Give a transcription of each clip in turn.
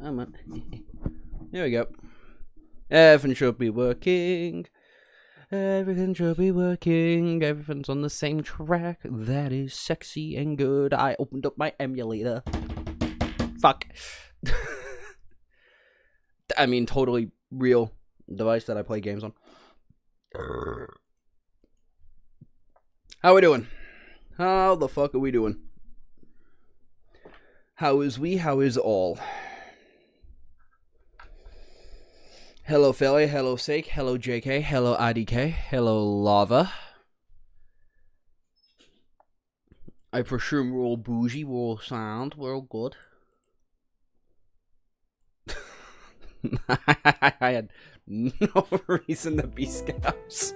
I'm on. There we go. Everything should be working. Everything should be working. Everything's on the same track. That is sexy and good. I opened up my emulator. Fuck. I mean, totally real device that I play games on. How we doing? How the fuck are we doing? How is we? How is all? Hello, Philly. Hello, Sake. Hello, JK. Hello, IDK. Hello, Lava. I presume we're all bougie, we're all sound, we're all good. I had no reason to be scouts.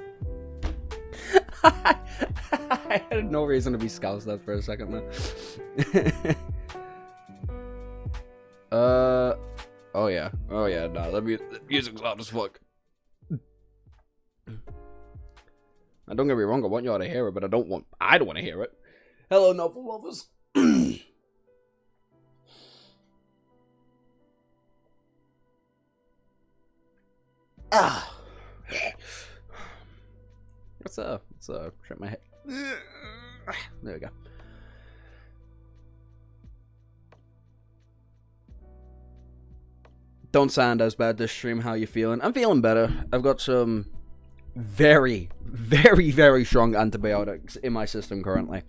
I had no reason to be scouts that for a second, man. Oh yeah, nah, the music's loud as fuck. Now, don't get me wrong, I want y'all to hear it, but I don't want to hear it. Hello, novel lovers. Let's shut my head. There we go. Don't sound as bad this stream. How you feeling? I'm feeling better. I've got some very, very, very strong antibiotics in my system currently.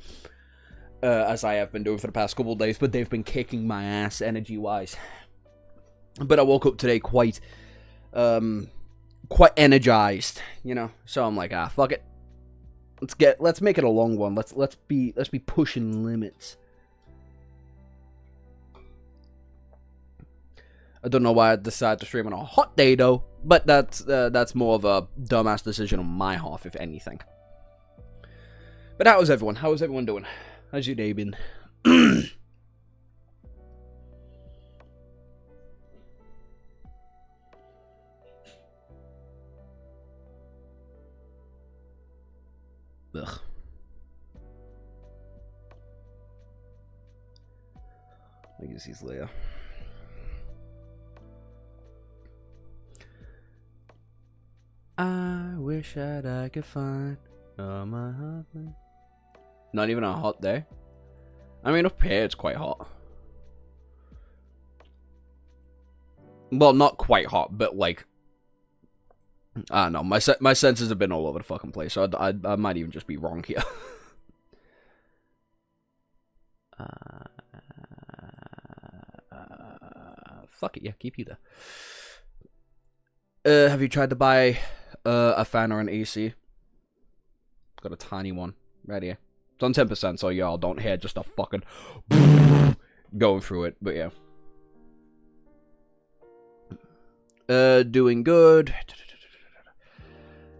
As I have been doing for the past couple of days, but they've been kicking my ass energy-wise. But I woke up today quite energized, you know. So I'm like, fuck it. Let's make it a long one. Let's be pushing limits. I don't know why I decided to stream on a hot day though, but that's more of a dumbass decision on my half, if anything. But how is everyone? How is everyone doing? How's your day been? Ugh. I guess he's Leia. I wish that I could find my husband. Not even a hot day. I mean, up here it's quite hot. Well, not quite hot, but like, I don't know. My senses have been all over the fucking place, so I might even just be wrong here. Fuck it, yeah, keep you there. Have you tried to buy a fan or an AC? Got a tiny one right here. It's on 10%, so y'all don't hear just a fucking going through it, but yeah. Doing good.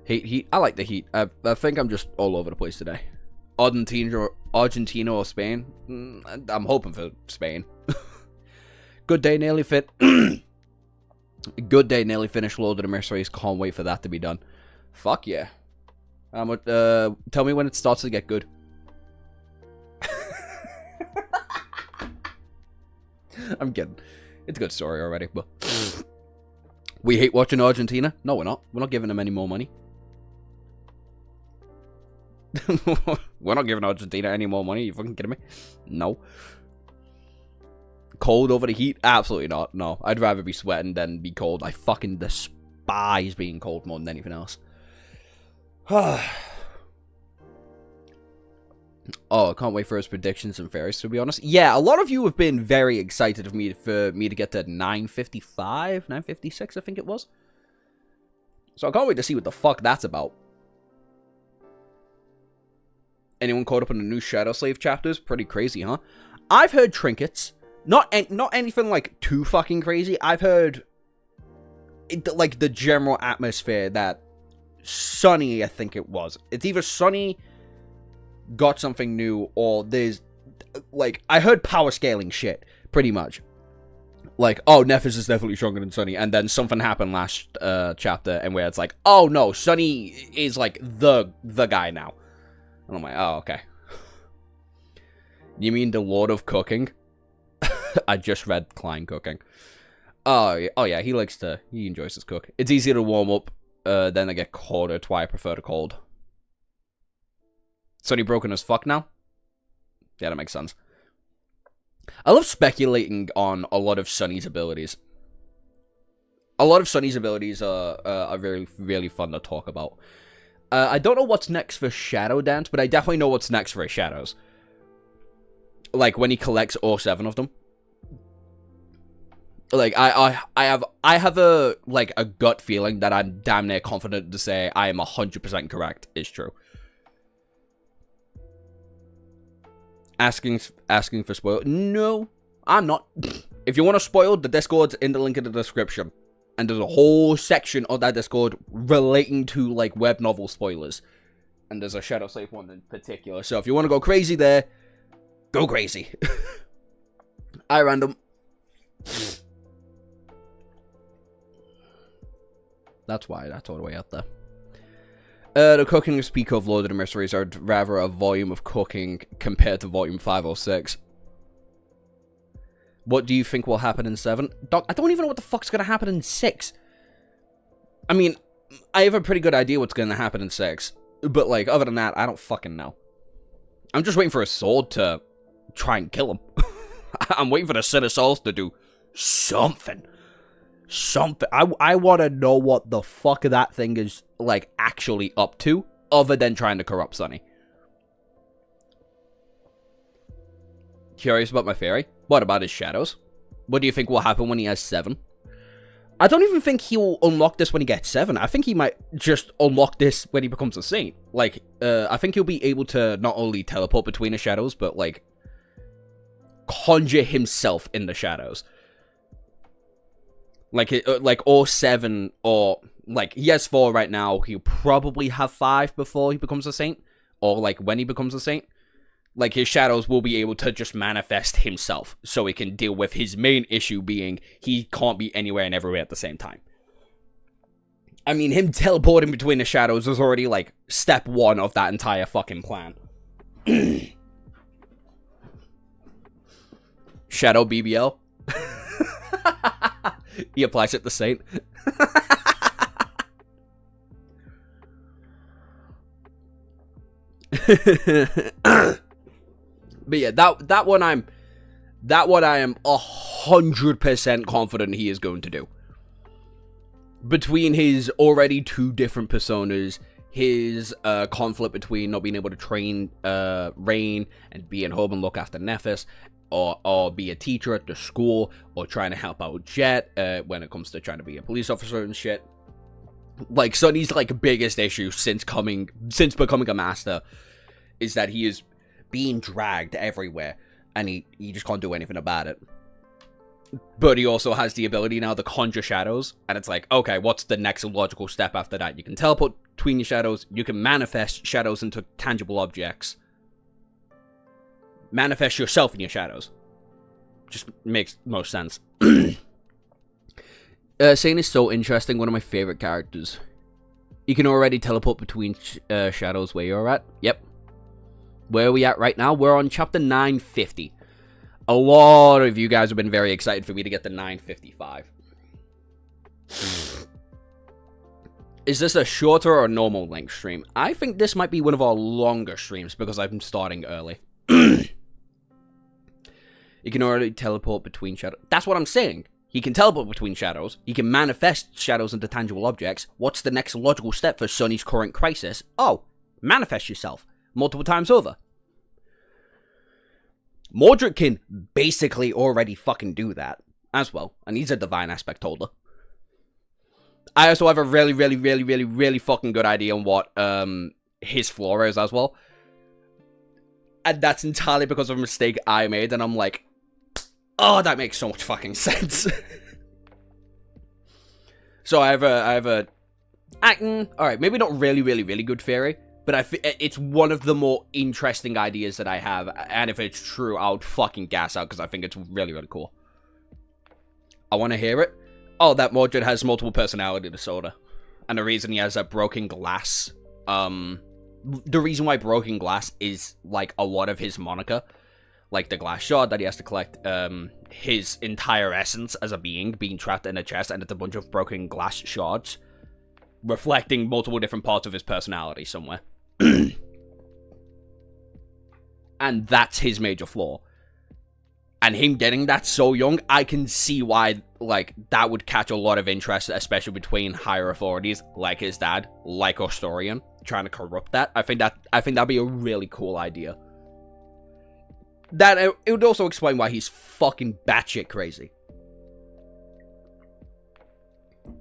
Heat. I like the heat. I think I'm just all over the place today. Argentina or Spain? I'm hoping for Spain. Good day, nearly fit. Good day, nearly finished Lord of the Mercenaries. Can't wait for that to be done. Fuck yeah. Tell me when it starts to get good. I'm kidding. It's a good story already, but we hate watching Argentina? No, we're not. We're not giving them any more money. We're not giving Argentina any more money. Are you fucking kidding me? No. Cold over the heat? Absolutely not. No. I'd rather be sweating than be cold. I fucking despise being cold more than anything else. Oh, I can't wait for his predictions and fairies, to be honest. Yeah, a lot of you have been very excited for me to get to 955, 956, I think it was. So I can't wait to see what the fuck that's about. Anyone caught up in the new Shadow Slave chapters? Pretty crazy, huh? I've heard trinkets. Not anything like too fucking crazy. I've heard like the general atmosphere that Sunny, I think it was. It's either Sunny got something new, or there's like, I heard power scaling shit pretty much. Like, oh, Nephis is definitely stronger than Sunny, and then something happened last chapter, and where it's like, oh no, Sunny is like the guy now. And I'm like, oh, okay. You mean the Lord of Cooking? I just read Klein Cooking. Oh yeah, he enjoys his cook. It's easier to warm up, then they get colder. That's why I prefer the cold. Sunny broken as fuck now? Yeah, that makes sense. I love speculating on a lot of Sunny's abilities. A lot of Sunny's abilities are really, really fun to talk about. I don't know what's next for Shadow Dance, but I definitely know what's next for his shadows. Like, when he collects all 7 of them. Like, I have a gut feeling that I'm damn near confident to say I am 100% correct is true. Asking for spoil? No, I'm not. If you want to spoil, the Discord's in the link in the description. And there's a whole section of that Discord relating to, like, web novel spoilers. And there's a Shadow Slave one in particular. So if you want to go crazy there, go crazy. I random. That's why, that's all the way out there. The cooking of Speak of Lord of the Mysteries are rather a volume of cooking compared to volume 506. What do you think will happen in 7? Doc, I don't even know what the fuck's gonna happen in 6. I mean, I have a pretty good idea what's gonna happen in 6. But, like, other than that, I don't fucking know. I'm just waiting for a sword to try and kill him. I'm waiting for the Sin of Souls to do something. Something. I want to know what the fuck that thing is, like, actually up to, other than trying to corrupt Sunny. Curious about my fairy? What about his shadows? What do you think will happen when he has 7? I don't even think he'll unlock this when he gets 7. I think he might just unlock this when he becomes a saint. Like, I think he'll be able to not only teleport between the shadows, but, like, conjure himself in the shadows. Like all 7, or, like, he has 4 right now. He'll probably have 5 before he becomes a saint. Or, like, when he becomes a saint. Like, his shadows will be able to just manifest himself. So he can deal with his main issue being he can't be anywhere and everywhere at the same time. I mean, him teleporting between the shadows is already, like, step 1 of that entire fucking plan. Shadow BBL. He applies it to Saint. But yeah, that one I am 100% confident he is going to do. Between his already 2 different personas, his conflict between not being able to train Rain and being home and look after Nephis, or be a teacher at the school, or trying to help out Jet when it comes to trying to be a police officer and shit. Like, Sunny's, like, biggest issue since becoming a master is that he is being dragged everywhere, and he just can't do anything about it. But he also has the ability now to conjure shadows, and it's like, okay, what's the next logical step after that? You can teleport between your shadows, you can manifest shadows into tangible objects. Manifest yourself in your shadows. Just makes most sense. Saint is so interesting, one of my favorite characters. You can already teleport between shadows where you're at. Yep. Where are we at right now? We're on chapter 950. A lot of you guys have been very excited for me to get to 955. Is this a shorter or normal length stream? I think this might be one of our longer streams because I'm starting early. You can already teleport between shadows. That's what I'm saying. He can teleport between shadows. He can manifest shadows into tangible objects. What's the next logical step for Sunny's current crisis? Oh, manifest yourself. Multiple times over. Mordred can basically already fucking do that as well. And he's a divine aspect holder. I also have a really fucking good idea on what his flaw is as well. And that's entirely because of a mistake I made. And I'm like, oh, that makes so much fucking sense. So I have a alright, maybe not really good theory. But it's one of the more interesting ideas that I have. And if it's true, I would fucking gas out because I think it's really cool. I want to hear it. Oh, that Mordred has multiple personality disorder. And the reason he has that broken glass. The reason why broken glass is, like, a lot of his moniker. like the glass shard that he has to collect, his entire essence as a being trapped in a chest, and it's a bunch of broken glass shards, reflecting multiple different parts of his personality somewhere. And that's his major flaw. And him getting that so young, I can see why, like, that would catch a lot of interest, especially between higher authorities, like his dad, like Ostorian, trying to corrupt that. I think that'd be a really cool idea. That, it would also explain why he's fucking batshit crazy.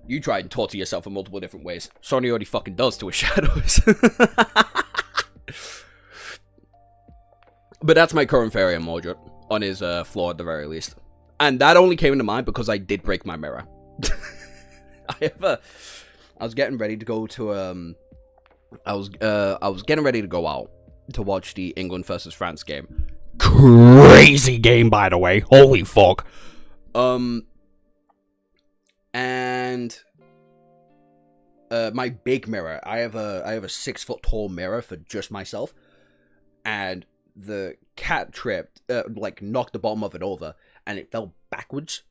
You try and torture yourself in multiple different ways. Sonny already fucking does to his shadows. But that's my current theory on Mordred. On his flaw at the very least. And that only came into mind because I did break my mirror. I was getting ready to go to I was getting ready to go out to watch the England versus France game. Crazy game, by the way. Holy fuck. And my big mirror. I have a 6 foot tall mirror for just myself. And the cat tripped, like knocked the bottom of it over, and it fell backwards.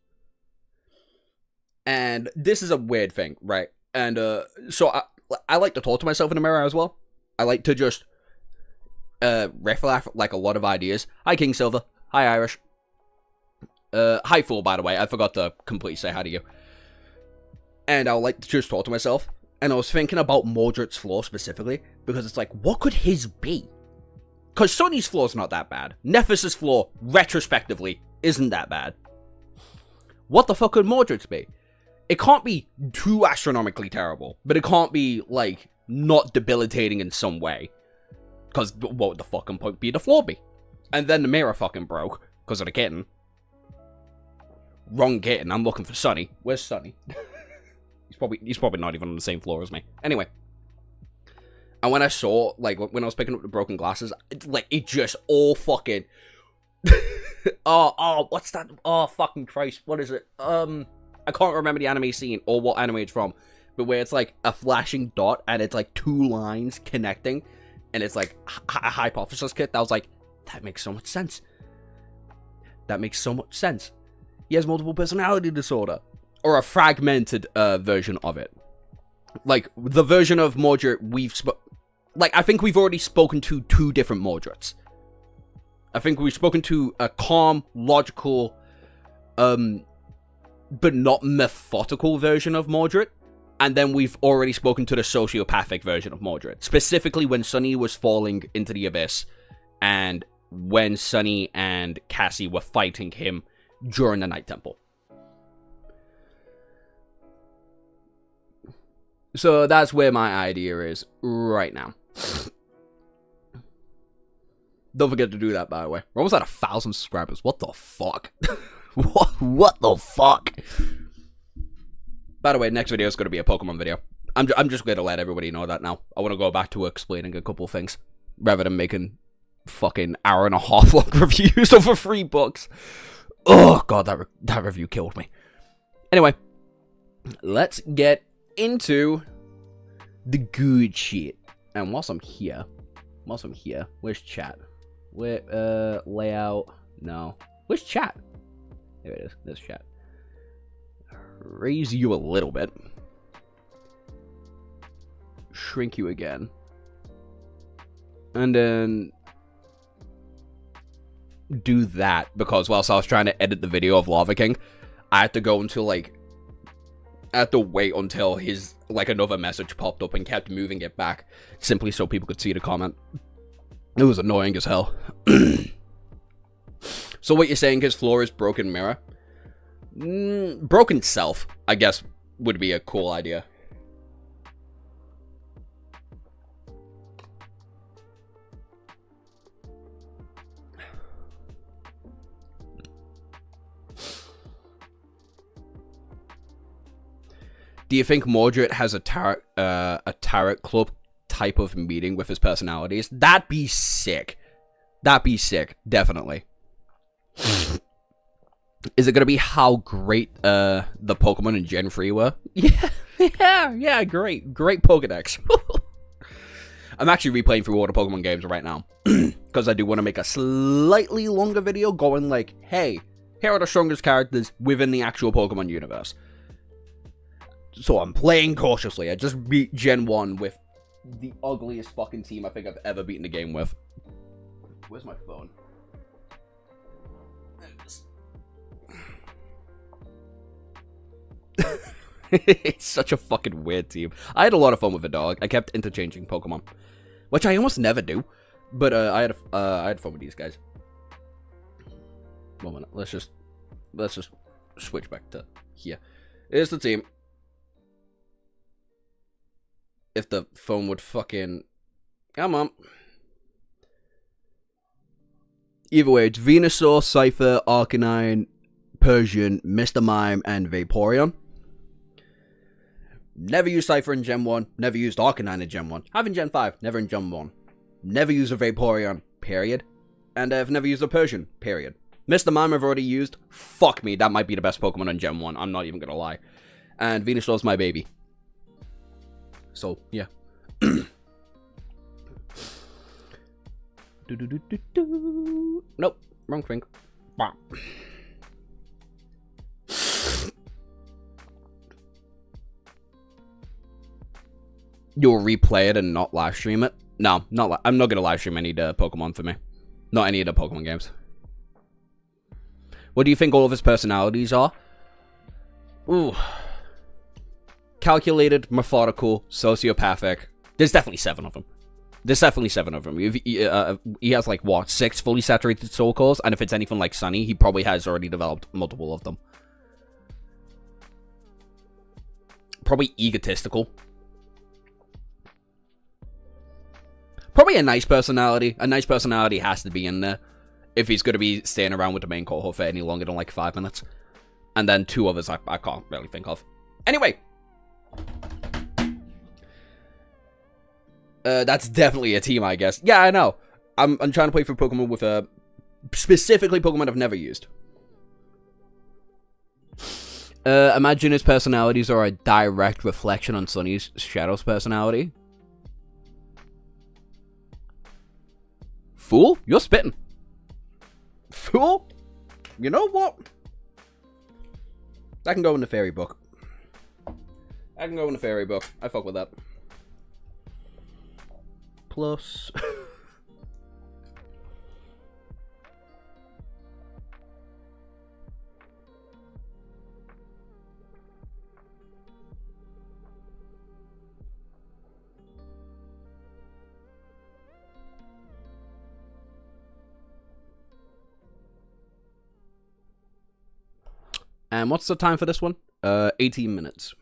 And this is a weird thing, right? And so I like to talk to myself in the mirror as well. I like to just riff off like a lot of ideas. Hi, King Silver. Hi, Irish. Hi, Fool, by the way. I forgot to completely say hi to you. And I like to just talk to myself. And I was thinking about Mordred's flaw specifically, because it's like, what could his be? Because Sonny's flaw's not that bad. Nephis' flaw, retrospectively, isn't that bad. What the fuck could Mordred's be? It can't be too astronomically terrible, but it can't be, like, not debilitating in some way. Because what would the fucking point be the flaw be? And then the mirror fucking broke, because of the kitten. Wrong kitten, I'm looking for Sonny. Where's Sonny? He's probably not even on the same floor as me. Anyway. And when I saw, like, when I was picking up the broken glasses, it just all fucking... what's that? Oh, fucking Christ, what is it? I can't remember the anime scene, or what anime it's from, but where it's, like, a flashing dot, and it's, like, 2 lines connecting, and it's, like, a hypothesis kit. That was like, that makes so much sense. That makes so much sense. He has multiple personality disorder. Or a fragmented, version of it. Like, the version of Mordred I think we've already spoken to 2 different Mordreds. I think we've spoken to a calm, logical, but not methodical version of Mordred. And then we've already spoken to the sociopathic version of Mordred. Specifically when Sonny was falling into the abyss. And when Sonny and Cassie were fighting him during the Night Temple. So that's where my idea is right now. Don't forget to do that, by the way. We're almost at 1,000 subscribers. What the fuck? What the fuck? By the way, next video is going to be a Pokemon video. I'm just going to let everybody know that now. I want to go back to explaining a couple things, rather than making fucking hour-and-a-half long reviews over 3 books. Oh, God, that review killed me. Anyway, let's get into the good shit. And whilst I'm here, where's chat? Where, layout, no. Where's chat? There it is, there's chat. Raise you a little bit. Shrink you again. And then do that, because whilst I was trying to edit the video of Lava King, I had to go until, like, I had to wait until his, like, another message popped up and kept moving it back, simply so people could see the comment. It was annoying as hell. So what you're saying, his floor is broken mirror? Broken self, I guess, would be a cool idea. Do you think Mordred has a tarot club type of meeting with his personalities? That'd be sick. That'd be sick, definitely. Is it gonna be how great the Pokemon in Gen 3 were? Yeah, great Pokedex. I'm actually replaying through all the Pokemon games right now. because I do want to make a slightly longer video going like, hey, here are the strongest characters within the actual Pokemon universe. So I'm playing cautiously. I just beat Gen 1 with the ugliest fucking team I think I've ever beaten a game with. Where's my phone? It's such a fucking weird team. I had a lot of fun with it, dog. I kept interchanging Pokemon, which I almost never do. But I had fun with these guys. 1 minute. Let's just switch back to here. Here's the team. If the phone would fucking come on. Either way, it's Venusaur, Cypher, Arcanine, Persian, Mr. Mime, and Vaporeon. Never used Cypher in Gen 1. Never used Arcanine in Gen 1. Have in Gen 5. Never in Gen 1. Never used a Vaporeon. Period. And I've never used a Persian. Period. Mr. Mime I've already used. Fuck me. That might be the best Pokemon in Gen 1. I'm not even gonna lie. And Venusaur's my baby. So, yeah. Nope. Wrong thing. You'll replay it and not live stream it? No, I'm not gonna live stream any of the Pokemon for me. Not any of the Pokemon games. What do you think all of his personalities are? Ooh. Calculated, methodical, sociopathic. There's definitely 7 of them. There's definitely 7 of them. He has, like, what, 6 fully saturated soul cores? And if it's anything like Sunny, he probably has already developed multiple of them. Probably egotistical. Probably a nice personality. A nice personality has to be in there if he's going to be staying around with the main cohort for any longer than, like, 5 minutes. And then 2 others I can't really think of. Anyway. That's definitely a team, I guess. Yeah, I know. I'm trying to play for Pokemon with specifically Pokemon I've never used. Imagine his personalities are a direct reflection on Sunny's Shadow's personality. Fool? You're spitting. Fool? You know what? That can go in the fairy book. I can go in the fairy book. I fuck with that. Plus... And what's the time for this one? 18 minutes.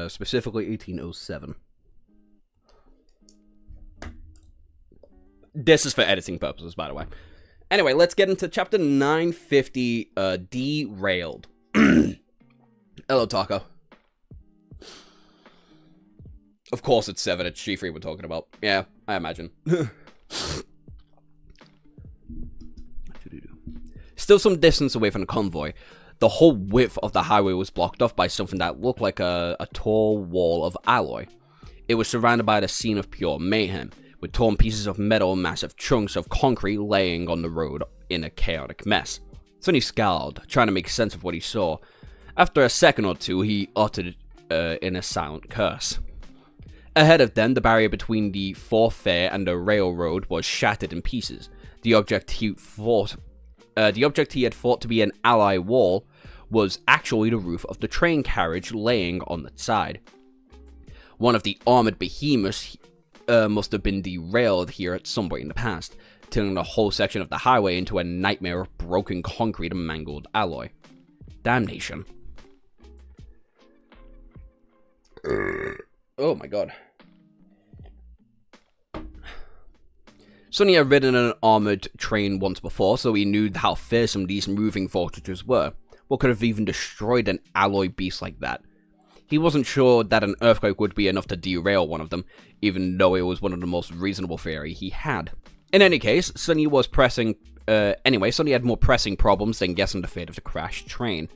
Specifically 18:07. This is for editing purposes, by the way. Anyway, let's get into chapter 950, Derailed. Hello, Taco. Of course it's 7, it's G3 we're talking about. Yeah, I imagine. Still some distance away from the convoy, the whole width of the highway was blocked off by something that looked like a tall wall of alloy. It was surrounded by the scene of pure mayhem, with torn pieces of metal and massive chunks of concrete laying on the road in a chaotic mess. Sonny scowled, trying to make sense of what he saw. After a second or two, he uttered in a silent curse. Ahead of them, the barrier between the thoroughfare and the railroad was shattered in pieces. The object he had thought to be an ally wall was actually the roof of the train carriage laying on the side. One of the armored behemoths must have been derailed here at some point in the past, turning the whole section of the highway into a nightmare of broken concrete and mangled alloy. Damnation. Oh my god. Sonny had ridden an armoured train once before, so he knew how fearsome these moving vortices were. What could have even destroyed an alloy beast like that? He wasn't sure that an earthquake would be enough to derail one of them, even though it was one of the most reasonable theories he had. In any case, Sonny had more pressing problems than guessing the fate of the crashed train.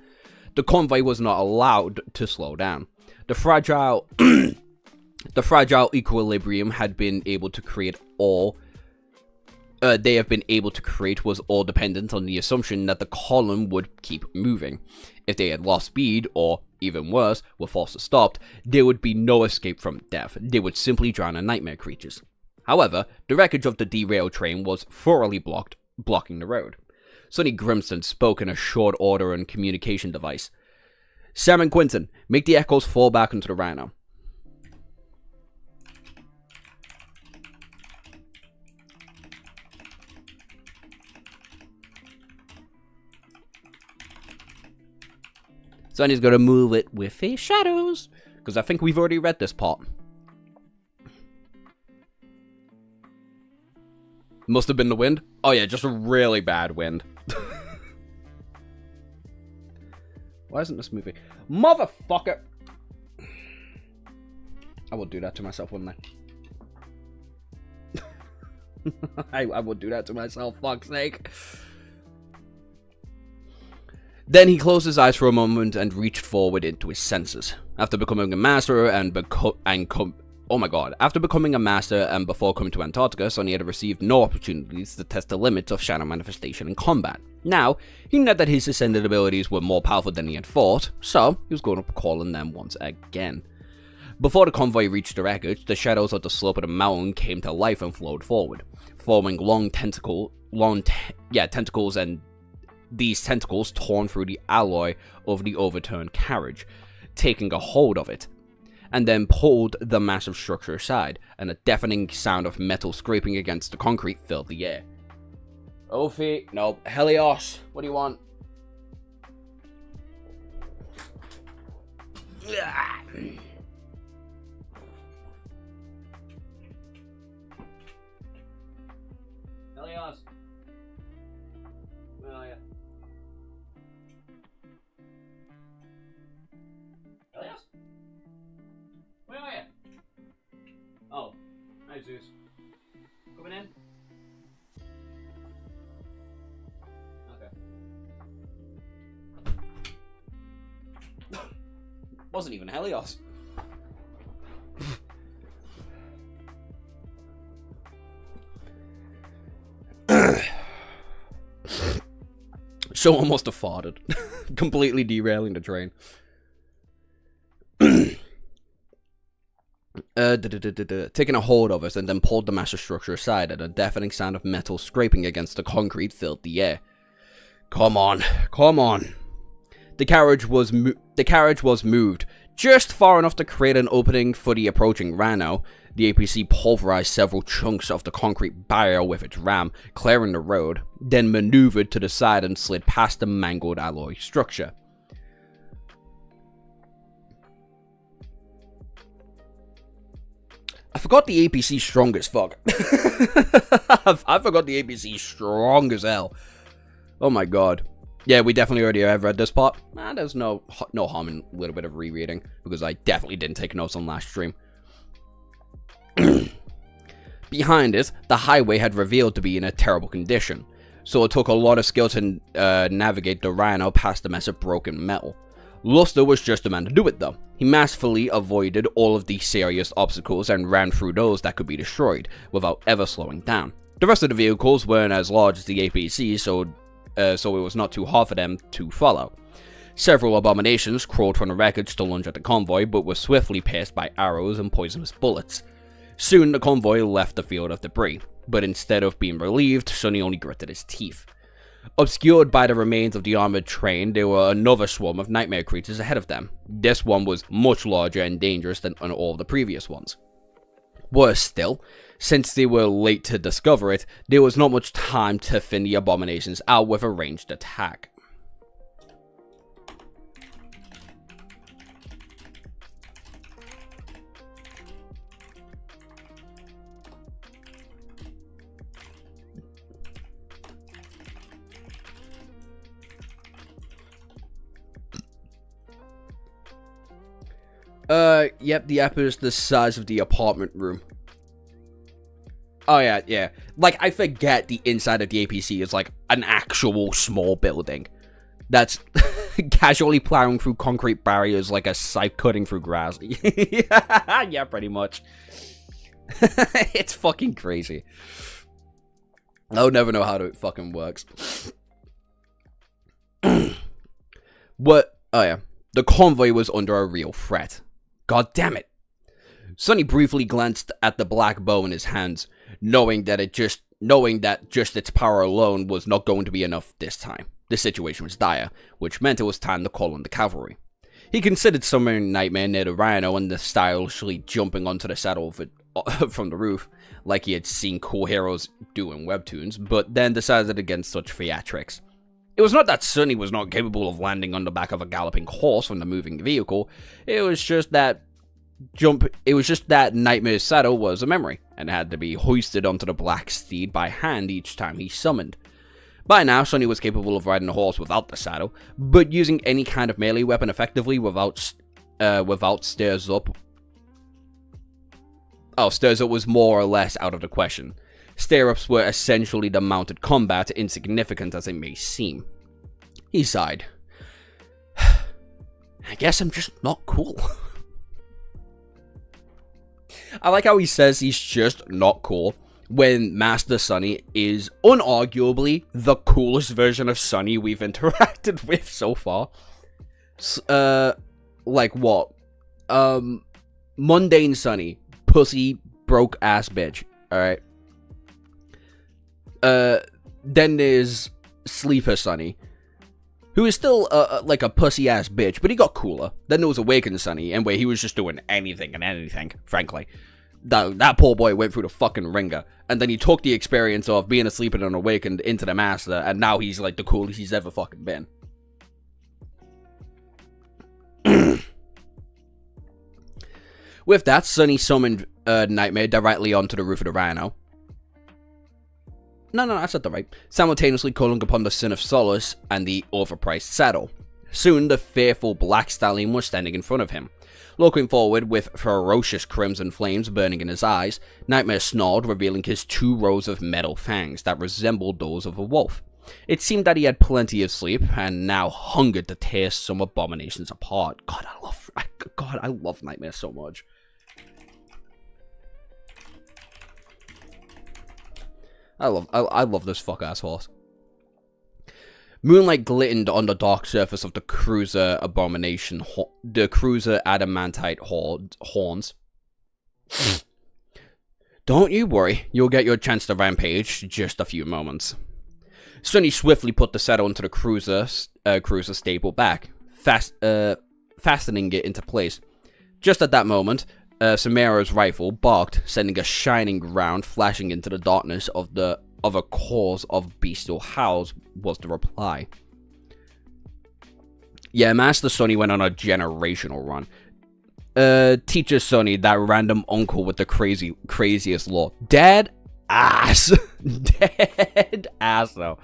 The convoy was not allowed to slow down. The fragile The fragile equilibrium had been able to create all they have been able to create was all dependent on the assumption that the column would keep moving. If they had lost speed, or even worse, were forced to stop, there would be no escape from death. They would simply drown in nightmare creatures. However, the wreckage of the derailed train was thoroughly blocking the road. Sonny Grimston spoke in a short order and communication device. Sam and Quinton, make the echoes fall back into the rhino. Sonny's gonna move it with his shadows, because I think we've already read this part. Must have been the wind. Oh yeah, just a really bad wind. Why isn't this moving? Motherfucker! I would do that to myself, wouldn't I? I would do that to myself, fuck's sake. Then he closed his eyes for a moment and reached forward into his senses. After becoming a master after becoming a master and before coming to Antarctica, Sonny had received no opportunities to test the limits of shadow manifestation in combat. Now, he knew that his ascended abilities were more powerful than he had thought, so he was going to call on them once again. Before the convoy reached the wreckage, the shadows of the slope of the mountain came to life and flowed forward, forming tentacles, and these tentacles torn through the alloy of the overturned carriage, taking a hold of it, and then pulled the massive structure aside, and a deafening sound of metal scraping against the concrete filled the air. Ophi, no, Helios, what do you want? Helios. Where are you? Helios? Where are you? Oh, hi Zeus. Coming in? Okay. Wasn't even Helios. Someone must have farted. Completely derailing the train. Taking a hold of it and then pulled the massive structure aside, and a deafening sound of metal scraping against the concrete filled the air. Come on, come on. The carriage was moved just far enough to create an opening for the approaching rhino. The APC pulverized several chunks of the concrete barrier with its ram, clearing the road, then maneuvered to the side and slid past the mangled alloy structure. I forgot the APC strong as fuck. I forgot the APC strong as hell. Oh my god. Yeah, we definitely already have read this part. There's no harm in a little bit of rereading, because I definitely didn't take notes on last stream. Behind it, the highway had revealed to be in a terrible condition, so it took a lot of skill to navigate the rhino past the mess of broken metal. Luster was just the man to do it though. He masterfully avoided all of the serious obstacles and ran through those that could be destroyed, without ever slowing down. The rest of the vehicles weren't as large as the APC, so it was not too hard for them to follow. Several abominations crawled from the wreckage to lunge at the convoy, but were swiftly pierced by arrows and poisonous bullets. Soon the convoy left the field of debris, but instead of being relieved, Sonny only gritted his teeth. Obscured by the remains of the armored train, there were another swarm of nightmare creatures ahead of them. This one was much larger and dangerous than all the previous ones. Worse still, since they were late to discover it, there was not much time to thin the abominations out with a ranged attack. Yep, the app is the size of the apartment room. Oh, yeah. Like, I forget the inside of the APC is, like, an actual small building. That's... casually plowing through concrete barriers like a scythe cutting through grass. Yeah, pretty much. It's fucking crazy. I'll never know how it fucking works. What? Oh yeah. The convoy was under a real threat. God damn it. Sonny briefly glanced at the black bow in his hands, knowing that just its power alone was not going to be enough this time. The situation was dire, which meant it was time to call on the cavalry. He considered summoning Nightmare near the rhino and stylishly jumping onto the saddle from the roof, like he had seen cool heroes do in webtoons, but then decided against such theatrics. It was not that Sonny was not capable of landing on the back of a galloping horse from the moving vehicle, it was just that Nightmare's saddle was a memory, and had to be hoisted onto the black steed by hand each time he summoned. By now, Sonny was capable of riding a horse without the saddle, but using any kind of melee weapon effectively without stairs up. Oh, stairs up was more or less out of the question. Stirrups were essentially the mounted combat, insignificant as it may seem. He sighed. I guess I'm just not cool. I like how he says he's just not cool, when Master Sonny is unarguably the coolest version of Sonny we've interacted with so far. Like what? Mundane Sonny. Pussy, broke ass bitch. Alright. Then there's Sleeper Sonny, who is still like a pussy ass bitch, but he got cooler. Then there was Awakened Sonny, and where he was just doing anything and anything, frankly. That poor boy went through the fucking ringer, and then he took the experience of being asleep and unawakened into the master, and now he's like the coolest he's ever fucking been. With that, Sonny summoned Nightmare directly onto the roof of the rhino. No, I said that right. Simultaneously calling upon the Sin of Solace and the overpriced saddle. Soon, the fearful black stallion was standing in front of him. Looking forward with ferocious crimson flames burning in his eyes, Nightmare snarled, revealing his 2 rows of metal fangs that resembled those of a wolf. It seemed that he had plenty of sleep, and now hungered to tear some abominations apart. God, I love Nightmare so much. I love this fuck-ass horse. Moonlight glistened on the dark surface of the cruiser abomination, the cruiser adamantite horns. Don't you worry, you'll get your chance to rampage, just a few moments. Sonny swiftly put the saddle into the cruiser stable back, fastening it into place. Just at that moment, Samara's rifle barked, sending a shining round flashing into the darkness of a chorus of bestial howls was the reply. Yeah, Master Sonny went on a generational run. Teacher Sonny, that random uncle with the craziest lore. Dead ass. Dead ass, though.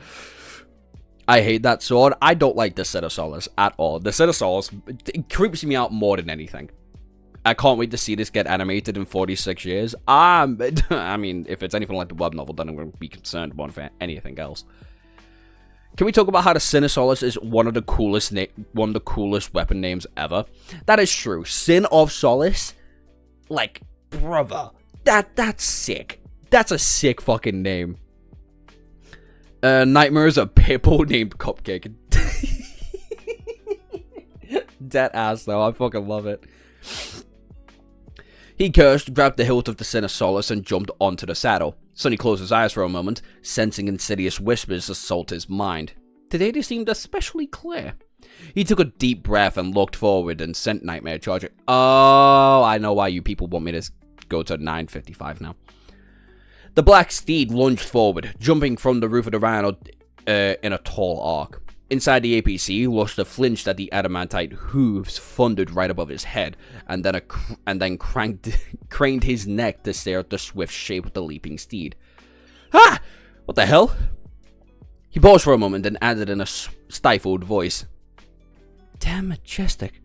I hate that sword. I don't like the Sin of Solace at all. The Sin of Solace, it creeps me out more than anything. I can't wait to see this get animated in 46 years. I mean, if it's anything like the web novel, then I'm going to be concerned more than anything else. Can we talk about how the Sin of Solace is one of the coolest weapon names ever? That is true. Sin of Solace, like, brother, that's sick. That's a sick fucking name. Nightmare is a pitbull named Cupcake. Dead ass though. I fucking love it. He cursed, grabbed the hilt of the Sin of Solace, and jumped onto the saddle. Sonny closed his eyes for a moment, sensing insidious whispers assault his mind. Today they seemed especially clear. He took a deep breath and looked forward and sent Nightmare charging. Oh, I know why you people want me to go to 9:55 now. The black steed lunged forward, jumping from the roof of the rhino in a tall arc. Inside the APC, Luster flinched at the adamantite hooves thundered right above his head, and then craned his neck to stare at the swift shape of the leaping steed. Ah! What the hell? He paused for a moment, and added in a stifled voice, "Damn majestic."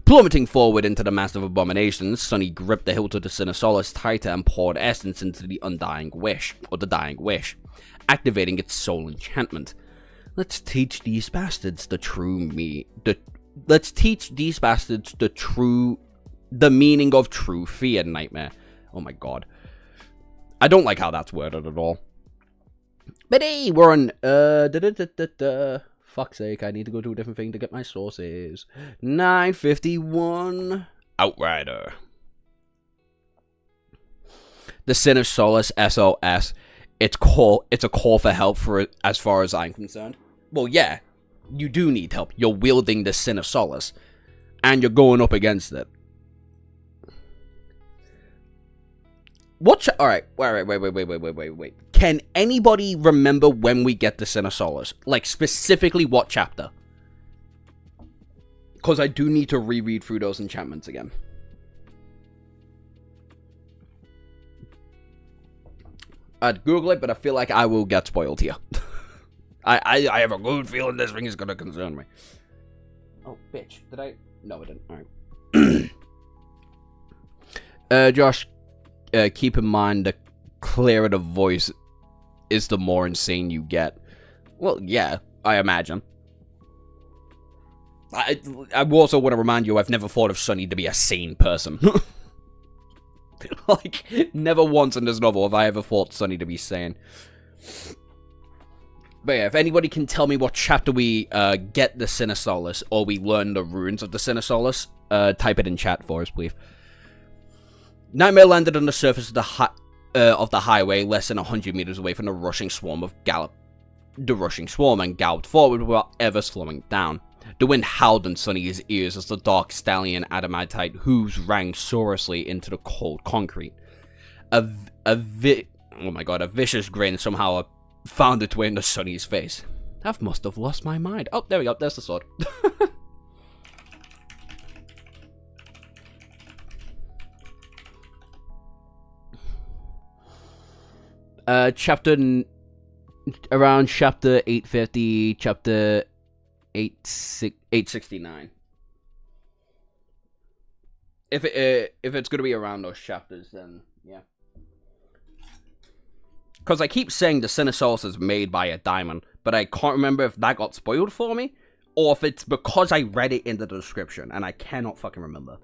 Plummeting forward into the mass of abominations, Sonny gripped the hilt of the Sin of Solace tighter and poured essence into the Dying Wish, activating its soul enchantment. Let's teach these bastards the true let's teach these bastards the meaning of true fear, Nightmare. Oh my god. I don't like how that's worded at all. But hey, we're on, fuck's sake, I need to go to a different thing to get my sources. 951. Outrider. The Sin of Solace, SOS. It's a call for help as far as I'm concerned. Well, yeah, you do need help. You're wielding the Sin of Solace. And you're going up against it. Alright, wait. Can anybody remember when we get the Sin of Solace? Like, specifically what chapter? Because I do need to reread through those enchantments again. I'd Google it, but I feel like I will get spoiled here. I have a good feeling this thing is gonna concern me. Oh, bitch. Did I? No, I didn't. Alright. Josh, keep in mind the clearer the voice is, the more insane you get. Well, yeah, I imagine. I also want to remind you, I've never thought of Sunny to be a sane person. Like, never once in this novel have I ever thought Sunny to be sane. But yeah, if anybody can tell me what chapter we get the Sin of Solace, or we learn the runes of the Sin of Solace, type it in chat for us, please. Nightmare landed on the surface of the highway, less than 100 meters away from the rushing swarm and galloped forward without ever slowing down. The wind howled in Sunny's ears as the dark stallion adamantite hooves rang sonorously into the cold concrete. A vicious grin somehow found its way into Sunny's face. I must have lost my mind. Oh, there we go. There's the sword. Around chapter 850, chapter 869. If it's gonna be around those chapters, then yeah. Because I keep saying the Sin of Solace is made by a diamond, but I can't remember if that got spoiled for me, or if it's because I read it in the description, and I cannot fucking remember.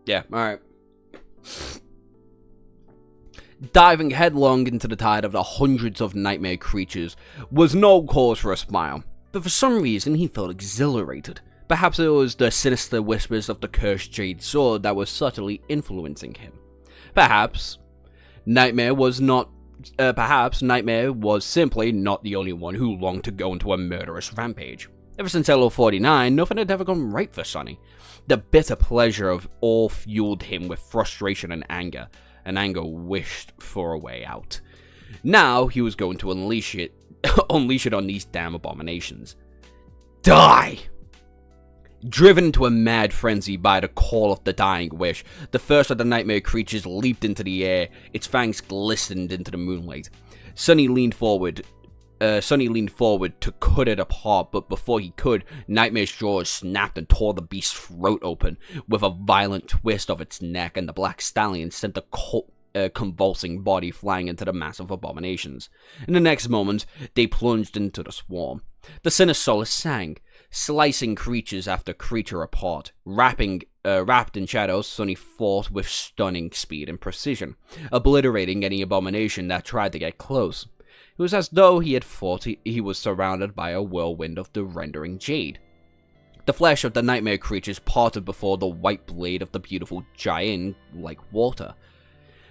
Yeah, alright. Diving headlong into the tide of the hundreds of nightmare creatures was no cause for a smile, but for some reason he felt exhilarated. Perhaps it was the sinister whispers of the cursed jade sword that was subtly influencing him. Perhaps Nightmare was simply not the only one who longed to go into a murderous rampage. Ever since LO49, nothing had ever gone right for Sunny. The bitter pleasure of all fueled him with frustration and anger wished for a way out. Now he was going to unleash it on these damn abominations. Die! Driven into a mad frenzy by the call of the dying wish, the first of the nightmare creatures leaped into the air, its fangs glistened into the moonlight. Sunny leaned forward to cut it apart, but before he could, Nightmare's jaws snapped and tore the beast's throat open with a violent twist of its neck, and the black stallion sent the convulsing body flying into the mass of abominations. In the next moment, they plunged into the swarm. The Sin of Solace sang, slicing creatures after creature apart. Wrapped in shadows, Sunny fought with stunning speed and precision, obliterating any abomination that tried to get close. It was as though he had thought he was surrounded by a whirlwind of the rending jade. The flesh of the nightmare creatures parted before the white blade of the beautiful giant like water.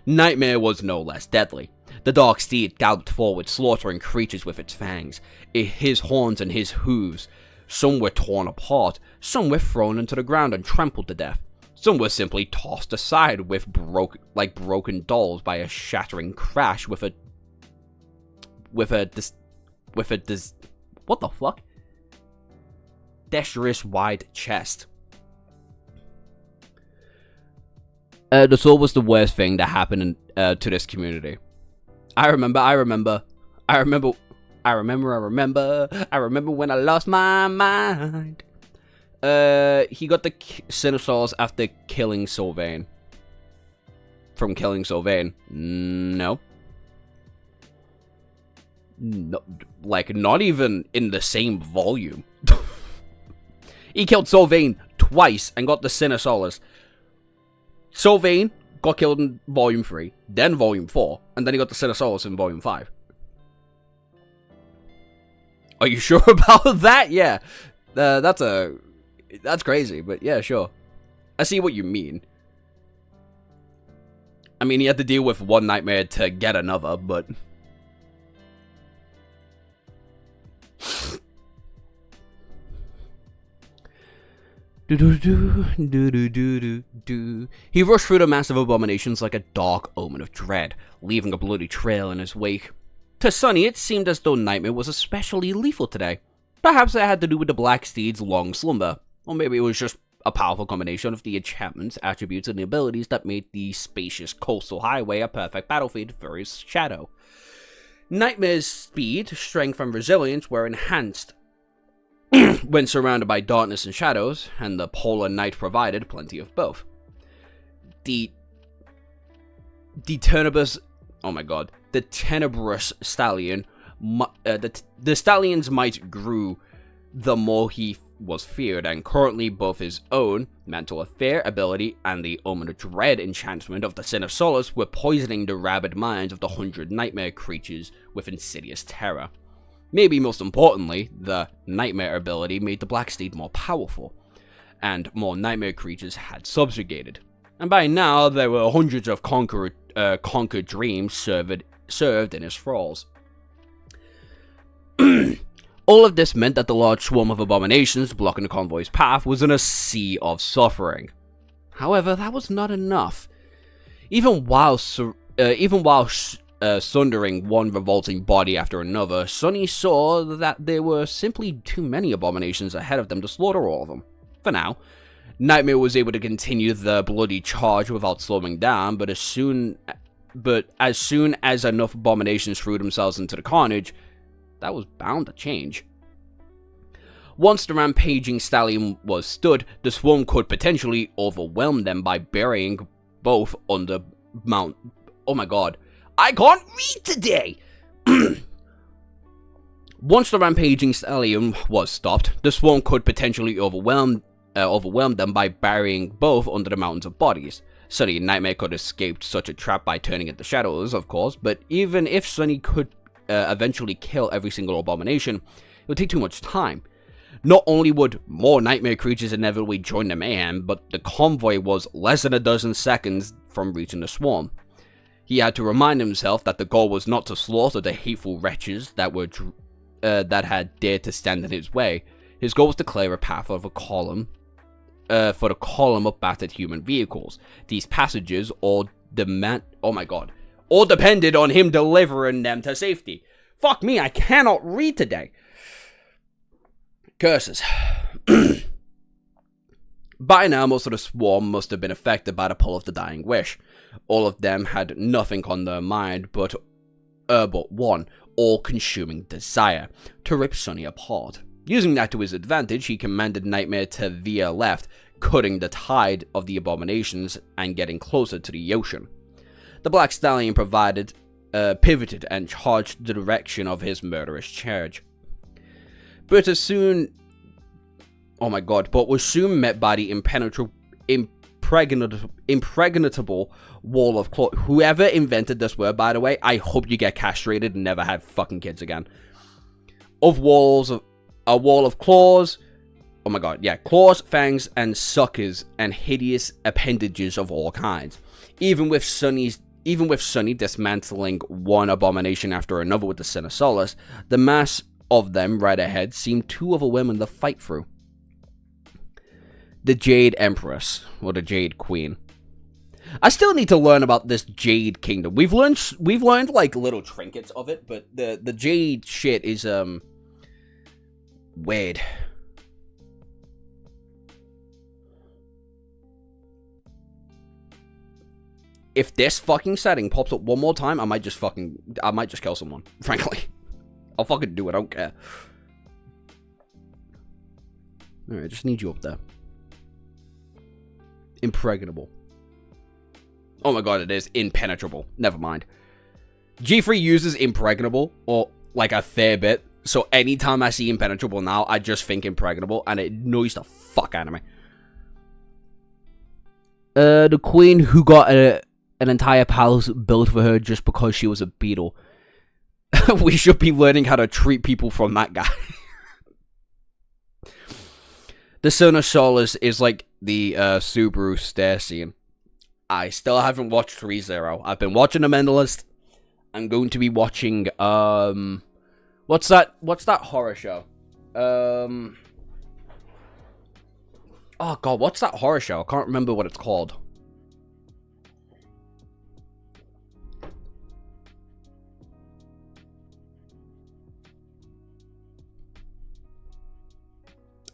Nightmare was no less deadly. The dark steed galloped forward, slaughtering creatures with its fangs, his horns and his hooves. Some were torn apart, some were thrown into the ground and trampled to death. Some were simply tossed aside like broken dolls by a shattering crash with a what the fuck? Destrous wide chest. The soul was the worst thing that happened to this community. I remember when I lost my mind. He got the Sin of Souls after killing Sylvain. From killing Sylvain. No, like, not even in the same volume. He killed Sylvain twice and got the Sin of Solace. Sylvain got killed in Volume 3, then Volume 4, and then he got the Sin of Solace in Volume 5. Are you sure about that? Yeah. That's crazy, but yeah, sure. I see what you mean. I mean, he had to deal with one nightmare to get another, but... He rushed through the massive abominations like a dark omen of dread, leaving a bloody trail in his wake. To Sunny, it seemed as though Nightmare was especially lethal today. Perhaps it had to do with the Black Steed's long slumber, or maybe it was just a powerful combination of the enchantments, attributes, and the abilities that made the spacious coastal highway a perfect battlefield for his shadow. Nightmare's speed, strength, and resilience were enhanced when surrounded by darkness and shadows, and the polar night provided plenty of both. The tenebrous stallion, the stallion's might grew the more he was feared, and currently both his own Mantle of Fear ability and the Omen of Dread enchantment of the Sin of Solace were poisoning the rabid minds of the 100 nightmare creatures with insidious terror. Maybe most importantly, the Nightmare ability made the Black Steed more powerful, and more nightmare creatures had subjugated. And by now, there were hundreds of conquered dreams served in his thralls. All of this meant that the large swarm of abominations blocking the convoy's path was in a sea of suffering. However, that was not enough. Even while sundering one revolting body after another, Sunny saw that there were simply too many abominations ahead of them to slaughter all of them. For now, Nightmare was able to continue the bloody charge without slowing down, but as soon as enough abominations threw themselves into the carnage, that was bound to change. Once the rampaging stallion was stood, the swarm could potentially overwhelm them by burying both under Mount... Oh my god. I can't read today! Once the rampaging stallion was stopped, the swarm could potentially overwhelm them by burying both under the mountains of bodies. Sunny and Nightmare could escape such a trap by turning into shadows, of course, but even if Sunny could eventually kill every single abomination, it would take too much time. Not only would more nightmare creatures inevitably join the mayhem, but the convoy was less than a dozen seconds from reaching the swarm. He had to remind himself that the goal was not to slaughter the hateful wretches that had dared to stand in his way. His goal was to clear a path of a column for the column of battered human vehicles. These passages all depended on him delivering them to safety. Fuck me, I cannot read today. Curses. By now, most of the swarm must have been affected by the pull of the dying wish. All of them had nothing on their mind but one all-consuming desire, to rip Sunny apart. Using that to his advantage, he commanded Nightmare to veer left, cutting the tide of the abominations and getting closer to the ocean. The Black Stallion pivoted and charged the direction of his murderous charge. But was soon met by the impregnable wall of claws. Whoever invented this word, by the way, I hope you get castrated and never have fucking kids again. A wall of claws. Oh my god, yeah, claws, fangs, and suckers, and hideous appendages of all kinds. Even with Sunny dismantling one abomination after another with the Sin of Solace, the mass of them right ahead seemed too overwhelming to fight through. The Jade Empress, or the Jade Queen. I still need to learn about this Jade Kingdom. We've learned like little trinkets of it, but the Jade shit is weird. If this fucking setting pops up one more time, I might just kill someone. Frankly, I'll fucking do it. I don't care. All right, I just need you up there. Impregnable. Oh my god, it is impenetrable. Never mind. G3 uses impregnable, or like a fair bit. So anytime I see impenetrable now, I just think impregnable, and it annoys the fuck out of me. The queen who got an entire palace built for her just because she was a beetle. We should be learning how to treat people from that guy. The Son of Solace is like the Subaru stair scene. I still haven't watched ReZero. I've been watching The Mentalist. I'm going to be watching, what's that horror show? Oh god, what's that horror show? I can't remember what it's called.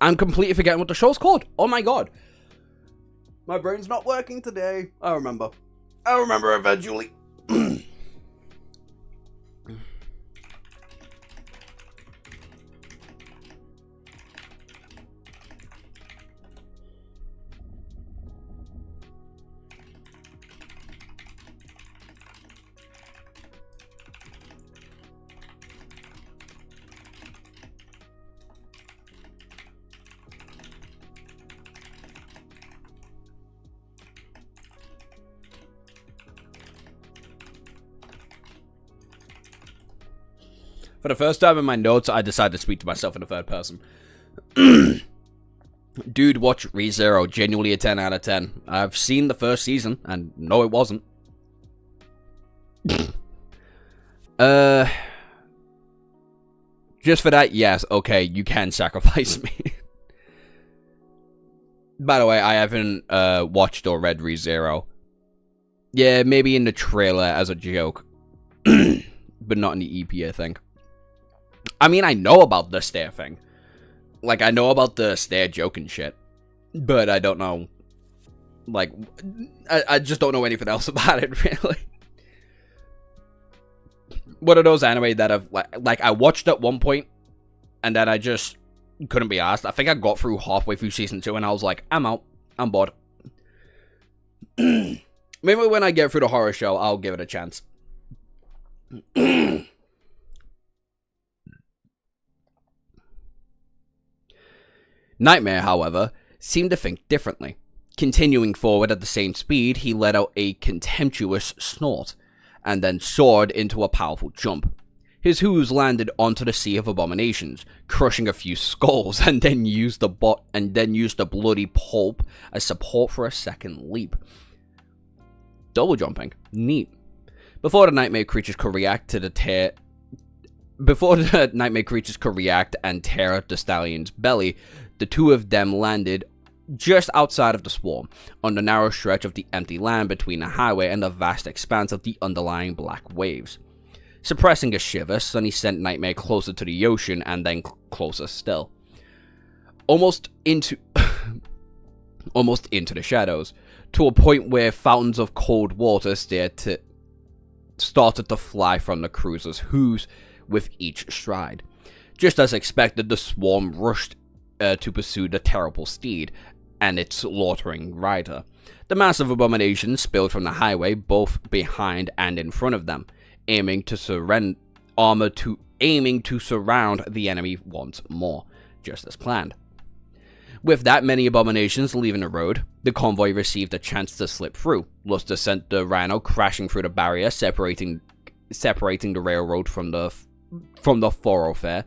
I'm completely forgetting what the show's called. Oh my god. My brain's not working today. I'll remember eventually. For the first time in my notes, I decided to speak to myself in the third person. Dude, watch ReZero. Genuinely a 10 out of 10. I've seen the first season, and no, it wasn't. Just for that, yes, okay, you can sacrifice me. By the way, I haven't watched or read ReZero. Yeah, maybe in the trailer as a joke. But not in the EP, I think. I mean, I know about the stair thing. Like, I know about the stair joke and shit. But I don't know. Like, I just don't know anything else about it, really. One of those anime that I've, like, I watched at one point, and then I just couldn't be asked. I think I got through halfway through season 2, and I was like, I'm out. I'm bored. Maybe when I get through the horror show, I'll give it a chance. Nightmare, however, seemed to think differently. Continuing forward at the same speed, he let out a contemptuous snort, and then soared into a powerful jump. His hooves landed onto the Sea of Abominations, crushing a few skulls, and then used the bloody pulp as support for a second leap. Double jumping. Neat. Before the nightmare creatures could react and tear at the stallion's belly, the two of them landed just outside of the swarm, on the narrow stretch of the empty land between the highway and the vast expanse of the underlying black waves. Suppressing a shiver, Sunny sent Nightmare closer to the ocean and then closer still. Almost into the shadows, to a point where fountains of cold water started to fly from the cruiser's hooves with each stride. Just as expected, the swarm rushed to pursue the terrible steed and its slaughtering rider. The massive abomination spilled from the highway, both behind and in front of them, aiming to surround the enemy once more, just as planned. With that many abominations leaving the road, the convoy received a chance to slip through. Luster sent the rhino crashing through the barrier, separating the railroad from the thoroughfare,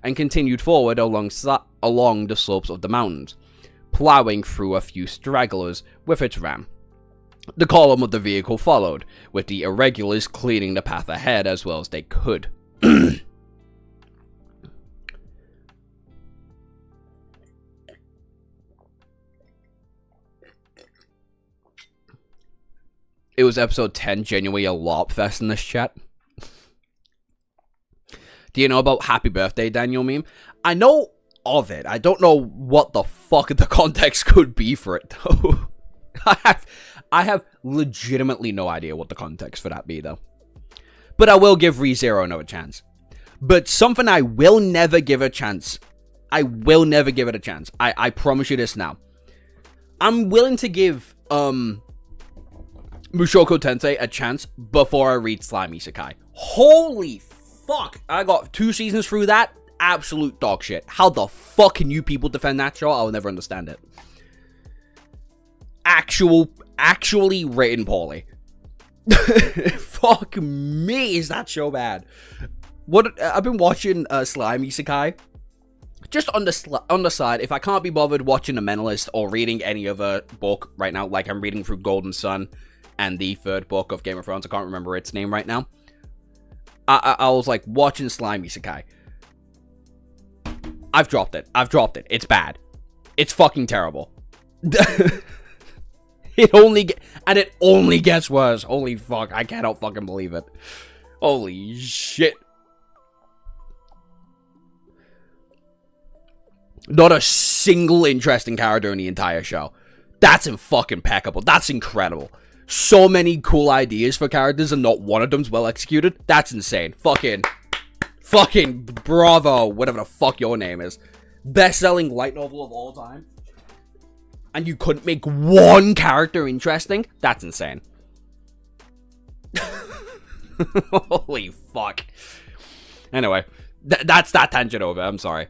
and continued forward along the slopes of the mountains, plowing through a few stragglers with its ram. The column of the vehicle followed, with the irregulars clearing the path ahead as well as they could. It was episode 10, genuinely a LARP fest in this chat. Do you know about Happy Birthday, Daniel meme? I know of it. I don't know what the fuck the context could be for it, though. I have legitimately no idea what the context for that be, though. But I will give ReZero another chance. But something I will never give a chance. I will never give it a chance. I promise you this now. I'm willing to give Mushoku Tensei a chance before I read Slime Isekai. Holy fuck! I got 2 seasons through that. Absolute dog shit. How the fuck can you people defend that show? I'll never understand it. Actually written poorly. Fuck me, is that show bad? What I've been watching Slime Isekai. Just on the side, if I can't be bothered watching The Mentalist or reading any other book right now, like I'm reading through Golden Sun and the 3rd book of Game of Thrones, I can't remember its name right now. I was like watching Slime Isekai. I've dropped it. It's bad. It's fucking terrible. It only gets worse. Holy fuck, I cannot fucking believe it. Holy shit. Not a single interesting character in the entire show. That's fucking impeccable. That's incredible. So many cool ideas for characters and not one of them's well executed. That's insane. Fucking bravo, whatever the fuck your name is. Best-selling light novel of all time. And you couldn't make one character interesting? That's insane. Holy fuck. Anyway, that's that tangent over. I'm sorry.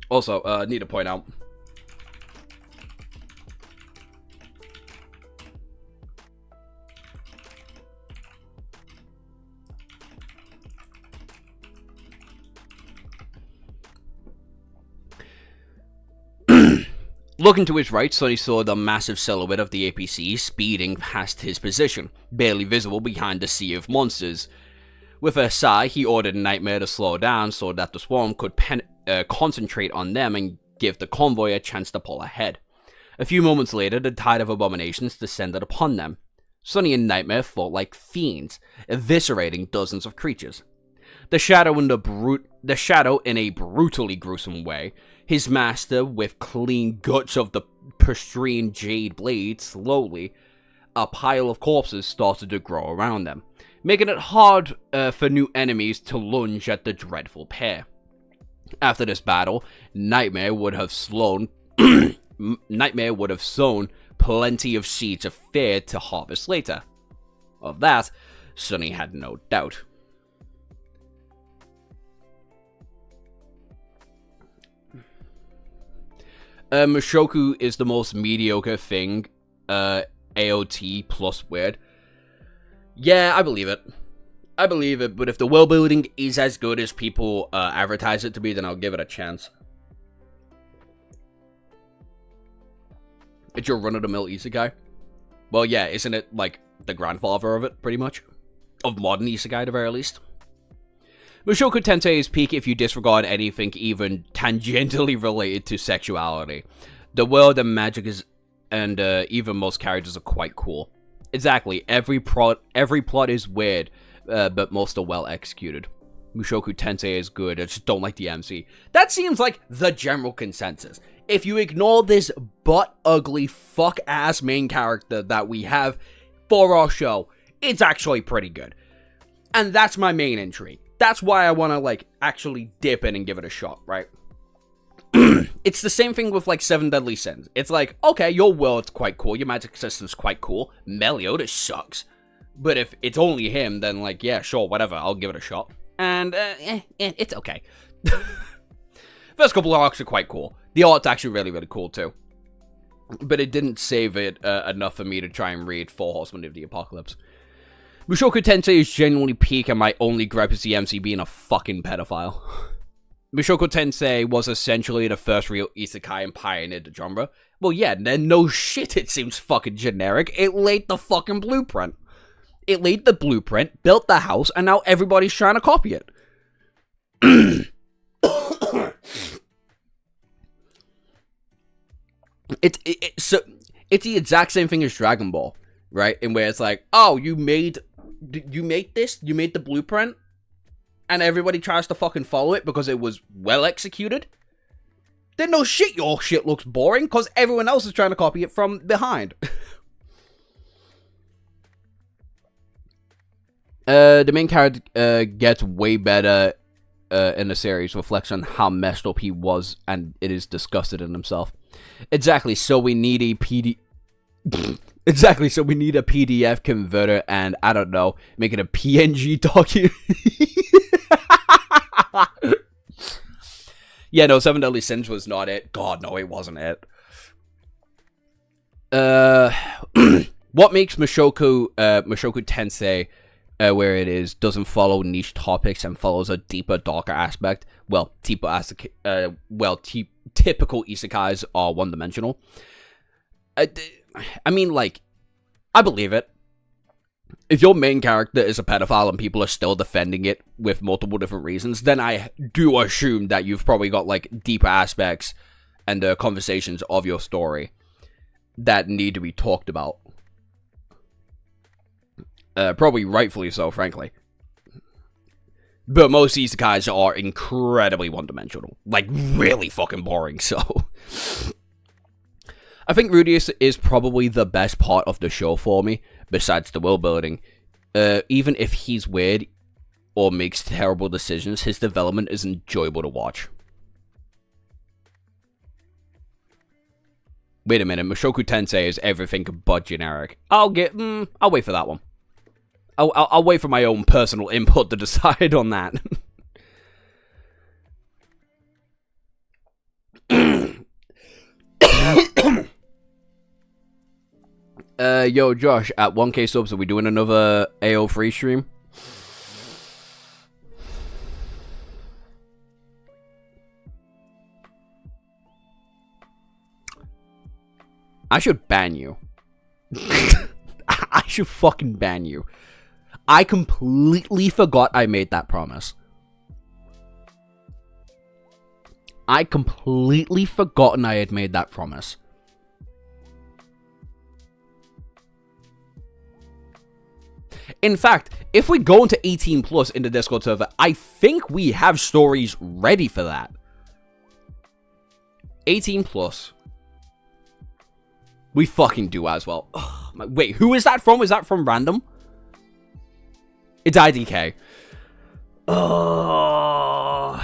Also, need to point out. Looking to his right, Sonny saw the massive silhouette of the APC speeding past his position, barely visible behind the sea of monsters. With a sigh, he ordered Nightmare to slow down so that the swarm could concentrate on them and give the convoy a chance to pull ahead. A few moments later, the tide of abominations descended upon them. Sonny and Nightmare fought like fiends, eviscerating dozens of creatures. The Shadow in a brutally gruesome way, his master with clean guts of the pristine jade blade. Slowly, a pile of corpses started to grow around them, making it hard for new enemies to lunge at the dreadful pair. After this battle, Nightmare would have sown plenty of seeds of fear to harvest later. Of that, Sonny had no doubt. Mushoku is the most mediocre thing, AOT plus weird. Yeah, I believe it. But if the world building is as good as people advertise it to be, then I'll give it a chance. It's your run-of-the-mill isekai? Well, yeah, isn't it, like, the grandfather of it, pretty much? Of modern isekai, at the very least. Mushoku Tensei is peak if you disregard anything even tangentially related to sexuality. The world and magic and even most characters are quite cool. Exactly, every plot is weird, but most are well executed. Mushoku Tensei is good, I just don't like the MC. That seems like the general consensus. If you ignore this butt-ugly, fuck-ass main character that we have for our show, it's actually pretty good. And that's my main intrigue. That's why I want to, like, actually dip in and give it a shot, right? It's the same thing with, like, 7 Deadly Sins. It's like, okay, your world's quite cool, your magic system's quite cool. Meliodas sucks. But if it's only him, then, like, yeah, sure, whatever, I'll give it a shot. And, it's okay. First couple of arcs are quite cool. The art's actually really, really cool, too. But it didn't save it enough for me to try and read 4 Horsemen of the Apocalypse. Mushoku Tensei is genuinely peak, and my only gripe is the MC being a fucking pedophile. Mushoku Tensei was essentially the first real isekai and pioneered the genre. Well, yeah, then no shit, it seems fucking generic. It laid the fucking blueprint. It laid the blueprint, built the house, and now everybody's trying to copy it. It's the exact same thing as Dragon Ball. right? And where it's like, oh, you made this, you made the blueprint, and everybody tries to fucking follow it because it was well executed. Then no shit, your shit looks boring because everyone else is trying to copy it from behind. The main character gets way better in the series, reflects on how messed up he was, and it is disgusted in himself. Exactly, so we need a Exactly, so we need a PDF converter, and I don't know, make it a PNG document. Yeah, no, Seven Deadly Sins was not it. God, no, it wasn't it. What makes Mushoku Tensei, where it is, doesn't follow niche topics and follows a deeper, darker aspect? Well, typical isekais are one-dimensional. I mean, like, I believe it. If your main character is a pedophile and people are still defending it with multiple different reasons, then I do assume that you've probably got, like, deeper aspects and conversations of your story that need to be talked about. Probably rightfully so, frankly. But most isekais are incredibly one-dimensional. Like, really fucking boring, so... I think Rudius is probably the best part of the show for me, besides the world building. Even if he's weird or makes terrible decisions, his development is enjoyable to watch. Wait a minute, Mushoku Tensei is everything but generic. I'll wait for that one. I'll wait for my own personal input to decide on that. Yo, Josh, at 1K subs, are we doing another AO free stream? I should ban you. I should fucking ban you. I completely forgot I made that promise. I completely forgotten I had made that promise. In fact, if we go into 18 plus in the Discord server, I think we have stories ready for that. 18 plus. We fucking do as well. Ugh, wait, who is that from? Is that from random? It's IDK. No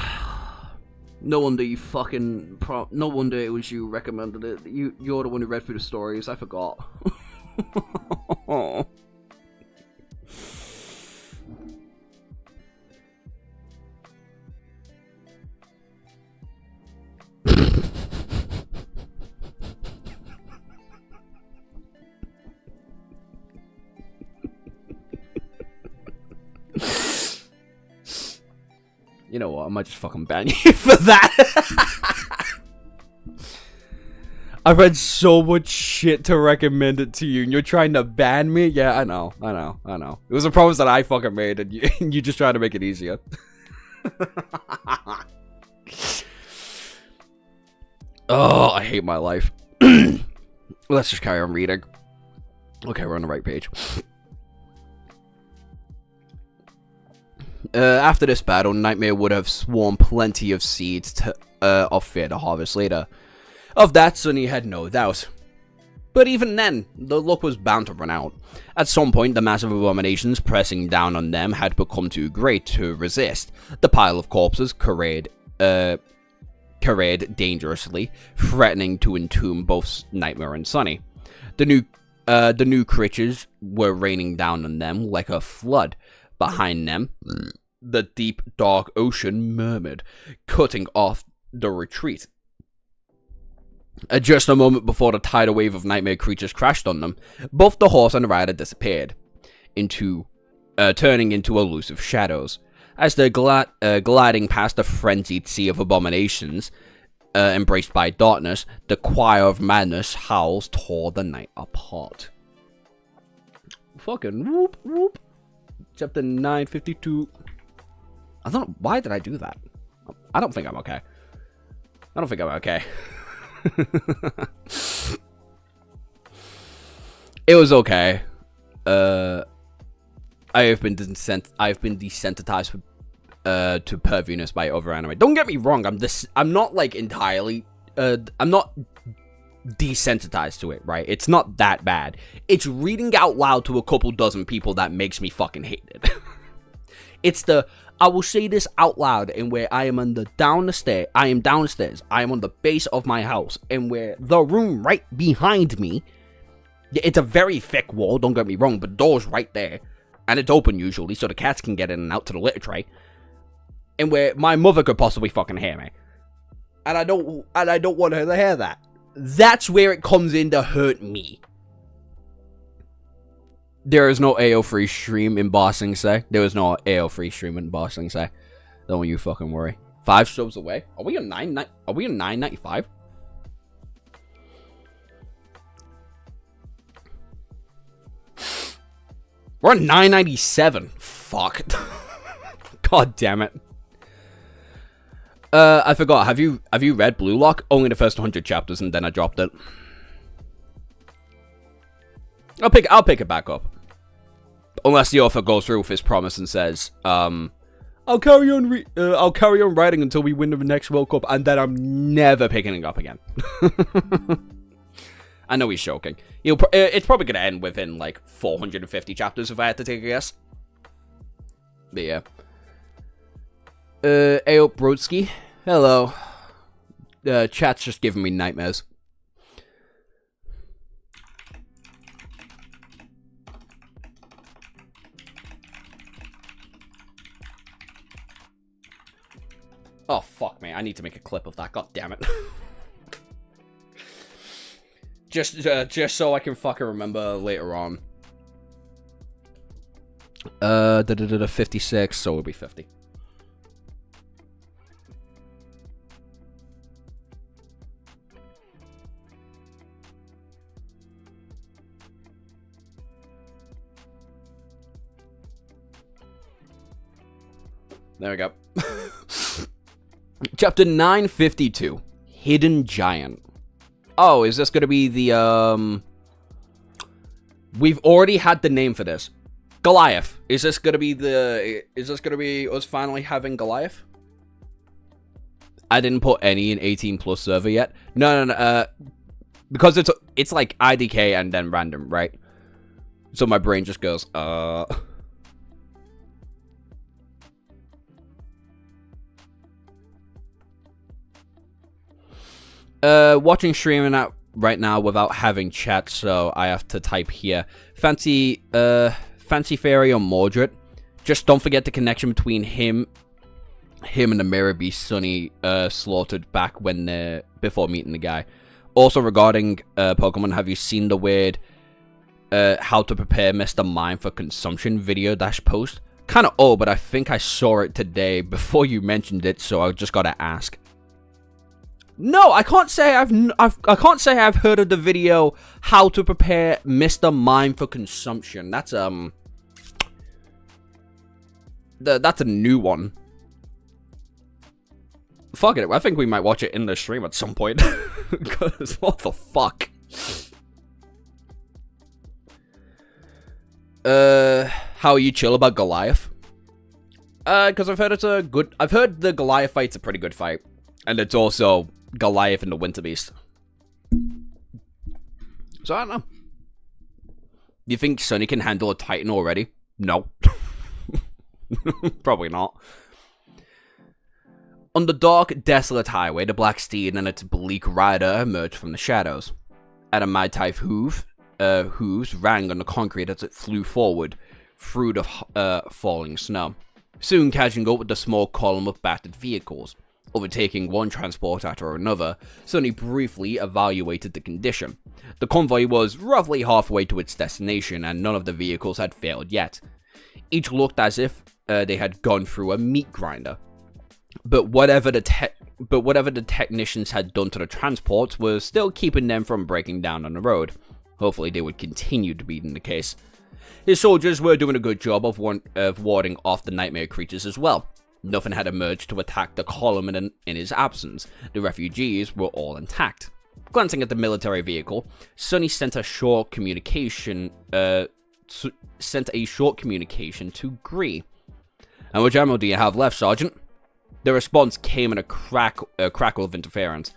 wonder you fucking... no wonder it was you recommended it. You're the one who read through the stories. I forgot. You know what? I might just fucking ban you for that. I've read so much shit to recommend it to you, and you're trying to ban me? Yeah, I know. It was a promise that I fucking made, and you just trying to make it easier. Oh, I hate my life. Let's just carry on reading. Okay, we're on the right page. After this battle, Nightmare would have sworn plenty of seeds of fear to harvest later. Of that, Sunny had no doubt. But even then, the luck was bound to run out. At some point, the massive abominations pressing down on them had become too great to resist. The pile of corpses careered dangerously, threatening to entomb both Nightmare and Sunny. The new creatures were raining down on them like a flood. Behind them, the deep, dark ocean murmured, cutting off the retreat. Just a moment before the tidal wave of nightmare creatures crashed on them, both the horse and the rider disappeared, turning into elusive shadows. As they're gliding past the frenzied sea of abominations, embraced by darkness, the choir of madness howls tore the night apart. Fucking whoop whoop. Chapter 952. I don't know. Why did I do that? I don't think I'm okay. It was okay. I have been desensitized to perviness by other anime. Don't get me wrong, I'm not like entirely I'm not desensitized to it, right? It's not that bad. It's reading out loud to a couple dozen people that makes me fucking hate it. It's the I will say this out loud, and where I am downstairs, I am on the base of my house, and where the room right behind me, it's a very thick wall, don't get me wrong, but the door's right there, and it's open usually, so the cats can get in and out to the litter tray, and where my mother could possibly fucking hear me, and I don't want her to hear that. That's where it comes in to hurt me. There is no AO3 stream in Bossing Say. There is no AO3 stream in Bossing Say. Don't you fucking worry. 5 subs away. Are we on 995? We're on 997. Fuck. God damn it. I forgot. Have you read Blue Lock? Only the first 100 chapters, and then I dropped it. I'll pick it back up. Unless the author goes through with his promise and says, I'll carry on writing until we win the next World Cup, and then I'm never picking it up again. I know he's joking. It's probably gonna end within like 450 chapters if I had to take a guess. But yeah. Ayo Brodsky. Hello. Chat's just giving me nightmares. Oh, fuck me. I need to make a clip of that. God damn it. just so I can fucking remember later on. 56, so it'll be 50. There we go. Chapter 952. Hidden Giant. Oh, is this gonna be the, We've already had the name for this. Goliath. Is this gonna be us finally having Goliath? I didn't put any in 18 plus server yet. No. Because it's like IDK and then random, right? So my brain just goes, watching streaming out right now without having chat, so I have to type here. Fancy Fairy or Mordred. Just don't forget the connection between him and the Mirror Beast Sunny slaughtered back when before meeting the guy. Also regarding Pokemon, have you seen the weird how to prepare Mr. Mime for consumption video post? Kind of old, but I think I saw it today before you mentioned it, so I just gotta ask. No, I can't say I've heard of the video how to prepare Mr. Mime for consumption. That's that's a new one. Fuck it, I think we might watch it in the stream at some point. Because what the fuck? How are you chill about Goliath? Because I've heard I've heard the Goliath fight's a pretty good fight. And it's also Goliath and the Winter Beast. So I don't know. Do you think Sunny can handle a Titan already? No. Probably not. On the dark, desolate highway, the black steed and its bleak rider emerged from the shadows. Adamantine hooves rang on the concrete as it flew forward through the falling snow, soon catching up with the small column of battered vehicles. Overtaking one transport after another, Sunny briefly evaluated the condition. The convoy was roughly halfway to its destination, and none of the vehicles had failed yet. Each looked as if they had gone through a meat grinder. But whatever the technicians had done to the transports was still keeping them from breaking down on the road. Hopefully they would continue to be in the case. His soldiers were doing a good job of warding off the nightmare creatures as well. Nothing had emerged to attack the column in his absence. The refugees were all intact. Glancing at the military vehicle, Sunny sent a short communication sent a short communication to Gree. "And which ammo do you have left, Sergeant?" The response came in a crackle of interference.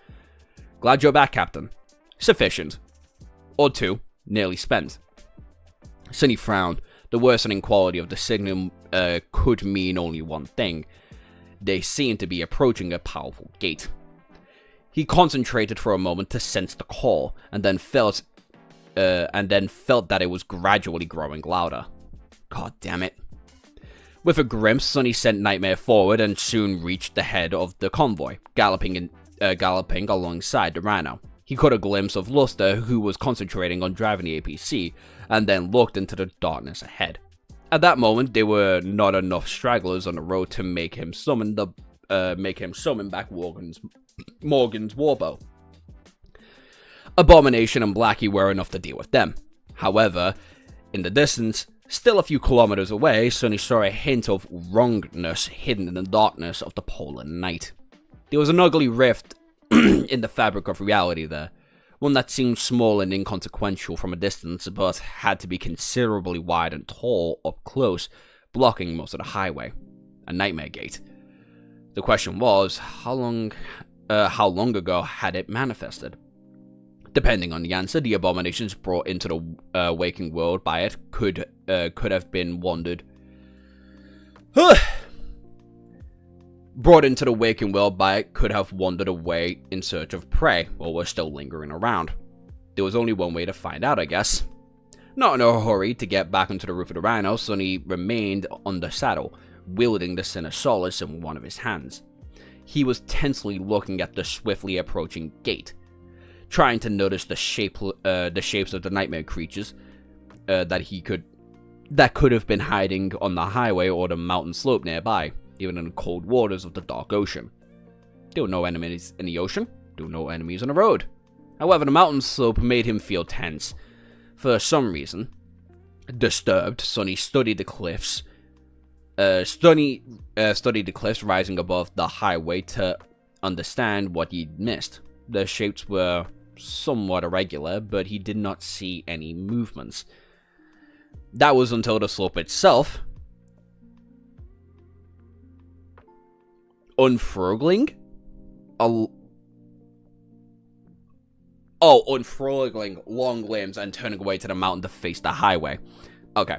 "Glad you're back, Captain. Sufficient. Or two, nearly spent." Sonny frowned. The worsening quality of the signal could mean only one thing. They seemed to be approaching a powerful gate. He concentrated for a moment to sense the call, and then felt that it was gradually growing louder. God damn it. With a grimp, Sonny sent Nightmare forward and soon reached the head of the convoy, galloping alongside the Rhino. He caught a glimpse of Luster, who was concentrating on driving the APC, and then looked into the darkness ahead. At that moment, there were not enough stragglers on the road to make him summon back Morgan's warbow. Abomination and Blackie were enough to deal with them. However, in the distance, still a few kilometers away, Sonny saw a hint of wrongness hidden in the darkness of the polar night. There was an ugly rift in the fabric of reality there, one that seemed small and inconsequential from a distance, but had to be considerably wide and tall up close, blocking most of the highway. A nightmare gate. The question was, how long ago had it manifested? Depending on the answer, the abominations brought into the waking world by it could have been wandered. Brought into the waking world by it could have wandered away in search of prey, or were still lingering around. There was only one way to find out, I guess. Not in a hurry to get back onto the roof of the Rhino, Sonny remained on the saddle, wielding the Sinisaurus in one of his hands. He was tensely looking at the swiftly approaching gate, trying to notice the shapes of the nightmare creatures that could have been hiding on the highway or the mountain slope nearby, even in the cold waters of the dark ocean. There were no enemies in the ocean, there were no enemies on the road. However, the mountain slope made him feel tense. For some reason, disturbed, Sonny studied the cliffs. Studied the cliffs rising above the highway to understand what he'd missed. The shapes were somewhat irregular, but he did not see any movements. That was until the slope itself unfurling? Unfurling long limbs and turning away to the mountain to face the highway. Okay.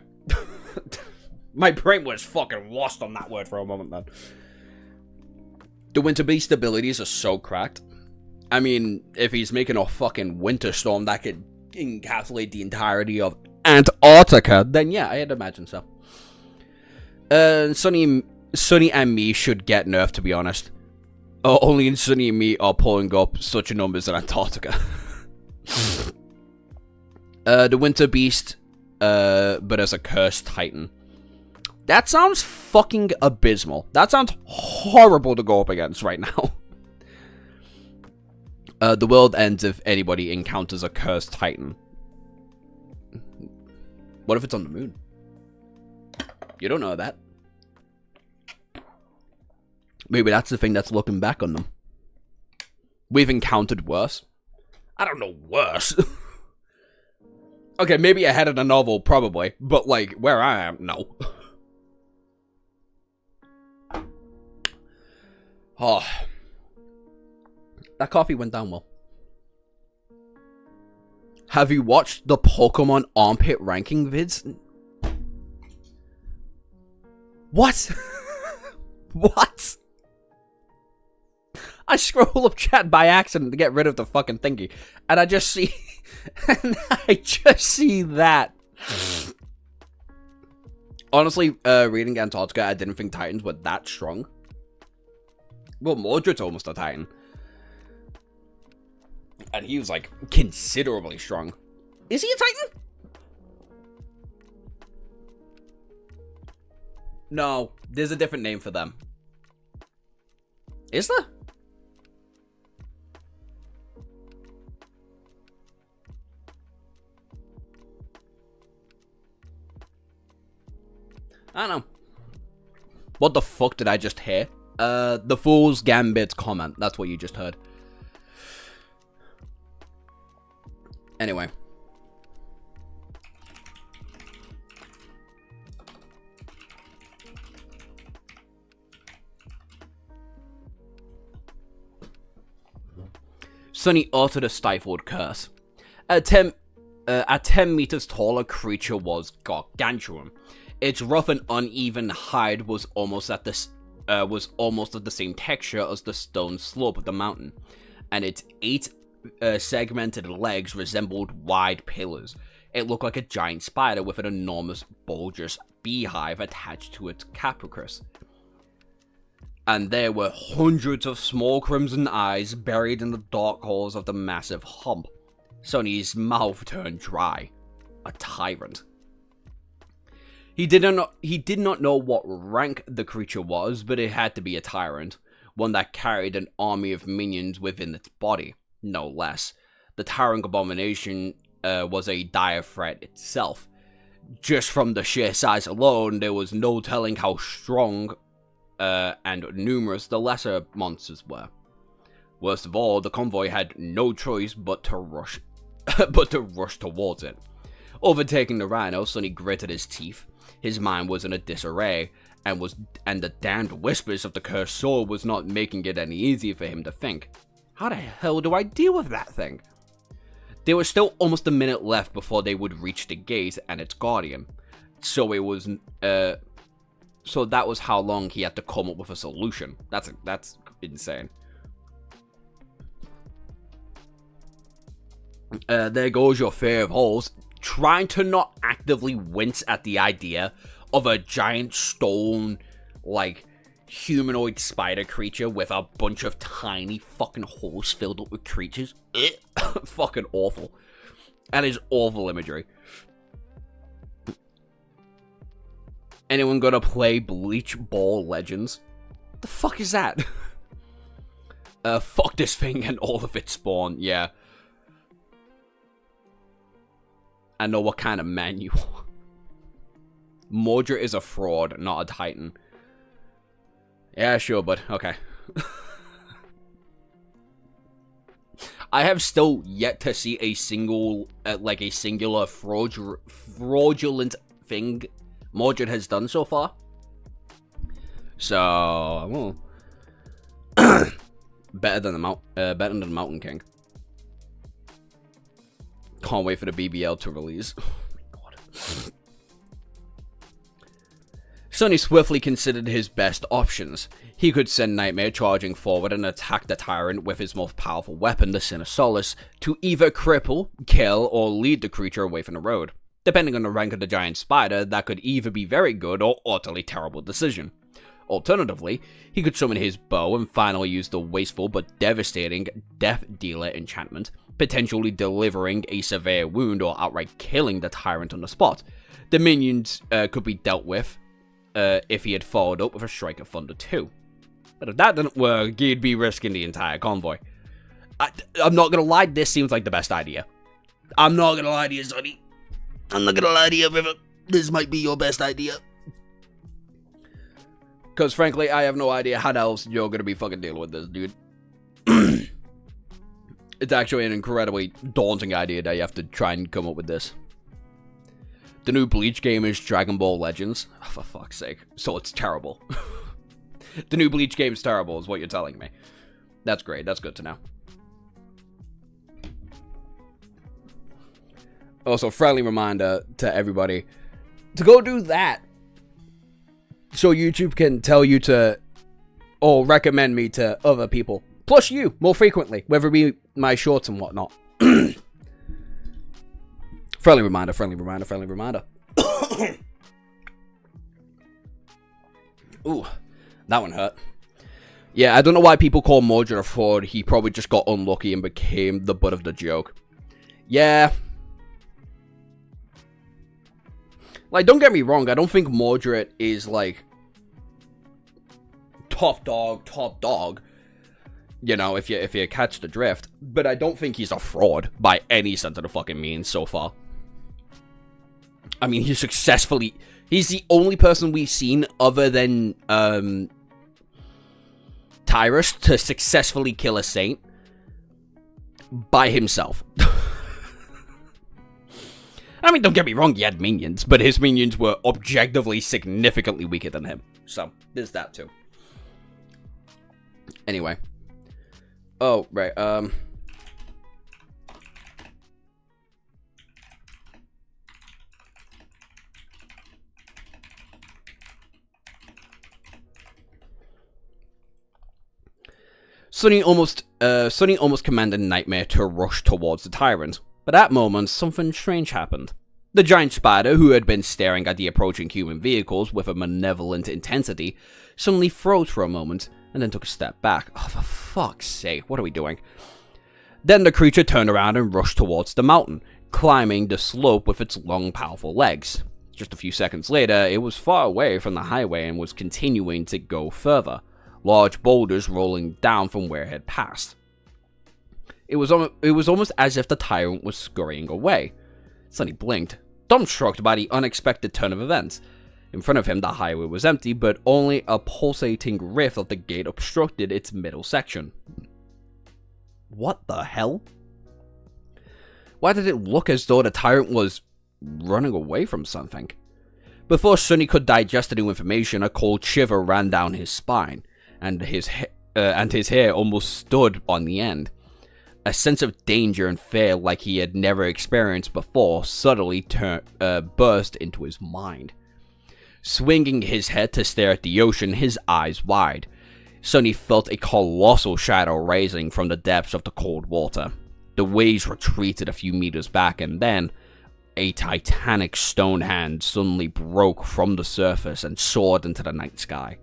My brain was fucking lost on that word for a moment, man. The winter beast abilities are so cracked. I mean, if he's making a fucking winter storm that could encapsulate the entirety of Antarctica, then yeah, I'd imagine so. Sonny and me should get nerfed, to be honest. Only Sonny and me are pulling up such numbers in Antarctica. The Winter Beast, but as a cursed titan. That sounds fucking abysmal. That sounds horrible to go up against right now. The world ends if anybody encounters a cursed titan. What if it's on the moon? You don't know that. Maybe that's the thing that's looking back on them. We've encountered worse. I don't know worse. Okay, maybe ahead of the novel, probably. But, like, where I am, no. Oh. That coffee went down well. Have you watched the Pokemon armpit ranking vids? What? What? I scroll up chat by accident to get rid of the fucking thingy, and I just see, that. Honestly, reading Antarctica, I didn't think Titans were that strong. Well, Mordred's almost a Titan. And he was, like, considerably strong. Is he a Titan? No, there's a different name for them. Is there? I don't know. What the fuck did I just hear? The Fool's Gambit's comment. That's what you just heard. Anyway. Sonny uttered a stifled curse. At 10 meters tall, a creature was gargantuan. Its rough and uneven hide was almost of the same texture as the stone slope of the mountain, and its 8 segmented legs resembled wide pillars. It looked like a giant spider with an enormous bulbous beehive attached to its carapace. And there were hundreds of small crimson eyes buried in the dark holes of the massive hump. Sonny's mouth turned dry. A tyrant. He did not know what rank the creature was, but it had to be a tyrant, one that carried an army of minions within its body, no less. The tyrant abomination was a dire threat itself. Just from the sheer size alone, there was no telling how strong and numerous the lesser monsters were. Worst of all, the convoy had no choice but to rush towards it. Overtaking the rhino, Sonny gritted his teeth. His mind was in a disarray, and the damned whispers of the cursed soul was not making it any easier for him to think. How the hell do I deal with that thing? There was still almost a minute left before they would reach the gate and its guardian. So that was how long he had to come up with a solution. That's insane. There goes your fear of holes. Trying to not actively wince at the idea of a giant stone, like, humanoid spider creature with a bunch of tiny fucking holes filled up with creatures. Fucking awful. That is awful imagery. Anyone gonna play Bleach Ball Legends? The fuck is that? Fuck this thing and all of its spawn, yeah. I know what kind of man you are. Mordred is a fraud, not a titan. Yeah, sure, but okay. I have still yet to see a singular fraudulent thing Mordred has done so far. So, better than the Mountain King. Can't wait for the BBL to release. Oh my god. Sonny swiftly considered his best options. He could send Nightmare charging forward and attack the tyrant with his most powerful weapon, the Sinisolus, to either cripple, kill, or lead the creature away from the road. Depending on the rank of the giant spider, that could either be very good or utterly terrible decision. Alternatively, he could summon his bow and finally use the wasteful but devastating Death Dealer enchantment, potentially delivering a severe wound or outright killing the tyrant on the spot. The minions could be dealt with if he had followed up with a Strike of Thunder too. But if that didn't work, he'd be risking the entire convoy. I'm not gonna lie, this seems like the best idea. I'm not gonna lie to you, Sonny. I'm not gonna lie to you, River. This might be your best idea. Because frankly, I have no idea how else you're gonna be fucking dealing with this, dude. It's actually an incredibly daunting idea that you have to try and come up with this. The new Bleach game is Dragon Ball Legends. Oh, for fuck's sake. So it's terrible. The new Bleach game is terrible, is what you're telling me. That's great. That's good to know. Also, friendly reminder to everybody to go do that. So YouTube can tell you to, or recommend me to other people. Plus you, more frequently, whether it be my shorts and whatnot. Friendly reminder, friendly reminder, friendly reminder. Ooh, that one hurt. Yeah, I don't know why people call Mordred a fraud. He probably just got unlucky and became the butt of the joke. Yeah. Like, don't get me wrong, I don't think Mordred is, like, top dog. You know, if you catch the drift. But I don't think he's a fraud by any sense of the fucking means so far. I mean, he's the only person we've seen other than, Tyrus to successfully kill a saint by himself. I mean, don't get me wrong, he had minions, but his minions were objectively significantly weaker than him. So, there's that too. Anyway. Oh, right, Sonny almost commanded Nightmare to rush towards the tyrant, but at that moment, something strange happened. The giant spider, who had been staring at the approaching human vehicles with a malevolent intensity, suddenly froze for a moment, and then took a step back. Oh, for fuck's sake, what are we doing? Then the creature turned around and rushed towards the mountain, climbing the slope with its long, powerful legs. Just a few seconds later, it was far away from the highway and was continuing to go further, large boulders rolling down from where it had passed. It was almost as if the tyrant was scurrying away. Sonny blinked, dumbstruck by the unexpected turn of events. In front of him, the highway was empty, but only a pulsating rift of the gate obstructed its middle section. What the hell? Why did it look as though the tyrant was running away from something? Before Sonny could digest the new information, a cold shiver ran down his spine, and his hair almost stood on the end. A sense of danger and fear like he had never experienced before suddenly burst into his mind. Swinging his head to stare at the ocean, his eyes wide, Sonny felt a colossal shadow rising from the depths of the cold water. The waves retreated a few meters back, and then a titanic stone hand suddenly broke from the surface and soared into the night sky.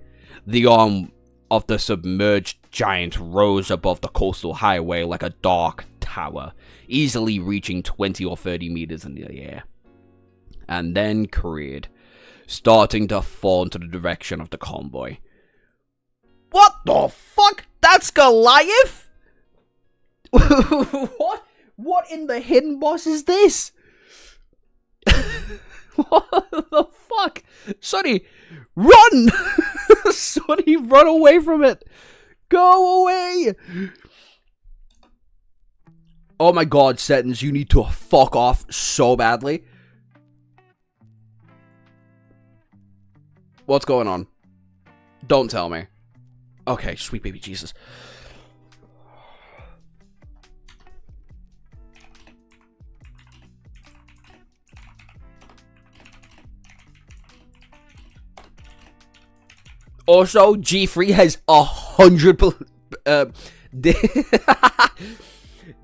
The arm of the submerged giant rose above the coastal highway like a dark tower, easily reaching 20 or 30 meters in the air, and then careered, starting to fall into the direction of the convoy. What the fuck? That's Goliath? What in the hidden boss is this? What the fuck? Sonny, run! Sonny, run away from it! Go away! Oh my god, Sentence, you need to fuck off so badly. What's going on? Don't tell me. Okay, sweet baby Jesus. Also, G3 has 100%.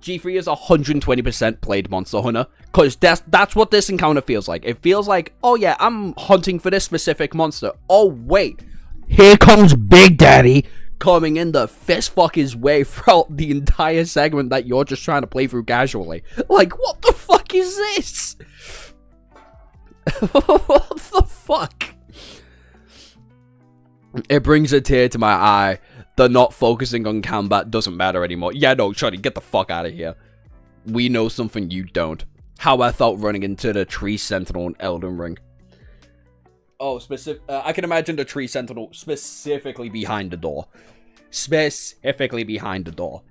G3 is 120% played Monster Hunter, because that's what this encounter feels like. It feels like, oh yeah, I'm hunting for this specific monster. Oh wait, here comes Big Daddy coming in to fist fuck his way throughout the entire segment that you're just trying to play through casually. Like, what the fuck is this? What the fuck? It brings a tear to my eye. The not focusing on combat doesn't matter anymore. Yeah, no, Shuddy, get the fuck out of here. We know something you don't. How I felt running into the Tree Sentinel in Elden Ring. Oh, I can imagine the Tree Sentinel specifically behind the door. Specifically behind the door.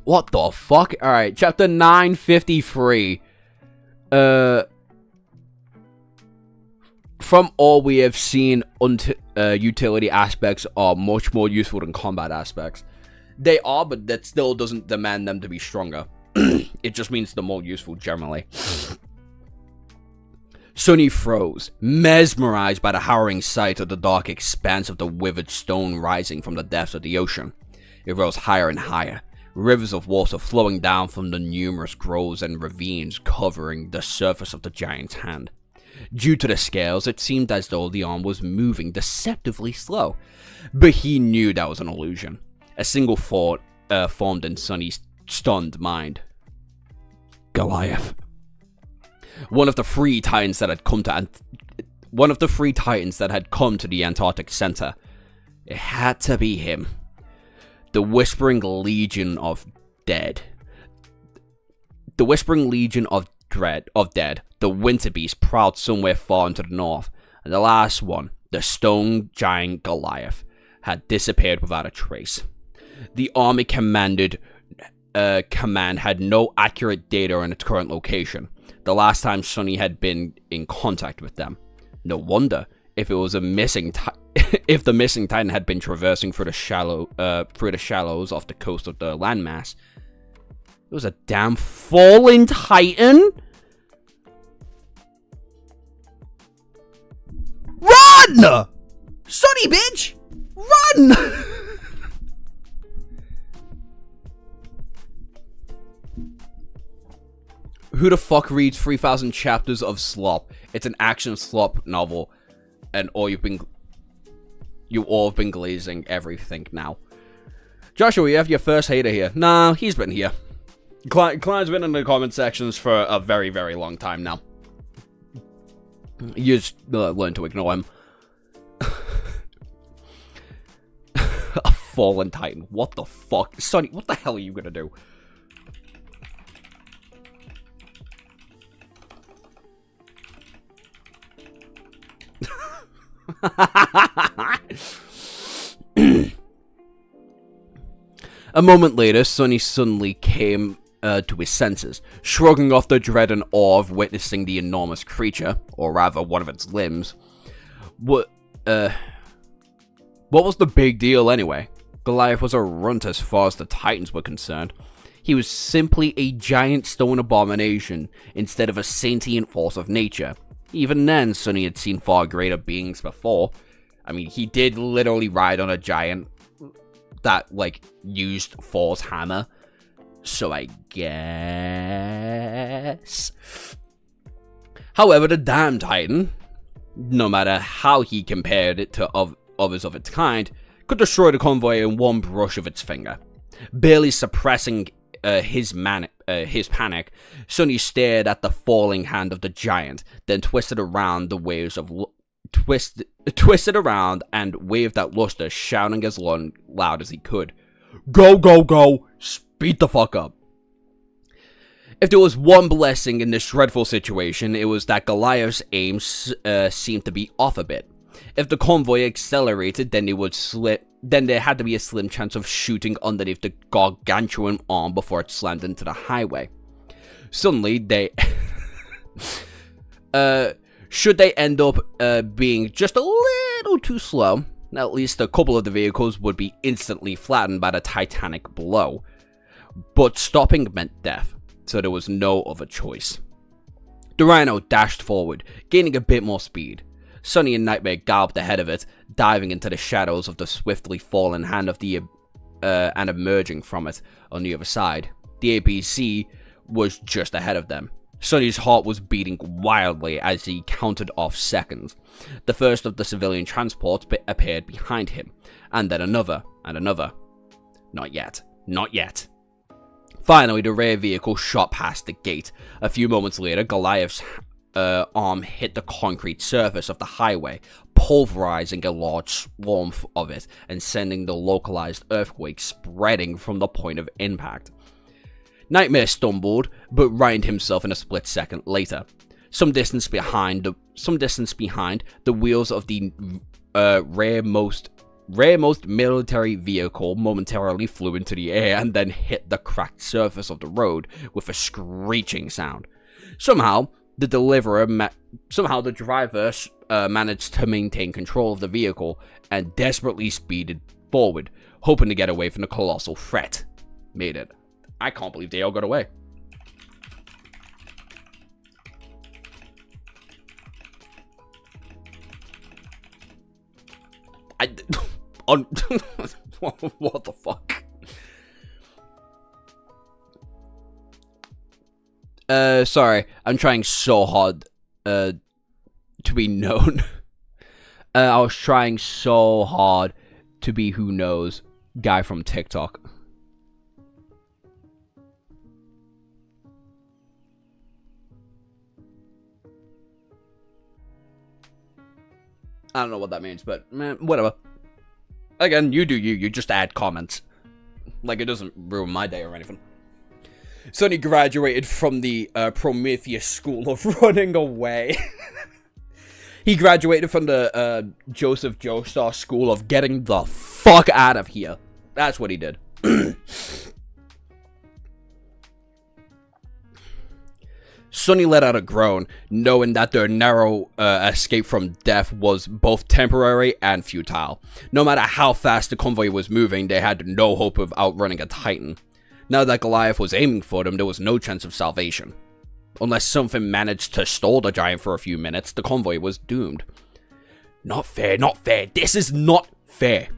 What the fuck? Alright, chapter 953. From all we have seen, utility aspects are much more useful than combat aspects. They are, but that still doesn't demand them to be stronger. It just means they're more useful generally. Sonny froze, mesmerized by the harrowing sight of the dark expanse of the withered stone rising from the depths of the ocean. It rose higher and higher, rivers of water flowing down from the numerous groves and ravines covering the surface of the giant's hand. Due to the scales, it seemed as though the arm was moving deceptively slow, but he knew that was an illusion. A single thought formed in Sonny's stunned mind. Goliath. One of the three titans that had come to the Antarctic Center. It had to be him. The Whispering Legion of Dead. The Whispering Legion of Dead. The Winter Beast prowled somewhere far into the north, and the last one, the stone giant Goliath, had disappeared without a trace. The army command had no accurate data on its current location. The last time Sonny had been in contact with them. No wonder if it was a missing if the missing titan had been traversing through the shallows off the coast of the landmass. It was a damn fallen titan. Run! Sonny, bitch! Run! Who the fuck reads 3,000 chapters of slop? It's an action slop novel, and you all have been glazing everything now. Joshua, you have your first hater here. Nah, he's been here. Klein's been in the comment sections for a very, very long time now. You just learn to ignore him. A fallen titan. What the fuck? Sonny, what the hell are you gonna do? A moment later, Sonny suddenly came to his senses, shrugging off the dread and awe of witnessing the enormous creature, or rather, one of its limbs. What was the big deal anyway? Goliath was a runt as far as the Titans were concerned. He was simply a giant stone abomination instead of a sentient force of nature. Even then, Sonny had seen far greater beings before. I mean, he did literally ride on a giant that, like, used Thor's hammer. So I guess. However, the damn Titan, no matter how he compared it to others of its kind, could destroy the convoy in one brush of its finger. Barely suppressing his panic, Sonny stared at the falling hand of the giant, then twisted around and waved at Luster, shouting as loud as he could. Go, go, go! Speed the fuck up! If there was one blessing in this dreadful situation, it was that Goliath's aim seemed to be off a bit. If the convoy accelerated, then there had to be a slim chance of shooting underneath the gargantuan arm before it slammed into the highway. Suddenly, should they end up being just a little too slow, at least a couple of the vehicles would be instantly flattened by the titanic blow. But stopping meant death, so there was no other choice. The Rhino dashed forward, gaining a bit more speed. Sonny and Nightmare galloped ahead of it, diving into the shadows of the swiftly fallen hand of the and emerging from it on the other side. The APC was just ahead of them. Sonny's heart was beating wildly as he counted off seconds. The first of the civilian transports appeared behind him, and then another, and another. Not yet. Not yet. Finally, the rear vehicle shot past the gate. A few moments later, Goliath's arm hit the concrete surface of the highway, pulverizing a large swarm of it and sending the localized earthquake spreading from the point of impact. Nightmare stumbled, but righted himself in a split second later. Some distance behind, the wheels of the rearmost military vehicle momentarily flew into the air and then hit the cracked surface of the road with a screeching sound. Somehow, the driver managed to maintain control of the vehicle and desperately speeded forward, hoping to get away from the colossal threat. Made it. I can't believe they all got away. What the fuck? Sorry, I'm trying so hard to be known. I was trying so hard to be who knows guy from TikTok. I don't know what that means, but whatever. Again, you do you just add comments. Like, it doesn't ruin my day or anything. Sonny graduated from the Prometheus School of Running Away. He graduated from the Joseph Joestar School of Getting the Fuck Out of Here. That's what he did. Sonny let out a groan, knowing that their narrow escape from death was both temporary and futile. No matter how fast the convoy was moving, they had no hope of outrunning a Titan. Now that Goliath was aiming for them, there was no chance of salvation. Unless something managed to stall the giant for a few minutes, the convoy was doomed. Not fair, not fair. This is not fair.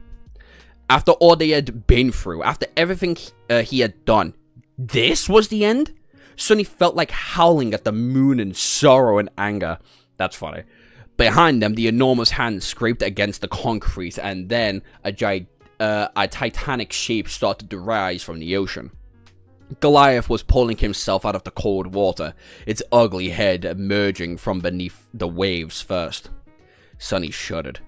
After all they had been through, after everything he had done, this was the end? Sonny felt like howling at the moon in sorrow and anger. That's funny. Behind them, the enormous hand scraped against the concrete, and then a titanic shape started to rise from the ocean. Goliath was pulling himself out of the cold water, its ugly head emerging from beneath the waves first. Sonny shuddered.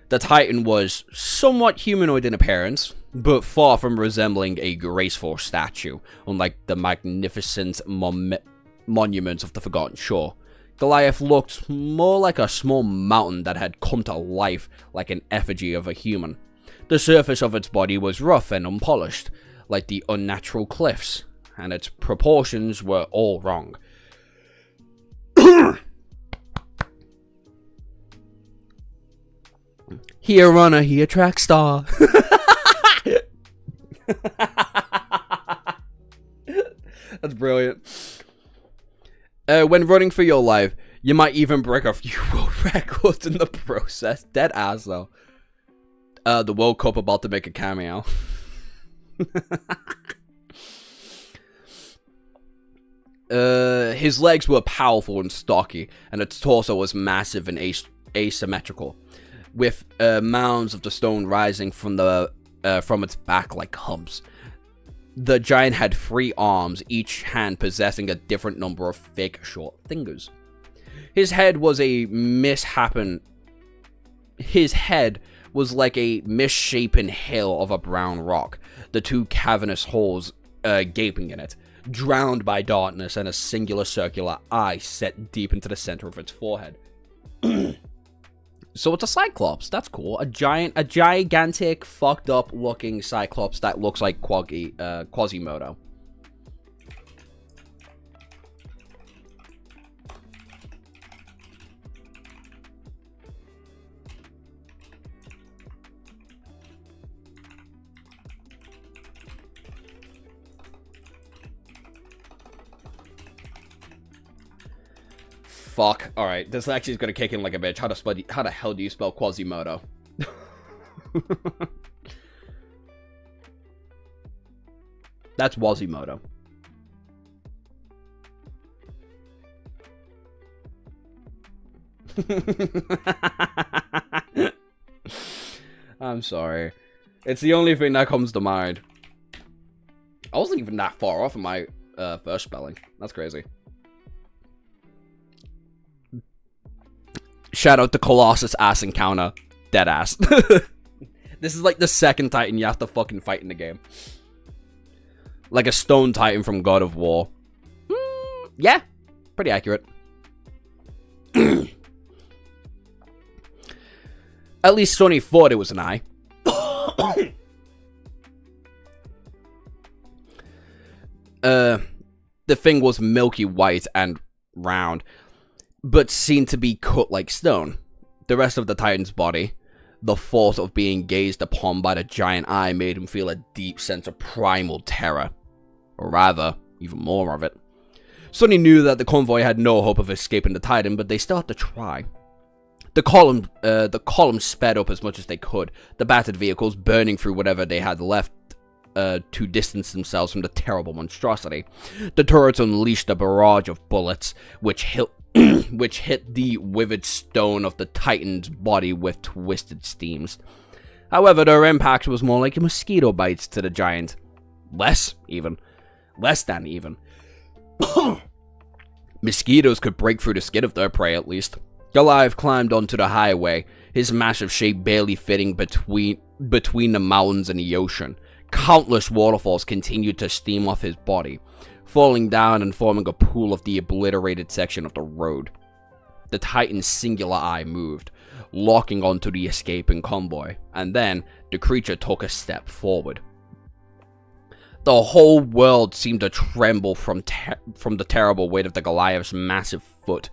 The Titan was somewhat humanoid in appearance, but far from resembling a graceful statue, unlike the magnificent monuments of the Forgotten Shore. Goliath looked more like a small mountain that had come to life like an effigy of a human. The surface of its body was rough and unpolished, like the unnatural cliffs, and its proportions were all wrong. Here runner, here track star. That's brilliant. When running for your life, you might even break a few world records in the process. Dead ass, though. The World Cup about to make a cameo. His legs were powerful and stocky, and its torso was massive and asymmetrical, with mounds of the stone rising from its back like humps. The giant had 3 arms, each hand possessing a different number of thick, short fingers. His head was like a misshapen hill of a brown rock, the 2 cavernous holes gaping in it, drowned by darkness, and a singular circular eye set deep into the center of its forehead. So it's a Cyclops. That's cool. A gigantic, fucked up looking Cyclops that looks like Quasimodo. Fuck. Alright, this actually is gonna kick in like a bitch. How the hell do you spell Quasimodo? That's Quasimodo. I'm sorry. It's the only thing that comes to mind. I wasn't even that far off in my first spelling. That's crazy. Shout out to Colossus ass encounter. Dead ass. This is like the second Titan you have to fucking fight in the game. Like a stone Titan from God of War. Yeah, pretty accurate. At least Sonny thought it was an eye. The thing was milky white and round, but seemed to be cut like stone. The rest of the Titan's body, the thought of being gazed upon by the giant eye made him feel a deep sense of primal terror. Or rather, even more of it. Sonny knew that the convoy had no hope of escaping the Titan, but they still had to try. The column sped up as much as they could, the battered vehicles burning through whatever they had left to distance themselves from the terrible monstrosity. The turrets unleashed a barrage of bullets, which hit the withered stone of the Titan's body with twisted steams. However, their impact was more like a mosquito bites to the giant. Less than even. Mosquitoes could break through the skin of their prey, at least. Goliath climbed onto the highway, his massive shape barely fitting between the mountains and the ocean. Countless waterfalls continued to steam off his body, falling down and forming a pool of the obliterated section of the road. The Titan's singular eye moved, locking onto the escaping convoy, and then the creature took a step forward. The whole world seemed to tremble from the terrible weight of the Goliath's massive foot.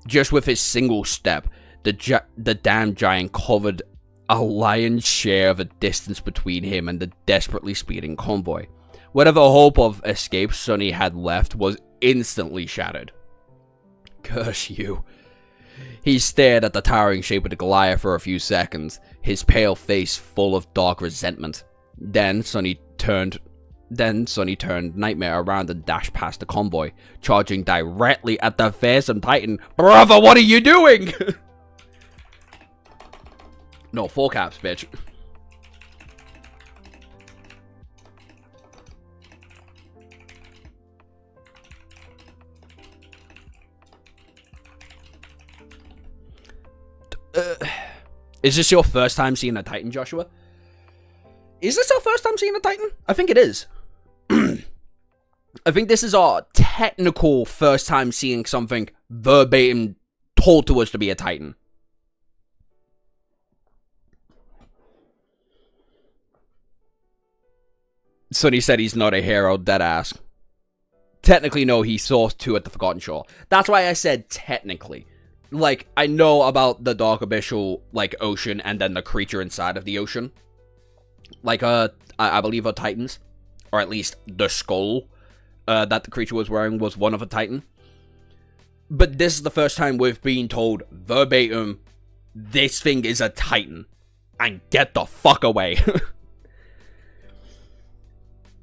Just with his single step, the damn giant covered a lion's share of a distance between him and the desperately speeding convoy. Whatever hope of escape Sonny had left was instantly shattered. Curse you. He stared at the towering shape of the Goliath for a few seconds, his pale face full of dark resentment. Then Sonny turned Then Sonny turned Nightmare around and dashed past the convoy, charging directly at the fearsome Titan. Brother, what are you doing? No, full caps, bitch. Is this your first time seeing a Titan, Joshua? Is this our first time seeing a Titan? I think it is. I think this is our technical first time seeing something verbatim told to us to be a Titan. Sonny said he's not a hero, deadass. Technically, no, he saw two at the Forgotten Shore. That's why I said technically. Like, I know about the Dark Abyssal, like, ocean and then the creature inside of the ocean. Like, I believe are Titans. Or at least the skull that the creature was wearing was one of a Titan. But this is the first time we've been told verbatim, this thing is a Titan. And get the fuck away.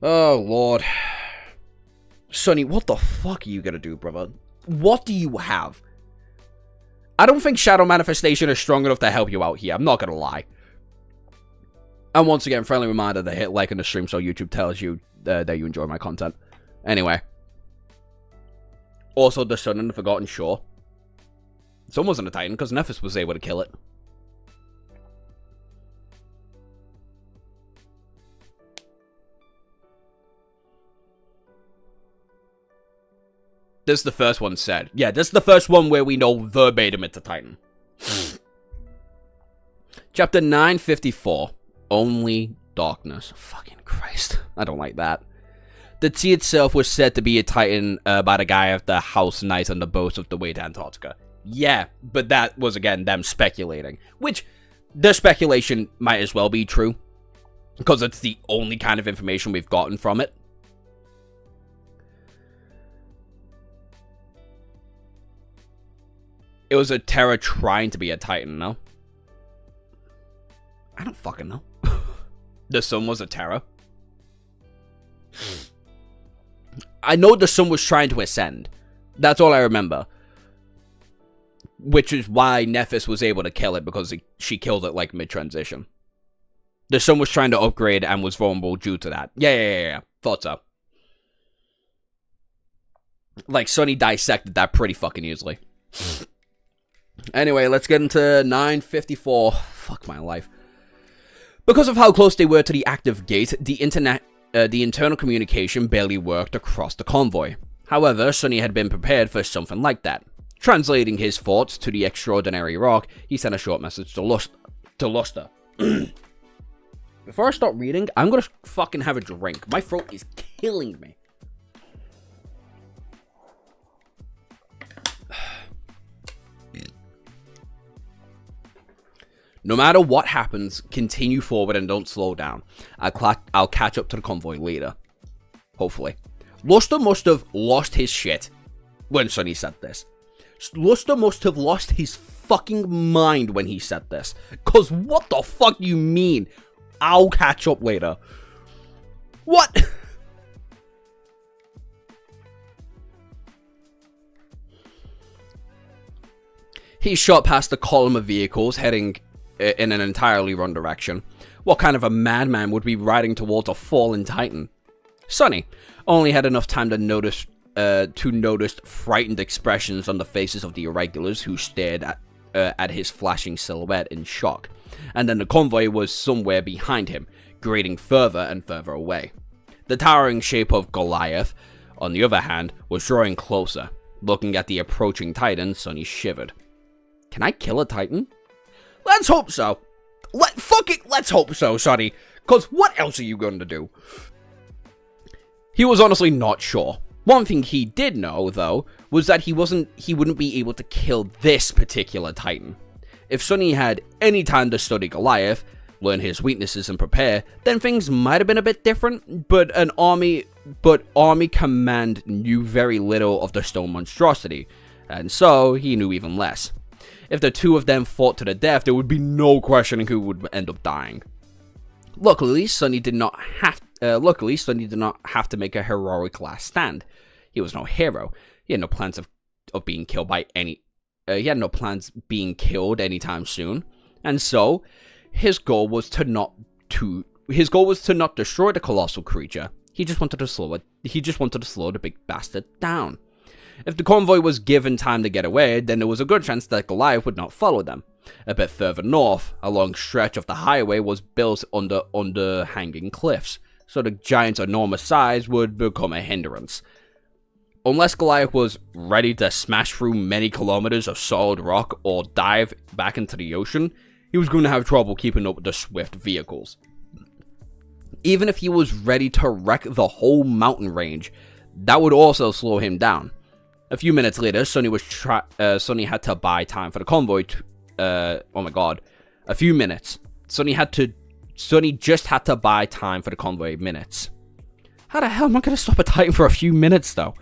Oh, Lord. Sonny, what the fuck are you gonna do, brother? What do you have? I don't think Shadow Manifestation is strong enough to help you out here. I'm not gonna lie. And once again, friendly reminder to hit like on the stream so YouTube tells you that you enjoy my content. Anyway. Also, the Sun and the Forgotten Shore. Sun wasn't a Titan because Nephis was able to kill it. This is the first one said. Yeah, this is the first one where we know verbatim it's a Titan. Chapter 954. Only Darkness. Fucking Christ. I don't like that. The tea itself was said to be a Titan by the guy of the House Knight on the boat of the way to Antarctica. Yeah, but that was, again, them speculating. Which, the speculation might as well be true. Because it's the only kind of information we've gotten from it. It was a Terra trying to be a Titan, no? I don't fucking know. The Sun was a Terra. I know the Sun was trying to ascend. That's all I remember. Which is why Nephis was able to kill it, because she killed it, like, mid-transition. The Sun was trying to upgrade and was vulnerable due to that. Yeah. Thought so. Like, Sonny dissected that pretty fucking easily. Anyway, let's get into 954. Fuck my life. Because of how close they were to the active gate, the internal communication barely worked across the convoy. However, Sonny had been prepared for something like that. Translating his thoughts to the extraordinary rock, he sent a short message to Luster. Before I start reading, I'm gonna fucking have a drink. My throat is killing me. No matter what happens, continue forward and don't slow down. I'll catch up to the convoy later. Hopefully. Luster must have lost his shit when Sonny said this. Luster must have lost his fucking mind when he said this. Cause what the fuck do you mean? I'll catch up later. What? He shot past the column of vehicles heading in an entirely wrong direction. What kind of a madman would be riding towards a fallen Titan? Sonny only had enough time to notice frightened expressions on the faces of the irregulars who stared at his flashing silhouette in shock. And then the convoy was somewhere behind him, grading further and further away. The towering shape of Goliath, on the other hand, was drawing closer. Looking at the approaching Titan, Sonny shivered. Can I kill a Titan? Let's hope so. Let's hope so, Sonny. Cause what else are you going to do? He was honestly not sure. One thing he did know, though, was that he wouldn't be able to kill this particular Titan. If Sonny had any time to study Goliath, learn his weaknesses and prepare, then things might have been a bit different, but Army Command knew very little of the stone monstrosity, and so he knew even less. If the two of them fought to the death, there would be no questioning who would end up dying. Luckily, Sonny did not have Luckily, Sonny did not have to make a heroic last stand. He was no hero. He had no plans of being killed by any. He had no plans being killed anytime soon, and so his goal was to not destroy the colossal creature. He just wanted to slow it. He just wanted to slow the big bastard down. If the convoy was given time to get away, then there was a good chance that Goliath would not follow them. A bit further north, a long stretch of the highway was built under hanging cliffs, so the giant's enormous size would become a hindrance. Unless Goliath was ready to smash through many kilometers of solid rock or dive back into the ocean, he was going to have trouble keeping up with the swift vehicles. Even if he was ready to wreck the whole mountain range, that would also slow him down. A few minutes later, Sonny had to buy time for the convoy oh my god. A few minutes. Sonny just had to buy time for the convoy minutes. How the hell am I going to stop a Titan for a few minutes, though?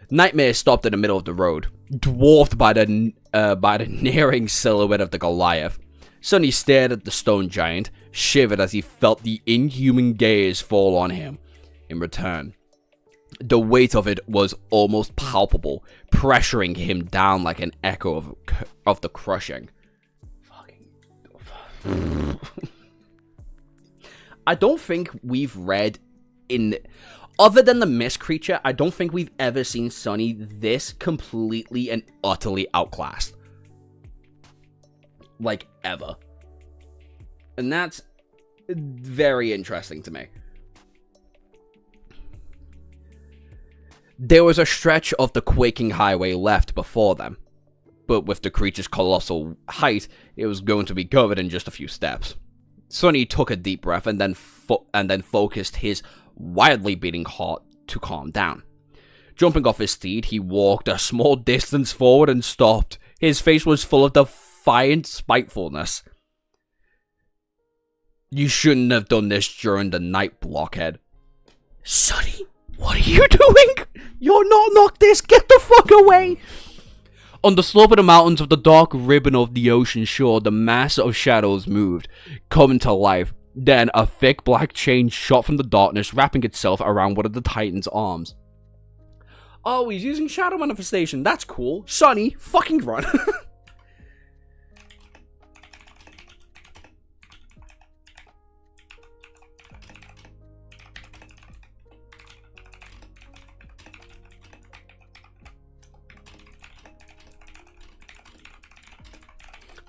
Nightmare stopped in the middle of the road, dwarfed by the nearing silhouette of the Goliath. Sonny stared at the stone giant, shivered as he felt the inhuman gaze fall on him. In return, the weight of it was almost palpable, pressuring him down like an echo of the crushing. I don't think we've read in... Other than the mist creature, I don't think we've ever seen Sonny this completely and utterly outclassed. Like, ever. And that's very interesting to me. There was a stretch of the quaking highway left before them, but with the creature's colossal height, it was going to be covered in just a few steps. Sonny took a deep breath and then focused his wildly beating heart to calm down. Jumping off his steed, he walked a small distance forward and stopped. His face was full of defiant spitefulness. You shouldn't have done this during the night, blockhead. Sonny, what are you doing? You're not this. Get the fuck away. On the slope of the mountains of the dark ribbon of the ocean shore, the mass of shadows moved, coming to life. Then a thick black chain shot from the darkness, wrapping itself around one of the Titan's arms. Oh, he's using shadow manifestation. That's cool. Sonny, fucking run.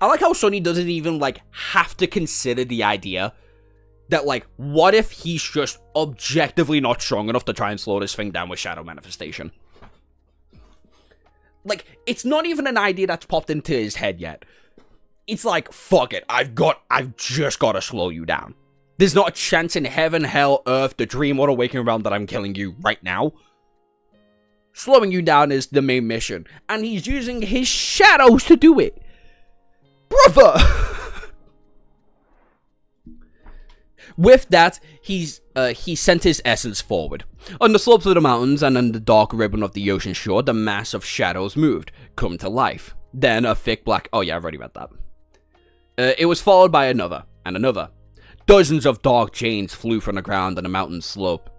I like how Sonny doesn't even, like, have to consider the idea that, like, what if he's just objectively not strong enough to try and slow this thing down with shadow manifestation? Like, it's not even an idea that's popped into his head yet. It's like, fuck it, I've just gotta slow you down. There's not a chance in heaven, hell, earth, the dream, or the waking realm that I'm killing you right now. Slowing you down is the main mission, and he's using his shadows to do it. Brother! With that, he sent his essence forward. On the slopes of the mountains and on the dark ribbon of the ocean shore, the mass of shadows moved, come to life. Then a thick black... Oh yeah, I've already read that. It was followed by another, and another. Dozens of dark chains flew from the ground on the mountain slope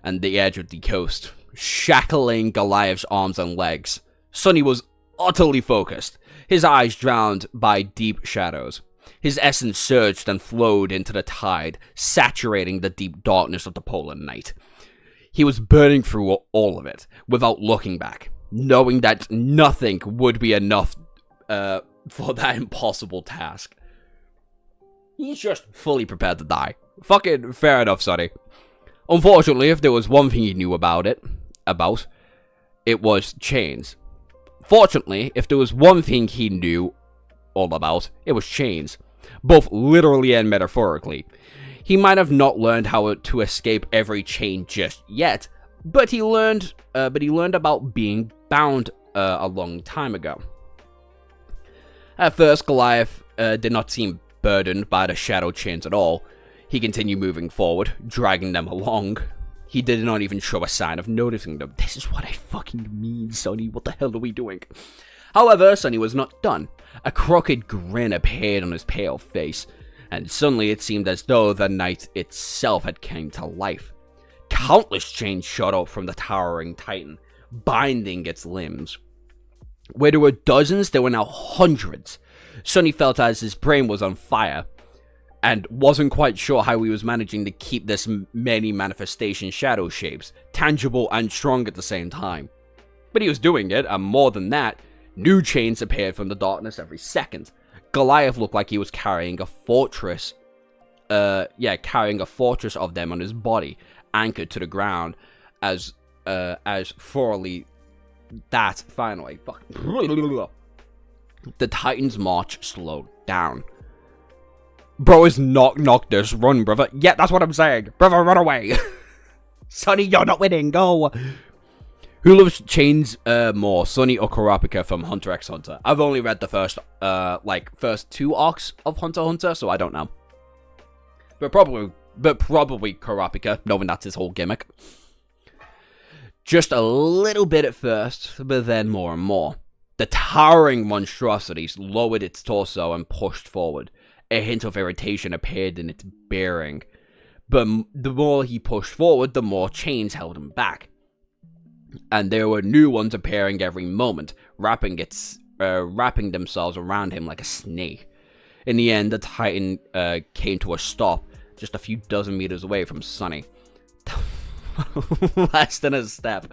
and the edge of the coast, shackling Goliath's arms and legs. Sonny was utterly focused, his eyes drowned by deep shadows. His essence surged and flowed into the tide, saturating the deep darkness of the polar night. He was burning through all of it, without looking back, knowing that nothing would be enough for that impossible task. He's just fully prepared to die. Fucking fair enough, Sonny. Unfortunately, if there was one thing he knew about it was chains. Fortunately, if there was one thing he knew all about, it was chains. Both literally and metaphorically. He might have not learned how to escape every chain just yet, but he learned about being bound a long time ago. At first, Goliath did not seem burdened by the shadow chains at all. He continued moving forward, dragging them along. He did not even show a sign of noticing them. This is what I fucking mean, Sonny. What the hell are we doing? However, Sonny was not done. A crooked grin appeared on his pale face. and suddenly it seemed as though the night itself had came to life. Countless chains shot up from the towering titan, binding its limbs. Where there were dozens, there were now hundreds. Sonny felt as his brain was on fire, and wasn't quite sure how he was managing to keep this many manifestation shadow shapes, tangible and strong at the same time. But he was doing it, and more than that, new chains appeared from the darkness every second. Goliath looked like he was carrying a fortress, carrying a fortress of them on his body, anchored to the ground, as thoroughly that finally, the Titan's march slowed down. Bro is knock this, run, brother. Yeah, that's what I'm saying. Brother, run away. Sonny, you're not winning, go. Who loves chains more, Sonny or Kurapika from Hunter x Hunter? I've only read the first 2 arcs of Hunter x Hunter, so I don't know. But probably Kurapika, knowing that's his whole gimmick. Just a little bit at first, but then more and more. The towering monstrosities lowered its torso and pushed forward. A hint of irritation appeared in its bearing. But the more he pushed forward, the more chains held him back. And there were new ones appearing every moment, wrapping themselves around him like a snake. In the end, the Titan came to a stop, just a few dozen meters away from Sonny. Less than a step,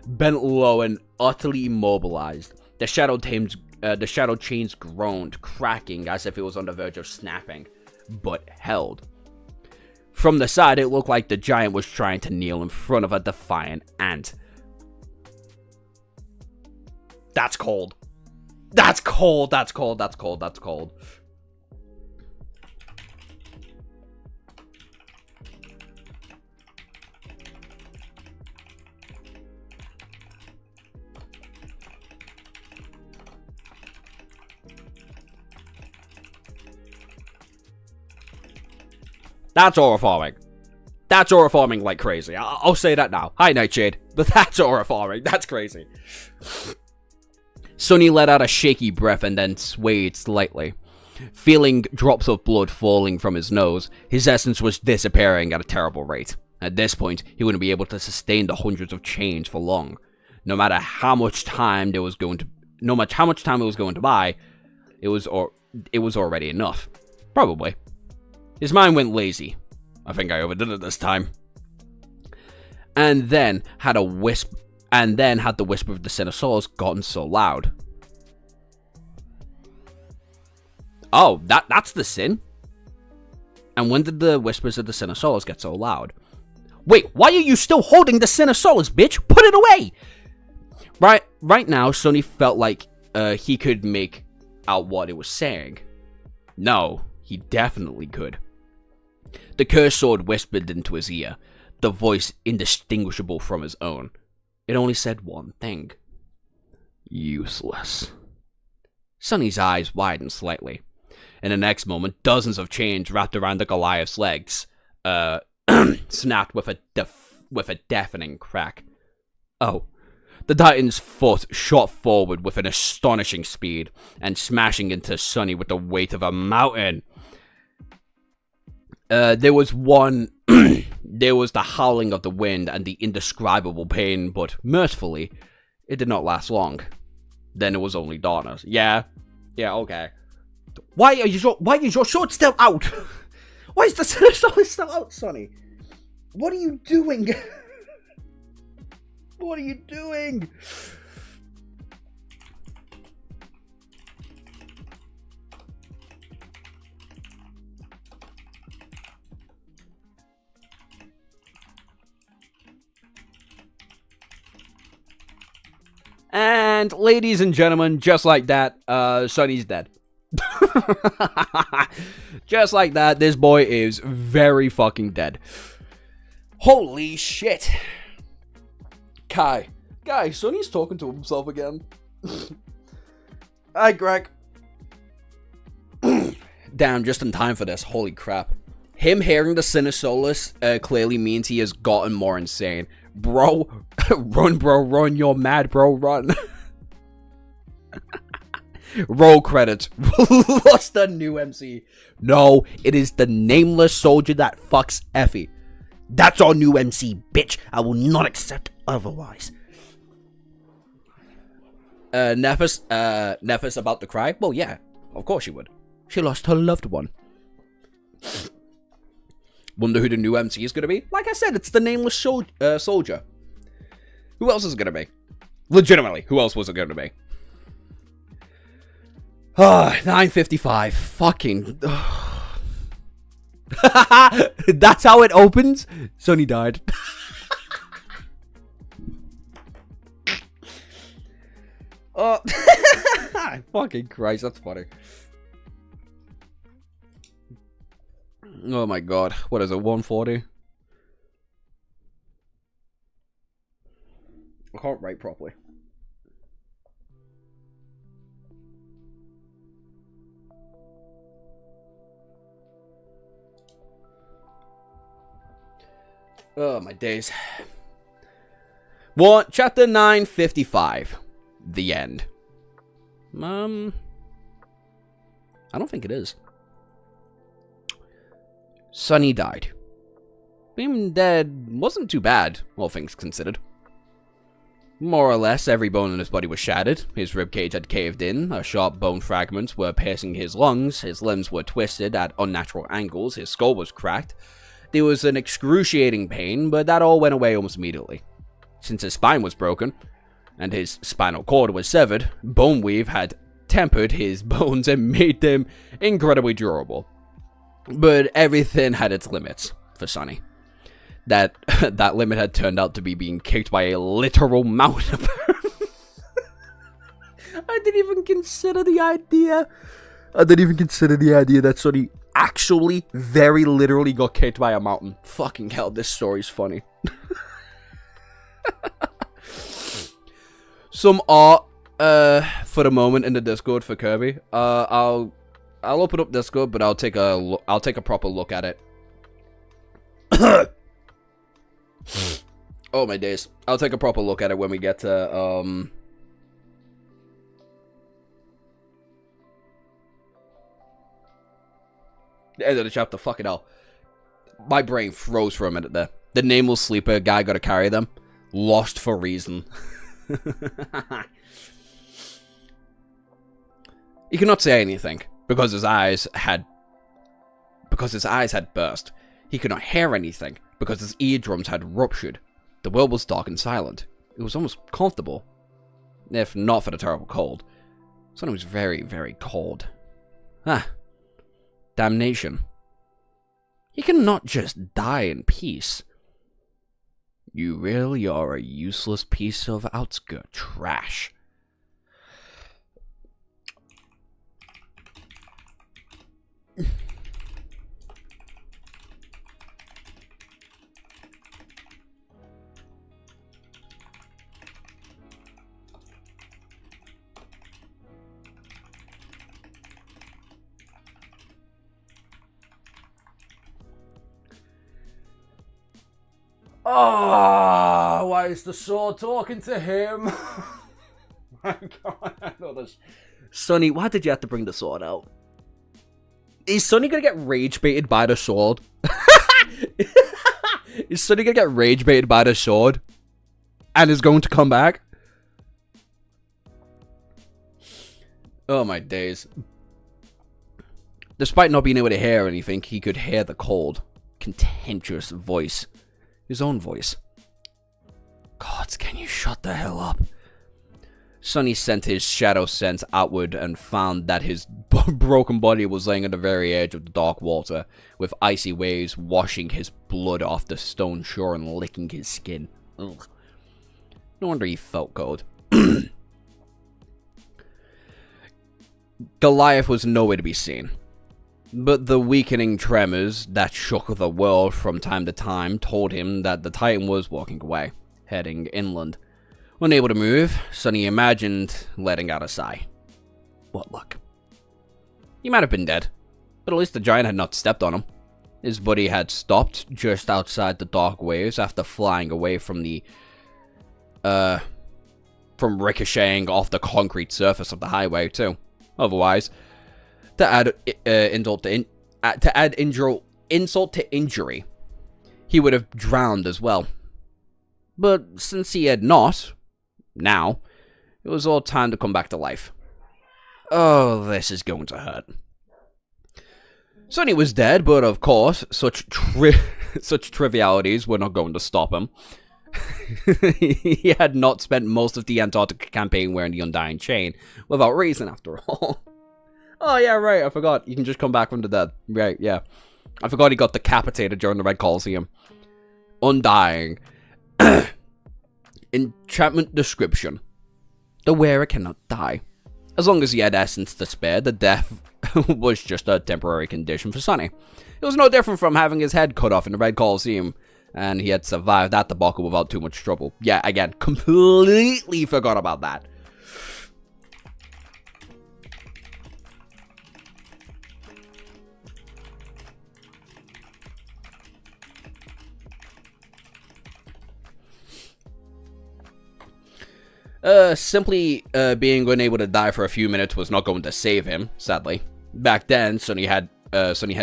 bent low and utterly immobilized. The shadow chains groaned, cracking as if it was on the verge of snapping, but held. From the side, it looked like the giant was trying to kneel in front of a defiant ant. That's cold. That's cold. That's cold. That's cold. That's cold. That's horrifying. That's horrifying like crazy. I'll say that now. Hi, Nightshade. But that's horrifying. That's crazy. Sonny let out a shaky breath and then swayed slightly. Feeling drops of blood falling from his nose, his essence was disappearing at a terrible rate. At this point, he wouldn't be able to sustain the hundreds of chains for long. No matter how much time it was going to buy, it was already enough. Probably. His mind went lazy. I think I overdid it this time. And then had the whisper of the Sinosaurus gotten so loud. Oh, that's the sin? And when did the whispers of the Sinosaurus get so loud? Wait, why are you still holding the Sinosaurus, bitch? Put it away! Right now, Sonny felt like he could make out what it was saying. No, he definitely could. The cursed sword whispered into his ear, the voice indistinguishable from his own. It only said one thing. Useless. Sonny's eyes widened slightly. In the next moment, dozens of chains wrapped around the Goliath's legs, snapped with a deafening crack. Oh. The Titan's foot shot forward with an astonishing speed, and smashing into Sonny with the weight of a mountain. There was the howling of the wind and the indescribable pain, but mercifully, it did not last long. Then it was only darkness. Yeah, okay. Why is your sword still out? Why is the sword still out, Sonny? What are you doing? What are you doing? And ladies and gentlemen, just like that, Sonny's dead. Just like that, this boy is very fucking dead. Holy shit. Guy, Sonny's talking to himself again. Hi, Greg. Damn, just in time for this. Holy crap. Him hearing the Sinosaurus clearly means he has gotten more insane. Bro, run, bro, run. You're mad, bro, run. Roll credits. What's the new MC? No, it is the nameless soldier that fucks Effie. That's our new MC, bitch. I will not accept otherwise. Nephis about to cry? Well, yeah, of course she would. She lost her loved one. Wonder who the new MC is going to be? Like I said, it's the nameless soldier. Who else is it going to be? Legitimately, who else was it going to be? 9:55. Fucking. That's how it opens? Sonny died. Oh. Fucking Christ, that's funny. Oh my god. What is it, 140? I can't write properly. Oh, my days. What? Chapter 9:55. The end. I don't think it is. Sonny died. Being dead wasn't too bad, all things considered. More or less, every bone in his body was shattered. His ribcage had caved in, sharp bone fragments were piercing his lungs, his limbs were twisted at unnatural angles, his skull was cracked. There was an excruciating pain, but that all went away almost immediately. Since his spine was broken, and his spinal cord was severed, bone weave had tempered his bones and made them incredibly durable. But everything had its limits for Sonny. That limit had turned out to be being kicked by a literal mountain. I didn't even consider the idea that Sonny actually very literally got kicked by a mountain. Fucking hell, this story's funny. Some art for the moment in the Discord for Kirby. I'll open up Discord, but I'll take a proper look at it. Oh my days. I'll take a proper look at it when we get to the end of the chapter. Fucking hell. My brain froze for a minute there. The nameless sleeper guy gotta carry them. Lost for reason. He could not say anything because his eyes had burst. He could not hear anything because his eardrums had ruptured. The world was dark and silent. It was almost comfortable, if not for the terrible cold. Something was very, very cold. Ah, damnation. He cannot just die in peace. You really are a useless piece of outskirt trash. Oh, why is the sword talking to him? My god, I know this. Sonny, why did you have to bring the sword out? Is Sonny gonna get rage baited by the sword? Is Sonny gonna get rage baited by the sword? And is going to come back? Oh my days. Despite not being able to hear anything, he could hear the cold, contemptuous voice. His own voice. Gods, can you shut the hell up? Sonny sent his shadow sense outward and found that his broken body was laying at the very edge of the dark water, with icy waves washing his blood off the stone shore and licking his skin. Ugh. No wonder he felt cold. Goliath was nowhere to be seen. But the weakening tremors that shook the world from time to time told him that the Titan was walking away, heading inland. Unable to move, Sonny imagined letting out a sigh. What luck. He might have been dead, but at least the giant had not stepped on him. His body had stopped just outside the dark waves after flying away from from ricocheting off the concrete surface of the highway, too. Otherwise, to add insult to injury, he would have drowned as well. But since he had not, now, it was all time to come back to life. Oh, this is going to hurt. Sonny was dead, but of course, such trivialities were not going to stop him. He had not spent most of the Antarctica campaign wearing the Undying Chain, without reason after all. Oh yeah, right, I forgot. You can just come back from the dead. Right, yeah. I forgot he got decapitated during the Red Colosseum. Undying. Enchantment description. The wearer cannot die. As long as he had essence to spare, the death was just a temporary condition for Sonny. It was no different from having his head cut off in the Red Colosseum, and he had survived that debacle without too much trouble. Yeah, again, completely forgot about that. Simply being unable to die for a few minutes was not going to save him, sadly. Back then, Sonny had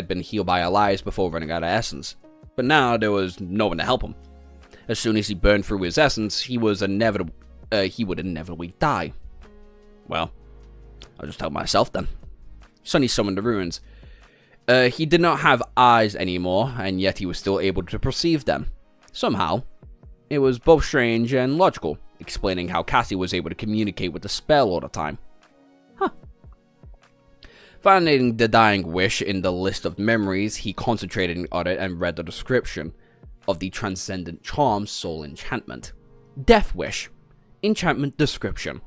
been healed by allies before running out of essence. But now, there was no one to help him. As soon as he burned through his essence, he would inevitably die. Well, I'll just tell myself then. Sonny summoned the ruins. He did not have eyes anymore, and yet he was still able to perceive them. Somehow, it was both strange and logical, explaining how Cassie was able to communicate with the spell all the time. Huh. Finding the dying wish in the list of memories, he concentrated on it and read the description of the transcendent charm soul enchantment. Death wish. Enchantment description.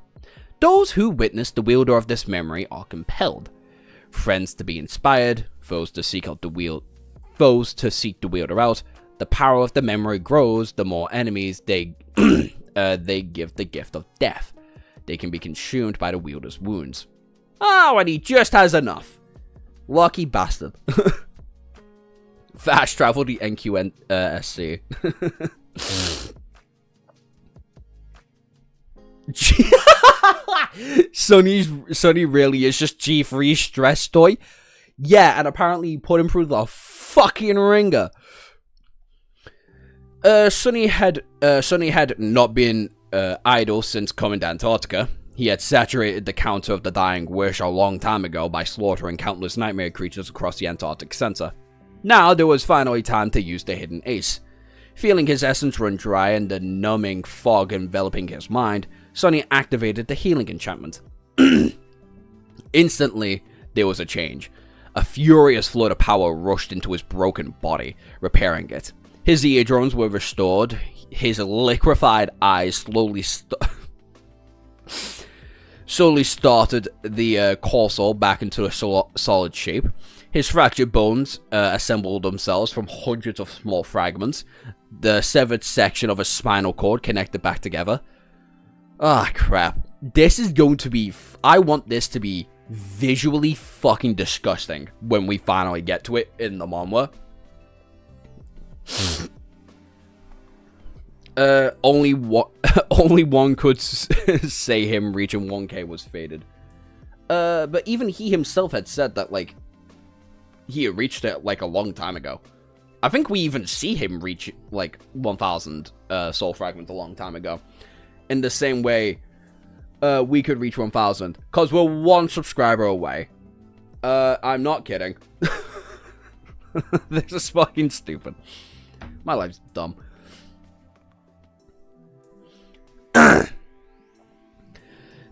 Those who witness the wielder of this memory are compelled. Friends to be inspired, foes to seek the wielder out. The power of the memory grows the more enemies they give the gift of death. They can be consumed by the wielder's wounds. Oh, and he just has enough. Lucky bastard. Fast travel the NQNSC. Sonny really is just G3's stress toy. Yeah, and apparently he put him through the fucking ringer. Sonny had not been idle since coming to Antarctica. He had saturated the counter of the dying wish a long time ago by slaughtering countless nightmare creatures across the Antarctic center. Now there was finally time to use the hidden ace. Feeling his essence run dry and the numbing fog enveloping his mind, Sonny activated the healing enchantment. Instantly, there was a change. A furious flood of power rushed into his broken body, repairing it. His eardrums were restored, his liquefied eyes slowly started the corsal back into a solid shape. His fractured bones assembled themselves from hundreds of small fragments. The severed section of his spinal cord connected back together. Ah, crap. This is going to be... I want this to be visually fucking disgusting when we finally get to it in the manhwa. Only one could say him reaching 1K was fated. But even he himself had said that, like, he had reached it, like, a long time ago. I think we even see him reach, like, 1,000 soul fragments a long time ago. In the same way, we could reach 1,000. Because we're one subscriber away. I'm not kidding. This is fucking stupid. My life's dumb.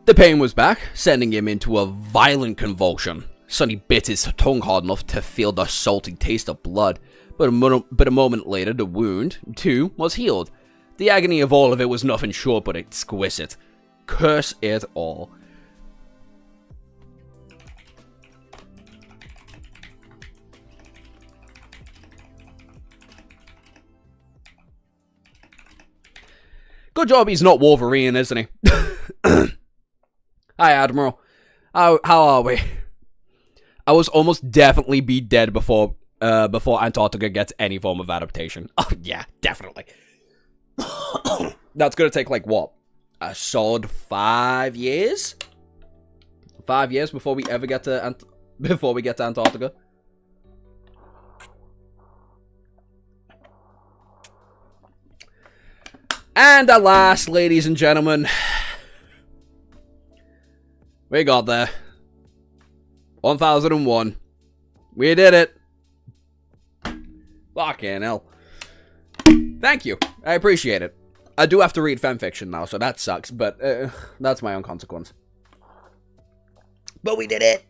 The pain was back, sending him into a violent convulsion. Sonny bit his tongue hard enough to feel the salty taste of blood, but a moment later the wound, too, was healed. The agony of all of it was nothing short but exquisite. Curse it all. Good job he's not Wolverine, isn't he? Hi, Admiral. How are we? I was almost definitely be dead before Antarctica gets any form of adaptation. Oh, yeah, definitely. That's gonna take, like, what? A solid 5 years? 5 years before we ever get to Antarctica. And at last, ladies and gentlemen, we got there. 1001. We did it. Fucking hell. Thank you. I appreciate it. I do have to read fanfiction now, so that sucks, but that's my own consequence. But we did it!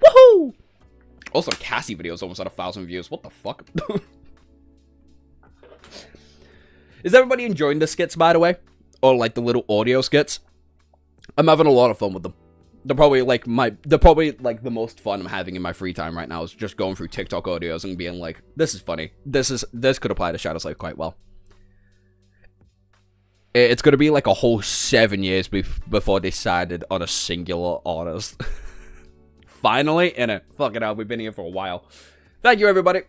Woohoo! Also, Cassie videos almost had 1,000 views. What the fuck? Is everybody enjoying the skits, by the way? Or, like, the little audio skits? I'm having a lot of fun with them. They're probably, like, the most fun I'm having in my free time right now is just going through TikTok audios and being like, this is funny. This could apply to Shadow Slave quite well. It's gonna be, like, a whole 7 years before they decided on a singular artist. Finally, innit? Fucking hell, we've been here for a while. Thank you, everybody.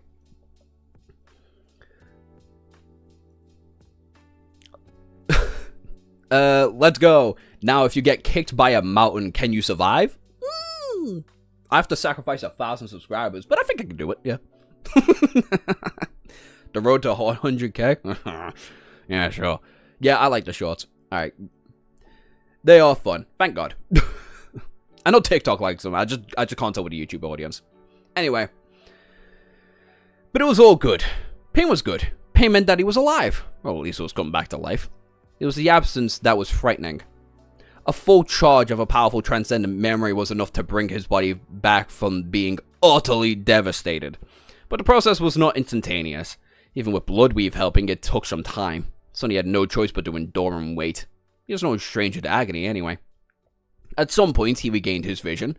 Let's go. Now, if you get kicked by a mountain, can you survive? I have to sacrifice 1,000 subscribers, but I think I can do it, yeah. The road to 100k? Yeah, sure. Yeah, I like the shorts. Alright. They are fun. Thank God. I know TikTok likes them. I just can't tell with the YouTube audience. Anyway. But it was all good. Pain was good. Pain meant that he was alive. Or at least he was coming back to life. It was the absence that was frightening. A full charge of a powerful transcendent memory was enough to bring his body back from being utterly devastated. But the process was not instantaneous. Even with Bloodweave helping, it took some time. Sonny had no choice but to endure and wait. He was no stranger to agony anyway. At some point, he regained his vision,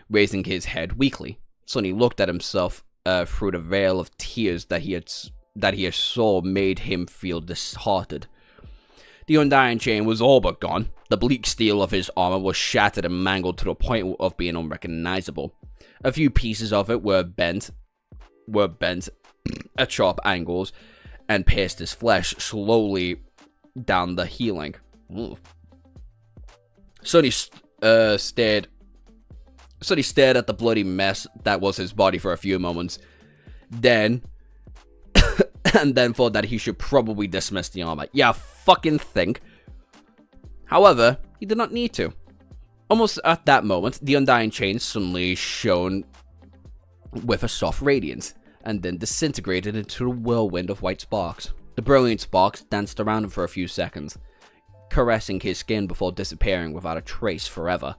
raising his head weakly. Sonny looked at himself through the veil of tears that he saw made him feel disheartened. The undying chain was all but gone. The bleak steel of his armor was shattered and mangled to the point of being unrecognizable. A few pieces of it were bent at sharp angles and pierced his flesh slowly down the healing. Sonny stared at the bloody mess that was his body for a few moments, then thought that he should probably dismiss the armor. Yeah, fucking think. However, he did not need to. Almost at that moment, the undying chain suddenly shone with a soft radiance, and then disintegrated into a whirlwind of white sparks. The brilliant sparks danced around him for a few seconds, caressing his skin before disappearing without a trace forever.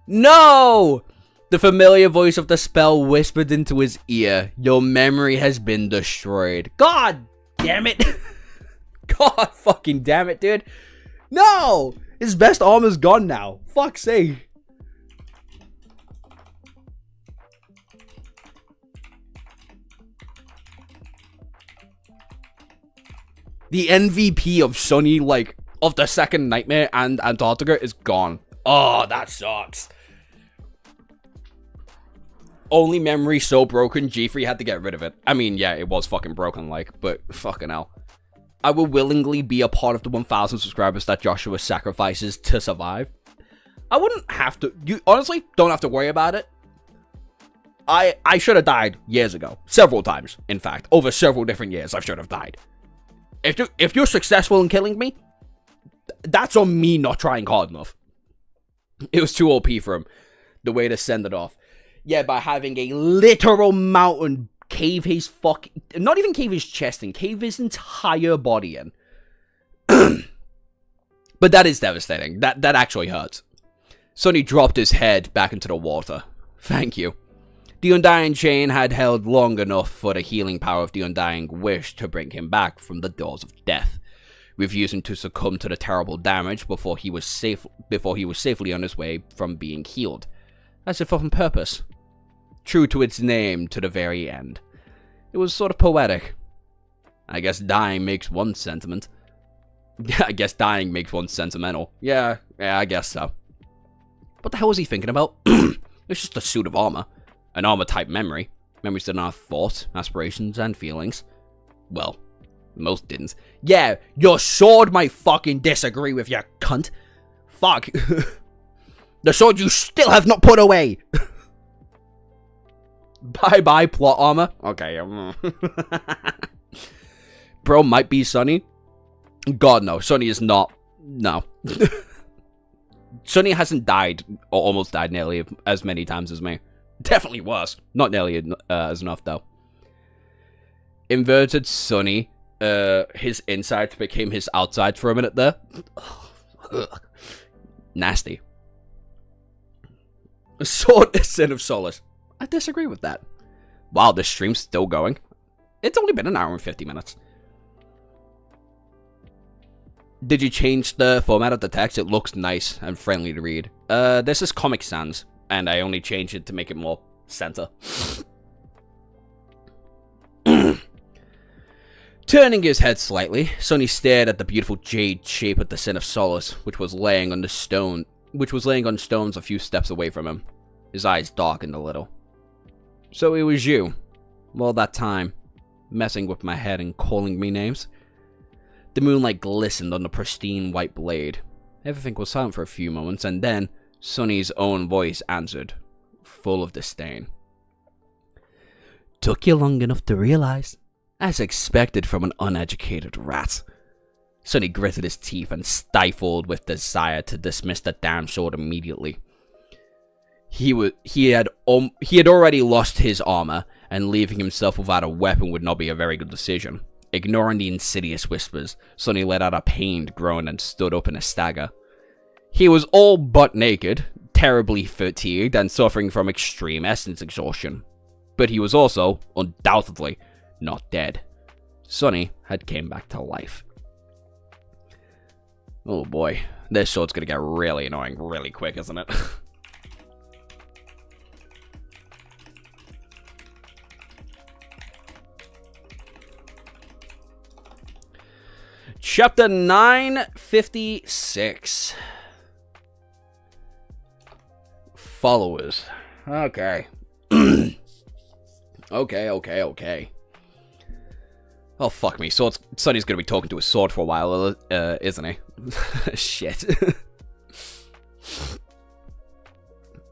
No! The familiar voice of the spell whispered into his ear, "Your memory has been destroyed." God damn it! God fucking damn it, dude. No! His best armor's gone now. Fuck's sake. The MVP of Sonny, like, of the second Nightmare and Antarctica is gone. Oh, that sucks. Only memory so broken, G3 had to get rid of it. I mean, yeah, it was fucking broken, like, but fucking hell. I will willingly be a part of the 1,000 subscribers that Joshua sacrifices to survive. I wouldn't have to. You honestly don't have to worry about it. I should have died years ago. Several times, in fact. Over several different years, I should have died. If you're successful in killing me, that's on me not trying hard enough. It was too OP for him. The way to send it off. Yeah, by having a literal mountain cave his not even cave his chest in, cave his entire body in. But that is devastating. That actually hurts. Sonny dropped his head back into the water. Thank you. The undying chain had held long enough for the healing power of the undying wish to bring him back from the doors of death, refusing to succumb to the terrible damage before he was safely on his way from being healed, as if on purpose. True to its name to the very end. It was sort of poetic. I guess dying makes one sentiment. I guess dying makes one sentimental. Yeah, I guess so. What the hell was he thinking about? It's just a suit of armor. An armor-type memory. Memories that don't have thoughts, aspirations, and feelings. Well, most didn't. Yeah, your sword might fucking disagree with you, cunt. Fuck. The sword you still have not put away! Bye-bye, plot armor. Okay. Bro might be Sunny. God, no. Sunny is not. No. Sunny hasn't died, or almost died nearly as many times as me. Definitely worse. Not nearly as enough, though. Inverted Sunny. His insides became his outsides for a minute there. Nasty. Sword is Sin of Solace. I disagree with that. Wow, this stream's still going. It's only been an hour and 50 minutes. Did you change the format of the text? It looks nice and friendly to read. This is Comic Sans, and I only changed it to make it more center. Turning his head slightly, Sonny stared at the beautiful jade shape of the Sin of Solace, which was laying on stones a few steps away from him. His eyes darkened a little. So it was you, all that time, messing with my head and calling me names? The moonlight glistened on the pristine white blade. Everything was silent for a few moments, and then Sonny's own voice answered, full of disdain. Took you long enough to realize, as expected from an uneducated rat. Sonny gritted his teeth and stifled with desire to dismiss the damn sword immediately. He had already lost his armor, and leaving himself without a weapon would not be a very good decision. Ignoring the insidious whispers, Sonny let out a pained groan and stood up in a stagger. He was all but naked, terribly fatigued, and suffering from extreme essence exhaustion. But he was also, undoubtedly, not dead. Sonny had came back to life. Oh boy, this sword's gonna get really annoying really quick, isn't it? Chapter 956. Followers. Okay. Okay. Oh, fuck me. Sonny's gonna be talking to a sword for a while, isn't he? Shit.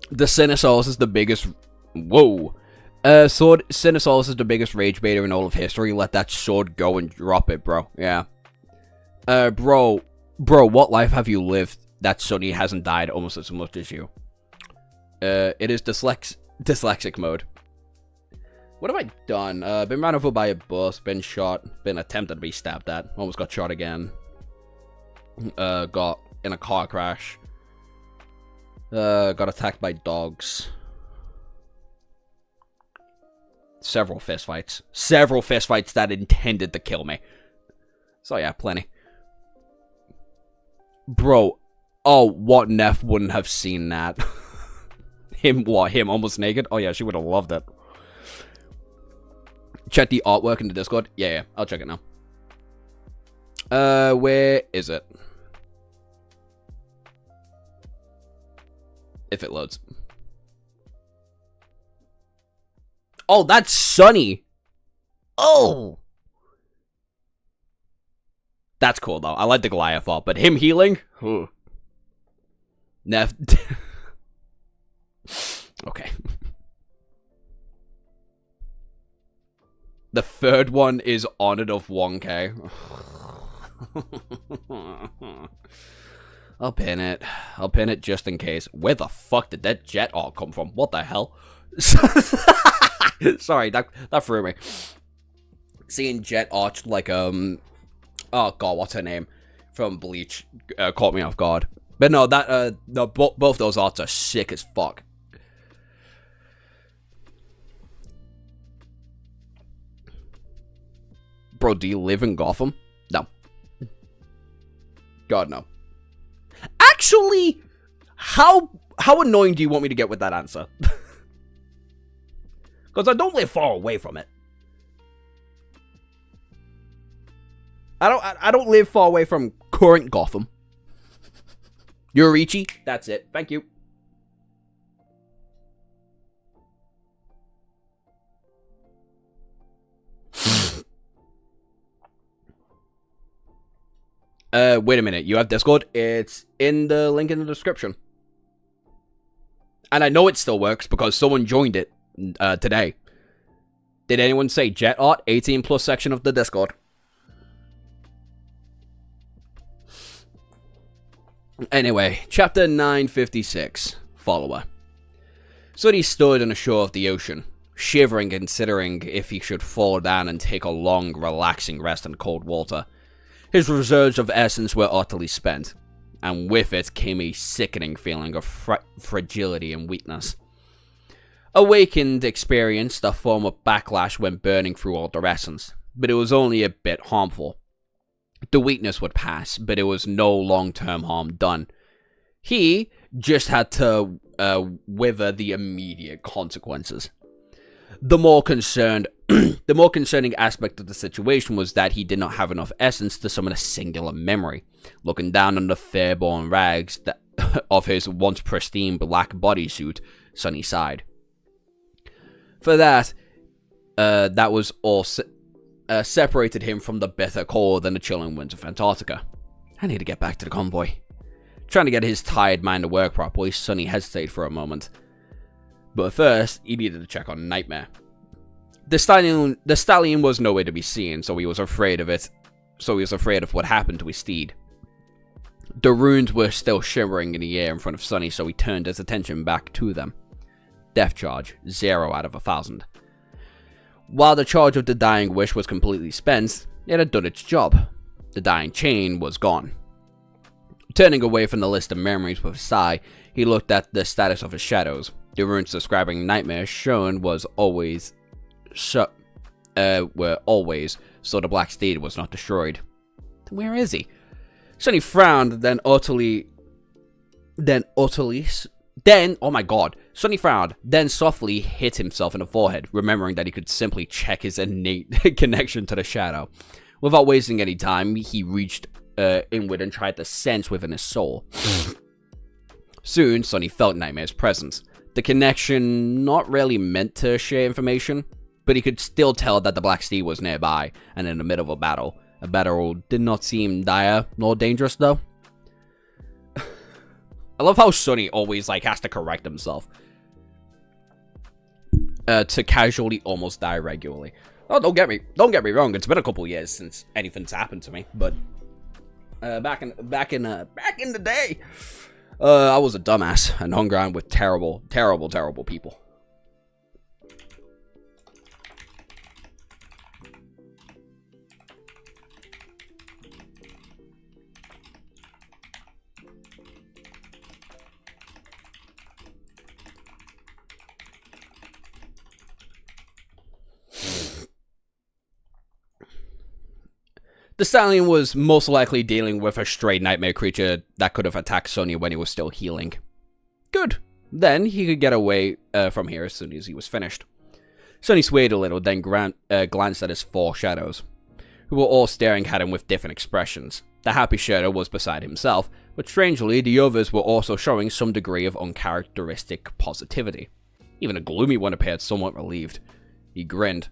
The Sinisaurus is the biggest... Whoa. Sinisaurus is the biggest rage baiter in all of history. Let that sword go and drop it, bro. Yeah. Bro, what life have you lived that Sonny hasn't died almost as much as you? It is dyslexic mode. What have I done? Been ran over by a bus, been shot, been attempted to be stabbed at, almost got shot again. Got in a car crash. Got attacked by dogs. Several fistfights. Several fistfights that intended to kill me. So yeah, plenty. Bro, oh, what Neff wouldn't have seen that? Him almost naked? Oh yeah, she would have loved it. Check the artwork in the Discord. Yeah, I'll check it now. Where is it? If it loads. Oh, that's Sunny. Oh. That's cool, though. I like the Goliath art, but him healing? Ooh. Neff. Okay. The third one is Honored of 1K. I'll pin it. I'll pin it just in case. Where the fuck did that jet art come from? What the hell? Sorry, that threw me. Seeing jet art like, oh god, what's her name? From Bleach. Caught me off guard. But no, that, no, both those arts are sick as fuck. Bro, do you live in Gotham? No. God, no. Actually, how annoying do you want me to get with that answer? Because I don't live far away from it. I don't live far away from current Gotham. Yurichi, that's it. Thank you. Wait a minute. You have Discord? It's in the link in the description. And I know it still works because someone joined it today. Did anyone say Jet Art? 18 plus section of the Discord. Anyway, chapter 956, Follower. Sunny stood on the shore of the ocean, shivering, considering if he should fall down and take a long, relaxing rest in cold water. His reserves of essence were utterly spent, and with it came a sickening feeling of fragility and weakness. Awakened experienced a form of backlash when burning through all their essence, but it was only a bit harmful. The weakness would pass, but it was no long-term harm done. He just had to wither the immediate consequences. The more concerning aspect of the situation was that he did not have enough essence to summon a singular memory. Looking down on the fair-born rags of his once pristine black bodysuit, Sunny sighed. For that was all separated him from the bitter cold and the chilling winds of Antarctica. I need to get back to the convoy. Trying to get his tired mind to work properly, Sunny hesitated for a moment. But first, he needed to check on Nightmare. The stallion was nowhere to be seen, so he was afraid of it. So he was afraid of what happened to his steed. The runes were still shimmering in the air in front of Sunny, so he turned his attention back to them. Death charge, 0 out of 1,000. While the charge of the dying wish was completely spent, it had done its job. The dying chain was gone. Turning away from the list of memories with a sigh, he looked at the status of his shadows. The runes describing Nightmare shown were always, so the black steed was not destroyed. Where is he? Sunny frowned, Sunny frowned, then softly hit himself in the forehead, remembering that he could simply check his innate connection to the shadow. Without wasting any time, he reached inward and tried to sense within his soul. Soon, Sunny felt Nightmare's presence. The connection not really meant to share information, but he could still tell that the Black Steed was nearby and in the middle of a battle. A battle did not seem dire nor dangerous, though. I love how Sunny always has to correct himself to casually almost die regularly. Oh, don't get me wrong. It's been a couple years since anything's happened to me, but back in the day, I was a dumbass and hung around with terrible people. The stallion was most likely dealing with a stray nightmare creature that could have attacked Sunny when he was still healing. Good. Then he could get away from here as soon as he was finished. Sunny swayed a little, then glanced at his 4 shadows, who were all staring at him with different expressions. The happy shadow was beside himself, but strangely, the others were also showing some degree of uncharacteristic positivity. Even the gloomy one appeared somewhat relieved. He grinned.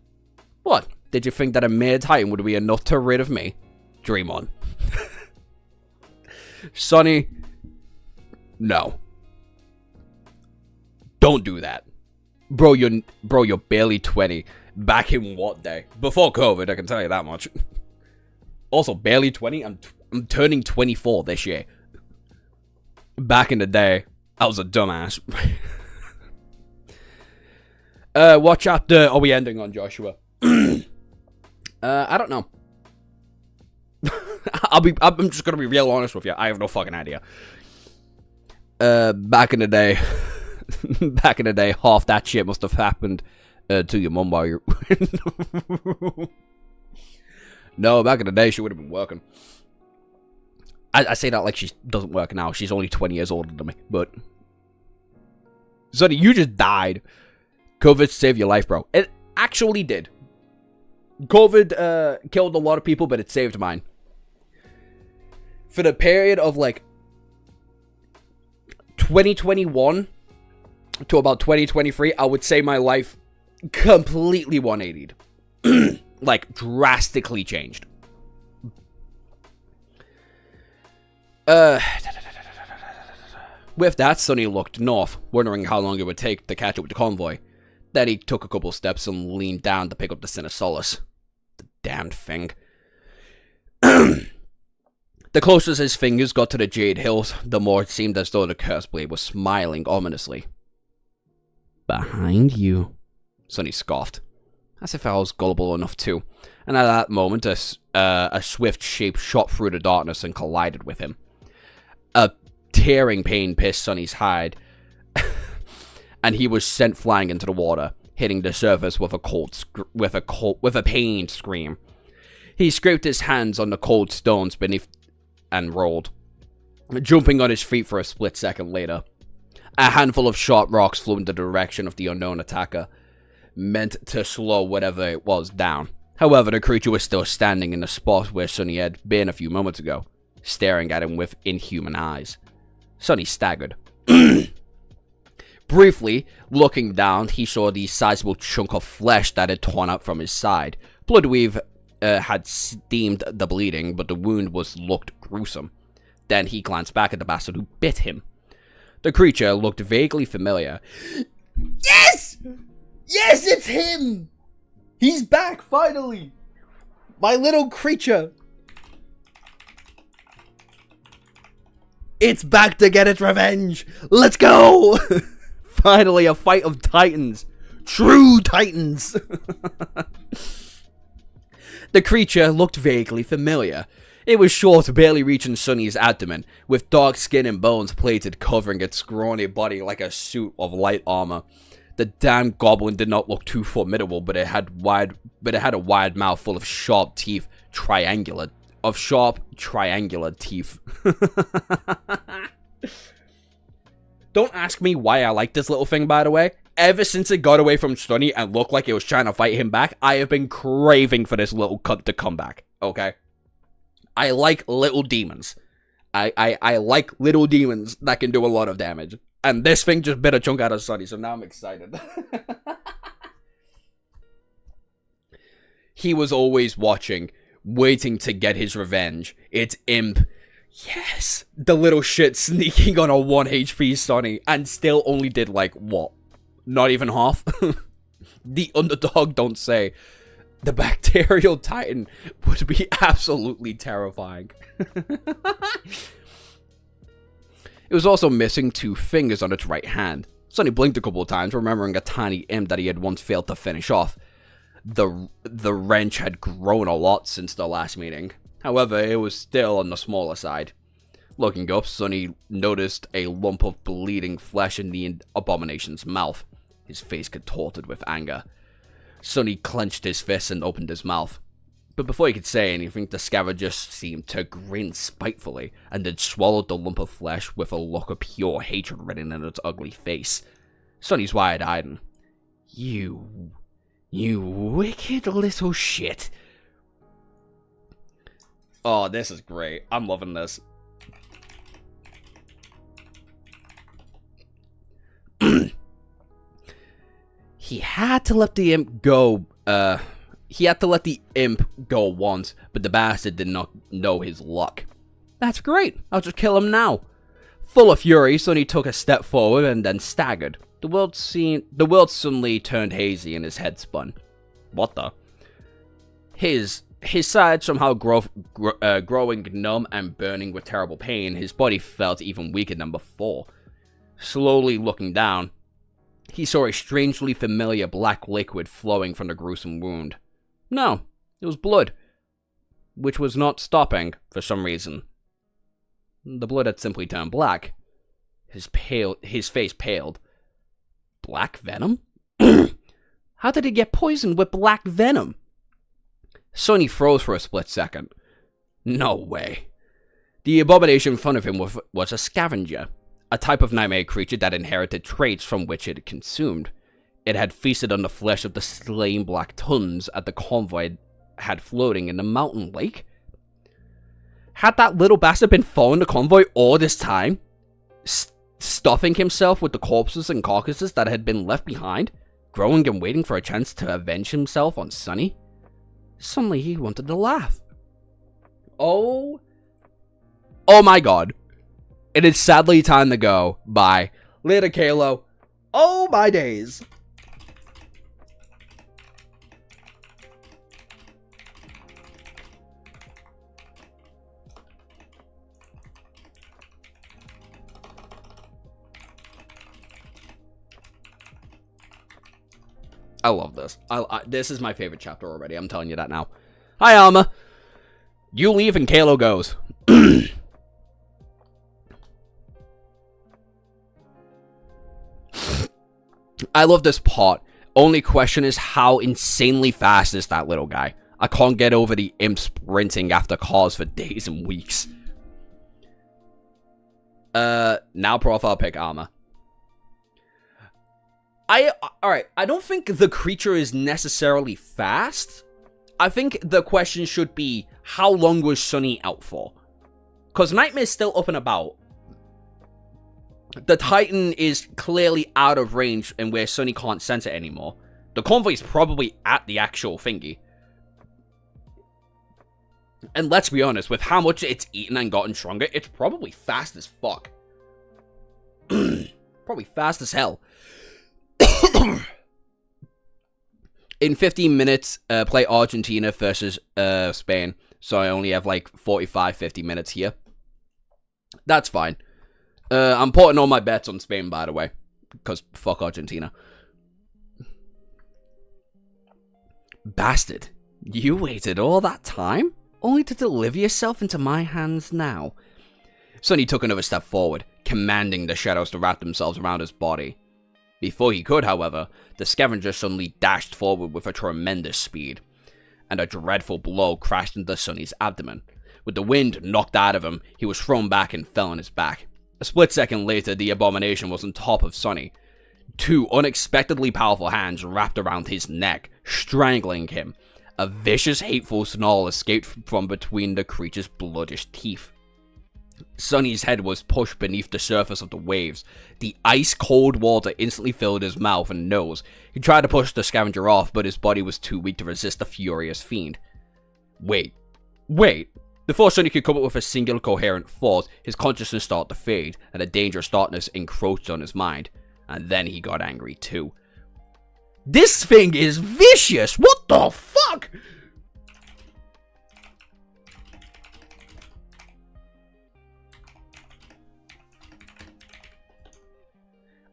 What? Did you think that a mere titan would be enough to rid of me? Dream on. Sunny, no. Don't do that. Bro, you're barely 20. Back in what day? Before COVID, I can tell you that much. Also, barely 20? I'm turning 24 this year. Back in the day, I was a dumbass. What chapter are we ending on, Joshua? I don't know. I'm just gonna be real honest with you. I have no fucking idea. Back in the day, half that shit must have happened to your mum while you're. No, back in the day, she would have been working. I say that like she doesn't work now. She's only 20 years older than me. But Sonny, you just died. COVID saved your life, bro. It actually did. COVID killed a lot of people, but it saved mine. For the period of 2021 to about 2023, I would say my life completely 180'd. Drastically changed. With that, Sonny looked north, wondering how long it would take to catch up with the convoy. Then he took a couple steps and leaned down to pick up the Sinosaurus. The damned thing. The closer his fingers got to the Jade Hills, the more it seemed as though the curse blade was smiling ominously. "Behind you," Sonny scoffed, as if I was gullible enough too, and at that moment a swift shape shot through the darkness and collided with him. A tearing pain pierced Sonny's hide, and he was sent flying into the water, hitting the surface with a pained scream. He scraped his hands on the cold stones beneath and rolled, jumping on his feet for a split second later. A handful of sharp rocks flew in the direction of the unknown attacker, meant to slow whatever it was down. However, the creature was still standing in the spot where Sonny had been a few moments ago, staring at him with inhuman eyes. Sonny staggered. Briefly, looking down, he saw the sizable chunk of flesh that had torn out from his side. Bloodweave had steamed the bleeding, but the wound looked gruesome. Then he glanced back at the bastard who bit him. The creature looked vaguely familiar. Yes! Yes, it's him! He's back, finally! My little creature! It's back to get its revenge! Let's go! Finally, a fight of titans. True titans! The creature looked vaguely familiar. It was short, barely reaching Sonny's abdomen, with dark skin and bones plated covering its scrawny body like a suit of light armor. The damn goblin did not look too formidable, but it had a wide mouth full of sharp triangular teeth. Don't ask me why I like this little thing, by the way. Ever since it got away from Sonny and looked like it was trying to fight him back, I have been craving for this little cunt to come back, okay? I like little demons. I like little demons that can do a lot of damage. And this thing just bit a chunk out of Sonny, so now I'm excited. He was always watching, waiting to get his revenge. It's Imp. Yes! The little shit sneaking on a 1 HP Sonny, and still only did like, what? Not even half? The underdog, don't say. The bacterial titan would be absolutely terrifying. It was also missing 2 fingers on its right hand. Sonny blinked a couple of times, remembering a tiny imp that he had once failed to finish off. The wrench had grown a lot since the last meeting. However, it was still on the smaller side. Looking up, Sonny noticed a lump of bleeding flesh in the abomination's mouth. His face contorted with anger. Sonny clenched his fists and opened his mouth. But before he could say anything, the scavenger seemed to grin spitefully, and then swallowed the lump of flesh with a look of pure hatred written in its ugly face. Sonny's wide-eyed and, You wicked little shit. Oh, this is great. I'm loving this. He had to let the imp go, once, but the bastard did not know his luck. That's great. I'll just kill him now. Full of fury, Sonny took a step forward and then staggered. The world suddenly turned hazy and his head spun. What the? His side somehow growing numb and burning with terrible pain, his body felt even weaker than before. Slowly looking down, he saw a strangely familiar black liquid flowing from the gruesome wound. No, it was blood, which was not stopping for some reason. The blood had simply turned black. His face paled. Black venom? How did he get poisoned with black venom? Sonny froze for a split second. No way. The abomination in front of him was a scavenger, a type of nightmare creature that inherited traits from which it consumed. It had feasted on the flesh of the slain black tons at the convoy had floating in the mountain lake. Had that little bastard been following the convoy all this time? Stuffing himself with the corpses and carcasses that had been left behind? Growing and waiting for a chance to avenge himself on Sonny? Suddenly he wanted to laugh. Oh my god. It is sadly time to go. Bye. Later, Kalo. Oh, my days. I love this. This is my favorite chapter already. I'm telling you that now. Hi, Alma. You leave and Kalo goes. I love this part. Only question is how insanely fast is that little guy? I can't get over the imp sprinting after cars for days and weeks. Now profile pic Alma. Alright, I don't think the creature is necessarily fast. I think the question should be, how long was Sunny out for? Because Nightmare's still up and about. The Titan is clearly out of range and where Sunny can't sense it anymore. The convoy's probably at the actual thingy. And let's be honest, with how much it's eaten and gotten stronger, it's probably fast as fuck. Probably fast as hell. In 15 minutes, play Argentina versus Spain. So I only have like 45, 50 minutes here. That's fine. I'm putting all my bets on Spain, by the way. Because fuck Argentina. Bastard. You waited all that time? Only to deliver yourself into my hands now. Sunny took another step forward, commanding the shadows to wrap themselves around his body. Before he could, however, the scavenger suddenly dashed forward with a tremendous speed, and a dreadful blow crashed into Sunny's abdomen. With the wind knocked out of him, he was thrown back and fell on his back. A split second later, the abomination was on top of Sunny. Two unexpectedly powerful hands wrapped around his neck, strangling him. A vicious, hateful snarl escaped from between the creature's bloodish teeth. Sunny's head was pushed beneath the surface of the waves. The ice-cold water instantly filled his mouth and nose. He tried to push the scavenger off, but his body was too weak to resist the furious fiend. Wait. Before Sunny could come up with a single coherent thought, his consciousness started to fade, and a dangerous darkness encroached on his mind. And then he got angry too. This thing is vicious! What the fuck?!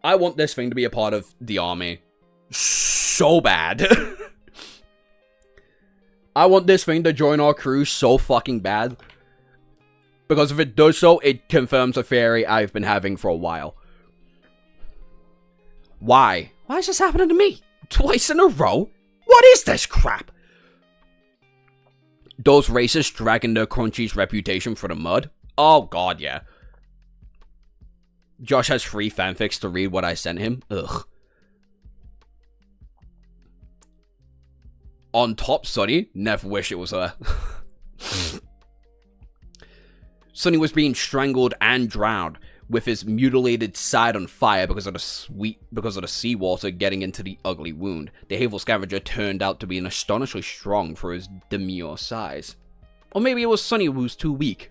I want this thing to be a part of the army so bad. I want this thing to join our crew so fucking bad. Because if it does so, it confirms a theory I've been having for a while. Why? Why is this happening to me? Twice in a row? What is this crap? Those racists dragging their Crunchy's reputation for the mud? Oh god, yeah. Josh has free fanfics to read what I sent him. Ugh. On top, Sunny. Never wish it was her. Sunny was being strangled and drowned, with his mutilated side on fire because of the seawater getting into the ugly wound. The hateful scavenger turned out to be astonishingly strong for his demure size. Or maybe it was Sunny who was too weak.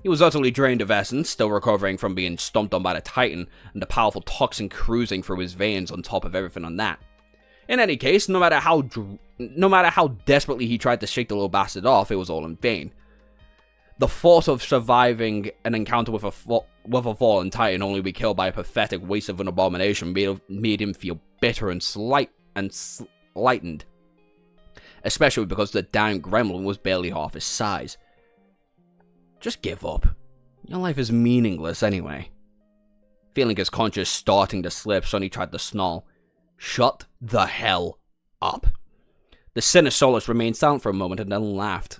He was utterly drained of essence, still recovering from being stomped on by the Titan, and the powerful toxin cruising through his veins on top of everything on that. In any case, no matter how desperately he tried to shake the little bastard off, it was all in vain. The thought of surviving an encounter with a fallen Titan only to be killed by a pathetic waste of an abomination made him feel bitter and slightened. Especially because the damn gremlin was barely half his size. Just give up. Your life is meaningless anyway. Feeling his conscience starting to slip, Sunny tried to snarl. Shut the hell up. The Sinisolus remained silent for a moment and then laughed.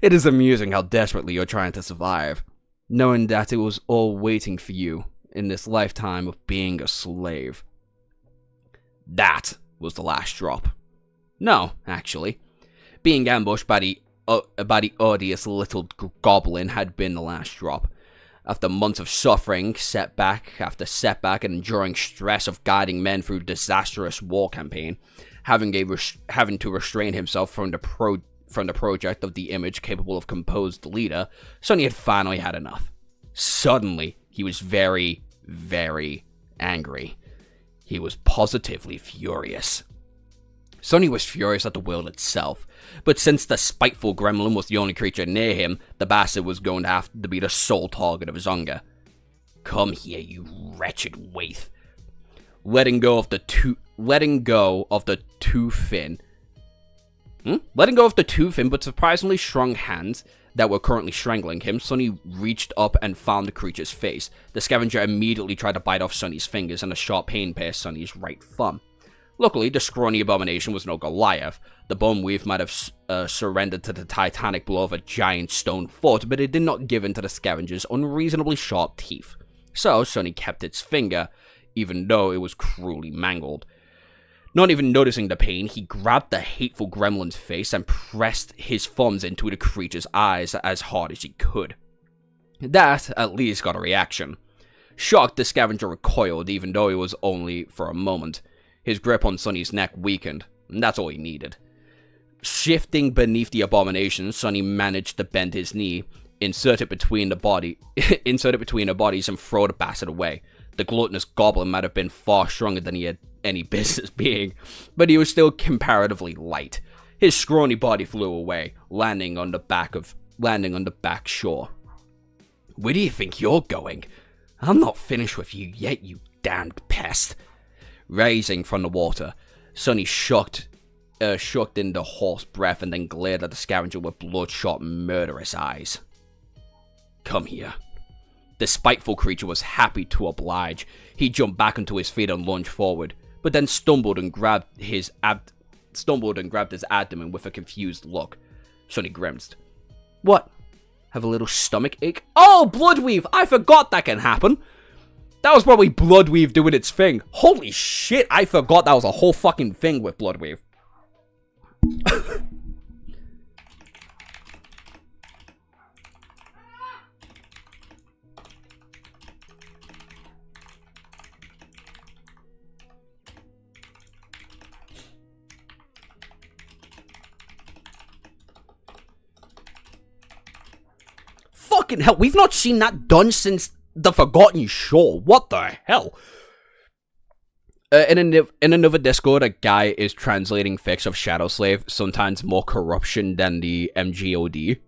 It is amusing how desperately you're trying to survive, knowing that it was all waiting for you in this lifetime of being a slave. That was the last drop. No, actually. Being ambushed by the odious little goblin had been the last drop. After months of suffering, setback after setback, and enduring stress of guiding men through disastrous war campaign, having to restrain himself from from the project of the image capable of composed leader, Sonny had finally had enough. Suddenly, he was very, very angry. He was positively furious. Sonny was furious at the world itself, but since the spiteful gremlin was the only creature near him, the bastard was going to have to be the sole target of his anger. Come here, you wretched waif. Letting go of the two thin but surprisingly strong hands that were currently strangling him, Sonny reached up and found the creature's face. The scavenger immediately tried to bite off Sonny's fingers, and a sharp pain pierced Sonny's right thumb. Luckily, the scrawny abomination was no Goliath. The bone weave might have surrendered to the titanic blow of a giant stone fort, but it did not give in to the scavenger's unreasonably sharp teeth. So, Sonny kept its finger, even though it was cruelly mangled. Not even noticing the pain, he grabbed the hateful gremlin's face and pressed his thumbs into the creature's eyes as hard as he could. That, at least, got a reaction. Shocked, the scavenger recoiled, even though it was only for a moment. His grip on Sonny's neck weakened, and that's all he needed. Shifting beneath the abomination, Sonny managed to bend his knee, insert it between the bodies, and throw the bastard away. The gluttonous goblin might have been far stronger than he had any business being, but he was still comparatively light. His scrawny body flew away, landing on the back shore. Where do you think you're going? I'm not finished with you yet, you damned pest. Rising from the water, Sonny shocked in the hoarse breath and then glared at the scavenger with bloodshot, murderous eyes. Come here. The spiteful creature was happy to oblige. He jumped back onto his feet and lunged forward, but then stumbled and grabbed his abdomen with a confused look. Sonny grimaced. What? Have a little stomach ache? Oh, Bloodweave! I forgot that can happen! That was probably Bloodweave doing its thing. Holy shit, I forgot that was a whole fucking thing with Bloodweave. Fucking hell, we've not seen that done since the Forgotten Shore. What the hell? In another Discord, a guy is translating fics of Shadow Slave, sometimes more corruption than the MGOD.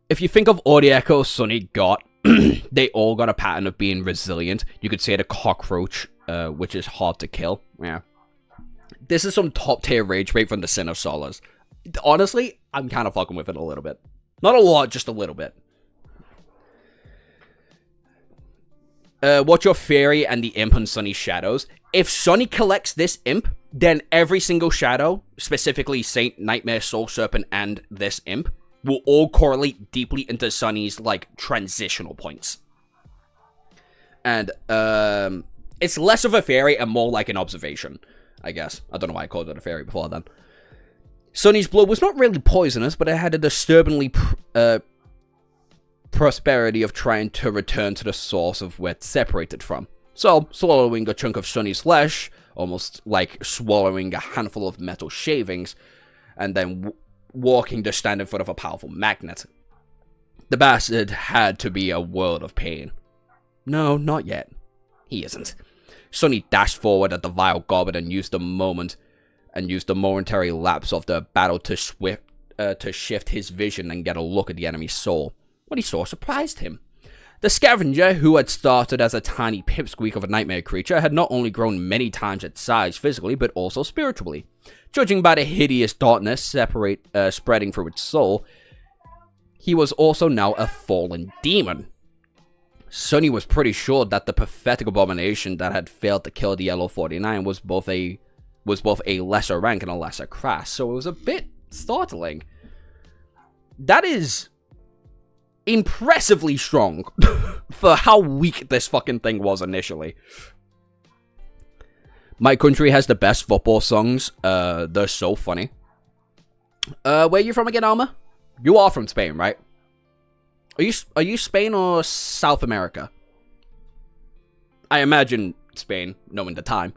If you think of all the echoes Sonny got, they all got a pattern of being resilient. You could say the cockroach, which is hard to kill. Yeah. This is some top tier rage bait from the Sin of Solace. Honestly, I'm kind of fucking with it a little bit. Not a lot, just a little bit. Watch your Fairy and the Imp on Sonny's shadows. If Sonny collects this Imp, then every single shadow, specifically Saint, Nightmare, Soul Serpent, and this Imp, will all correlate deeply into Sonny's, like, transitional points. And, it's less of a fairy and more like an observation, I guess. I don't know why I called it a fairy before then. Sonny's blood was not really poisonous, but it had a disturbingly prosperity of trying to return to the source of where it separated from. So, swallowing a chunk of Sonny's flesh, almost like swallowing a handful of metal shavings, and then walking to stand in front of a powerful magnet. The bastard had to be a world of pain. No, not yet. He isn't. Sonny dashed forward at the vile goblin and used the momentary lapse of the battle to shift his vision and get a look at the enemy's soul. What he saw surprised him. The scavenger, who had started as a tiny pipsqueak of a nightmare creature, had not only grown many times its size physically, but also spiritually. Judging by the hideous darkness spreading through its soul, he was also now a fallen demon. Sonny was pretty sure that the pathetic abomination that had failed to kill the Yellow 49 was both a lesser rank and a lesser class, so it was a bit startling. That is impressively strong for how weak this fucking thing was initially. My country has the best football songs. They're so funny. Where are you from again, Alma? You are from Spain, right? Are you Spain or South America? I imagine Spain, knowing the time.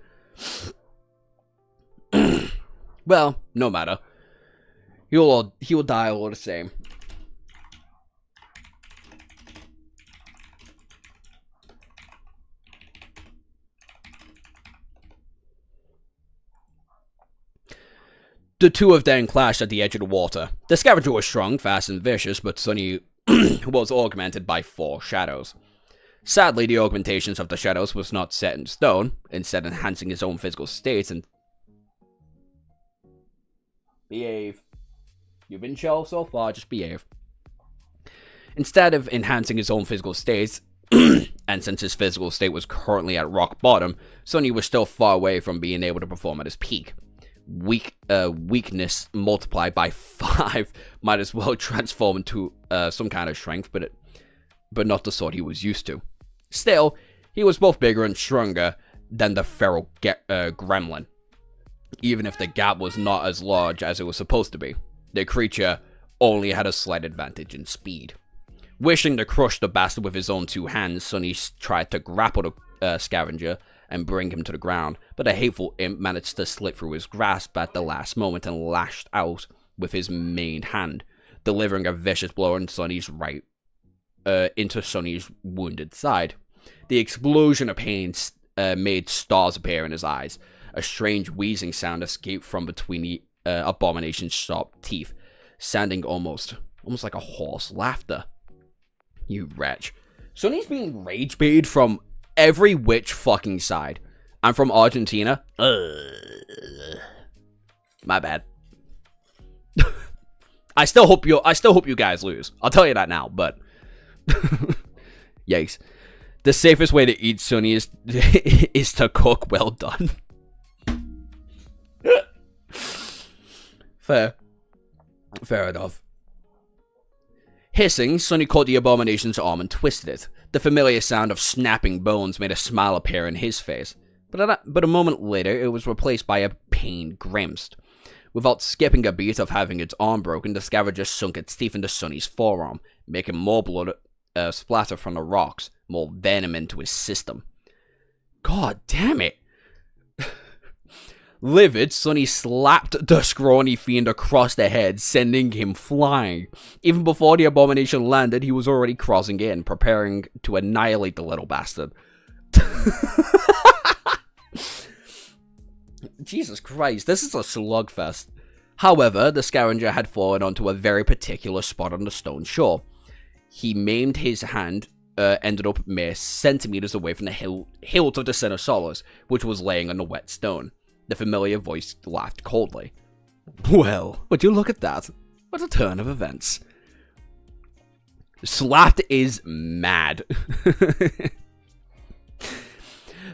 Well, no matter. He will die all the same. The two of them clashed at the edge of the water. The scavenger was strong, fast, and vicious, but Sunny was augmented by 4 shadows. Sadly, the augmentations of the shadows was not set in stone, instead enhancing his own physical states and... Behave. You've been chill so far, just behave. Instead of enhancing his own physical states, and since his physical state was currently at rock bottom, Sunny was still far away from being able to perform at his peak. Weakness multiplied by 5 might as well transform into some kind of strength, but not the sort he was used to. Still, he was both bigger and stronger than the feral gremlin, even if the gap was not as large as it was supposed to be. The creature only had a slight advantage in speed. Wishing to crush the bastard with his own 2 hands, Sunny tried to grapple the scavenger and bring him to the ground, but a hateful imp managed to slip through his grasp at the last moment and lashed out with his main hand, delivering a vicious blow on Sunny's into Sunny's wounded side. The explosion of pain made stars appear in his eyes. A strange wheezing sound escaped from between the abomination's sharp teeth, sounding almost like a hoarse laughter. You wretch. Sunny's being rage baited from every which fucking side. I'm from Argentina. My bad. I still hope you guys lose. I'll tell you that now, but yikes. The safest way to eat Sunny is to cook well done. Fair enough. Hissing, Sunny caught the abomination's arm and twisted it. The familiar sound of snapping bones made a smile appear in his face, but a moment later it was replaced by a pained grimace. Without skipping a beat of having its arm broken, the scavenger sunk its teeth into Sunny's forearm, making more blood splatter from the rocks, more venom into his system. God damn it! Livid, Sunny slapped the scrawny fiend across the head, sending him flying. Even before the abomination landed, he was already crossing in, preparing to annihilate the little bastard. Jesus Christ, this is a slugfest. However, the scavenger had fallen onto a very particular spot on the stone shore. He maimed his hand, ended up mere centimeters away from the hilt of the Sinosaurus, which was laying on the wet stone. The familiar voice laughed coldly. Well, would you look at that? What a turn of events. Slapped is mad.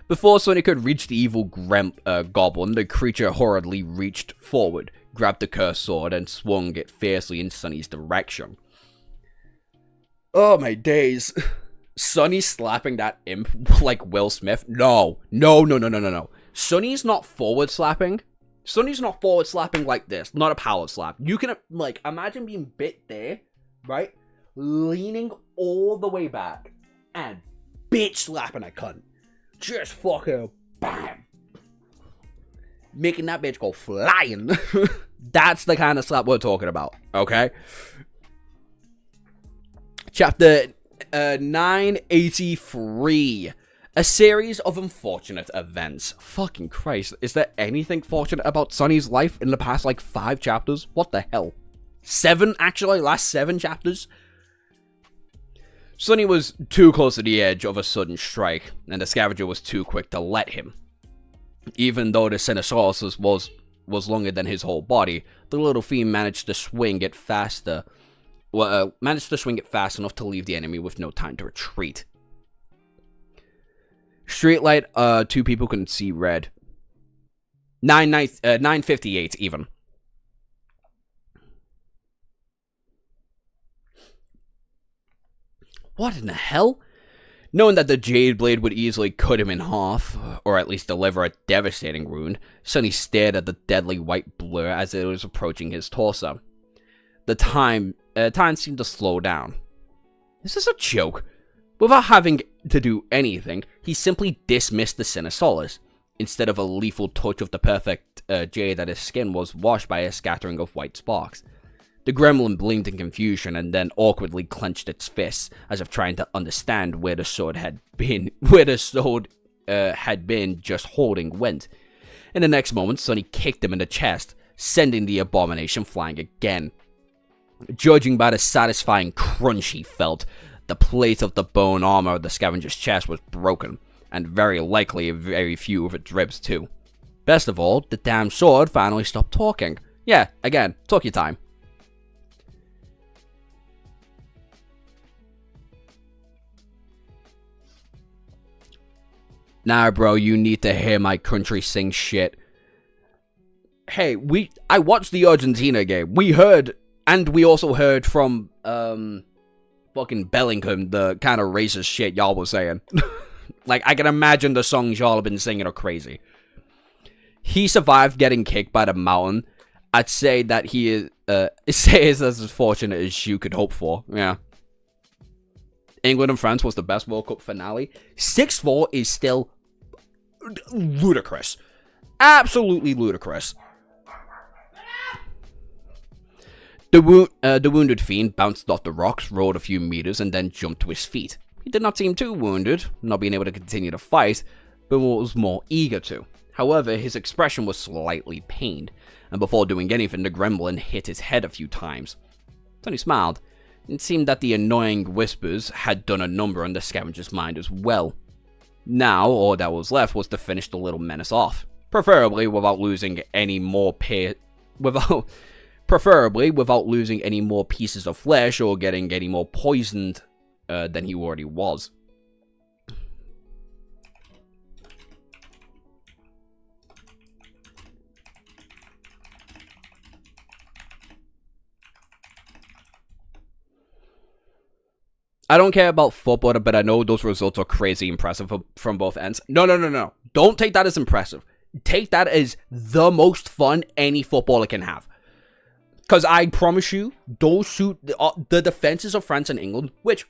Before Sunny could reach the evil goblin, the creature hurriedly reached forward, grabbed the cursed sword, and swung it fiercely in Sunny's direction. Oh my days. Sunny slapping that imp like Will Smith? No. Sunny's not forward slapping. Sunny's not forward slapping like this. Not a power slap. You can, like, imagine being bit there, right? Leaning all the way back and bitch slapping a cunt. Just fucking bam. Making that bitch go flying. That's the kind of slap we're talking about, okay? Chapter 983. A series of unfortunate events. Fucking Christ. Is there anything fortunate about Sunny's life in the past, like, 5 chapters? What the hell? 7, actually? Last 7 chapters? Sunny was too close to the edge of a sudden strike, and the scavenger was too quick to let him. Even though the Sinosaurus was longer than his whole body, the little fiend managed to swing it fast enough to leave the enemy with no time to retreat. Street light, 2 people couldn't see red. 958 even. What in the hell? Knowing that the Jade Blade would easily cut him in half, or at least deliver a devastating wound, Sunny stared at the deadly white blur as it was approaching his torso. The time seemed to slow down. Is this a joke? Without having to do anything, he simply dismissed the Sinosaurus. Instead of a lethal touch of the perfect jade that his skin was washed by a scattering of white sparks. The gremlin blinked in confusion and then awkwardly clenched its fists, as if trying to understand where the sword had been, just holding went. In the next moment, Sonny kicked him in the chest, sending the abomination flying again. Judging by the satisfying crunch he felt, the plate of the bone armor of the scavenger's chest was broken, and very likely very few of its ribs too. Best of all, the damn sword finally stopped talking. Yeah, again, took your time. Nah, bro, you need to hear my country sing shit. Hey, I watched the Argentina game. We heard, and we also heard from, fucking Bellingham, the kind of racist shit y'all was saying. Like, I can imagine the songs y'all have been singing are crazy. He survived getting kicked by the mountain. I'd say that he is as fortunate as you could hope for. Yeah. England and France was the best World Cup finale. 6-4 is still ludicrous. Absolutely ludicrous. The wounded fiend bounced off the rocks, rolled a few meters, and then jumped to his feet. He did not seem too wounded, not being able to continue to fight, but was more eager to. However, his expression was slightly pained, and before doing anything, the gremlin hit his head a few times. Tony smiled. It seemed that the annoying whispers had done a number on the scavenger's mind as well. Now, all that was left was to finish the little menace off, preferably without losing any more pieces of flesh or getting any more poisoned than he already was. I don't care about football, but I know those results are crazy impressive from both ends. No. Don't take that as impressive. Take that as the most fun any footballer can have. Because I promise you, the defenses of France and England, which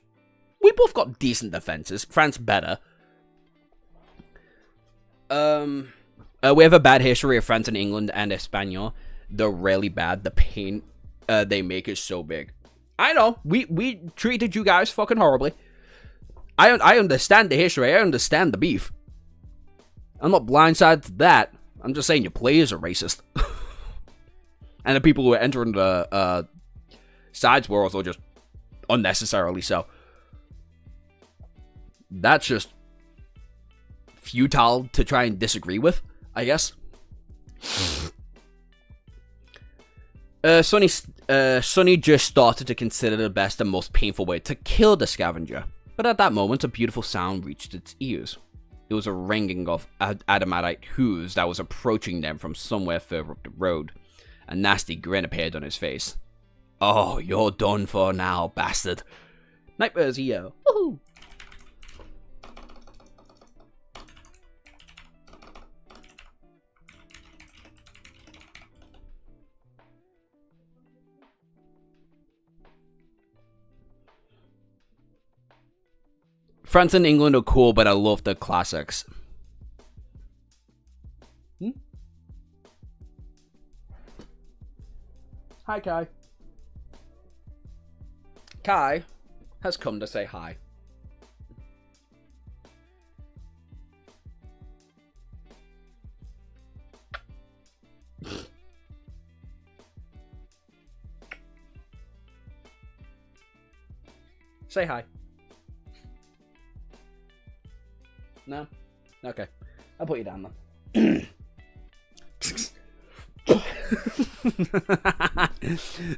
we both got decent defenses. France better. We have a bad history of France and England and Espanyol. They're really bad. The pain they make is so big. I know, we treated you guys fucking horribly. I understand the history, I understand the beef. I'm not blindsided to that. I'm just saying your players are racist. And the people who are entering the sides were also just unnecessarily so. That's just futile to try and disagree with, I guess. Sonny just started to consider the best and most painful way to kill the scavenger, but at that moment a beautiful sound reached its ears. It was a ringing of adamantite hooves that was approaching them from somewhere further up the road. A nasty grin appeared on his face. "Oh, you're done for now, bastard." Nightmares here. Woohoo! France and England are cool, but I love the classics. Hi, Kai. Kai has come to say hi. Say hi. No? Okay. I'll put you down then.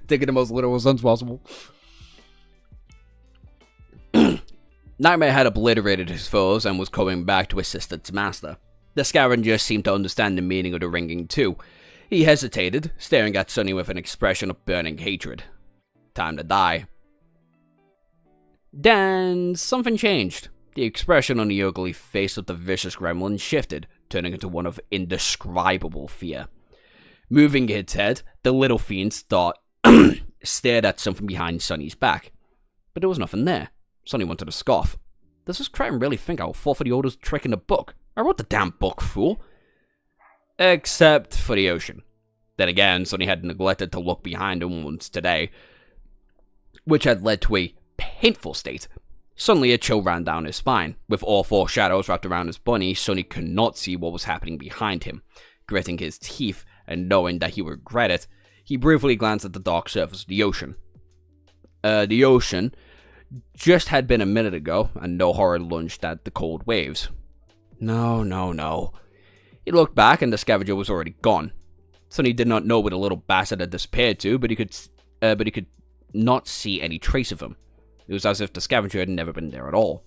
Taking the most literal sense possible. Nightmare had obliterated his foes and was coming back to assist its master. The scavenger seemed to understand the meaning of the ringing too. He hesitated, staring at Sonny with an expression of burning hatred. Time to die. Then something changed. The expression on the ugly face of the vicious gremlin shifted, turning into one of indescribable fear. Moving its head, the little fiend stared at something behind Sonny's back. But there was nothing there. Sonny wanted to scoff. Does this cretin really think I'll fall for the oldest trick in the book? I wrote the damn book, fool. Except for the ocean. Then again, Sonny had neglected to look behind him once today, which had led to a painful state. Suddenly a chill ran down his spine. With all 4 shadows wrapped around his bunny, Sonny could not see what was happening behind him. Gritting his teeth and knowing that he would regret it, he briefly glanced at the dark surface of the ocean. The ocean just had been a minute ago, and no horror lunged at the cold waves. No. He looked back, and the scavenger was already gone. Sonny did not know where the little bastard had disappeared to, but he could not see any trace of him. It was as if the scavenger had never been there at all.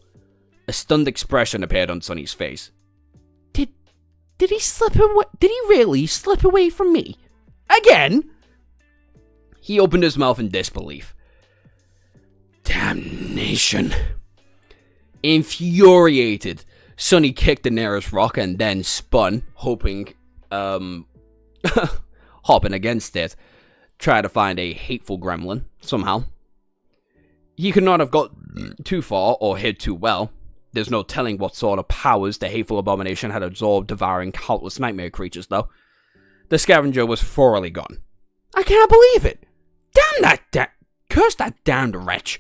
A stunned expression appeared on Sonny's face. Did he slip away? Did he really slip away from me? Again? He opened his mouth in disbelief. Damnation. Infuriated, Sonny kicked the nearest rock and then spun, hoping, hopping against it, try to find a hateful gremlin, somehow. He could not have got too far or hid too well. There's no telling what sort of powers the hateful abomination had absorbed, devouring countless nightmare creatures, though. The scavenger was thoroughly gone. I can't believe it! Damn that curse that damned wretch!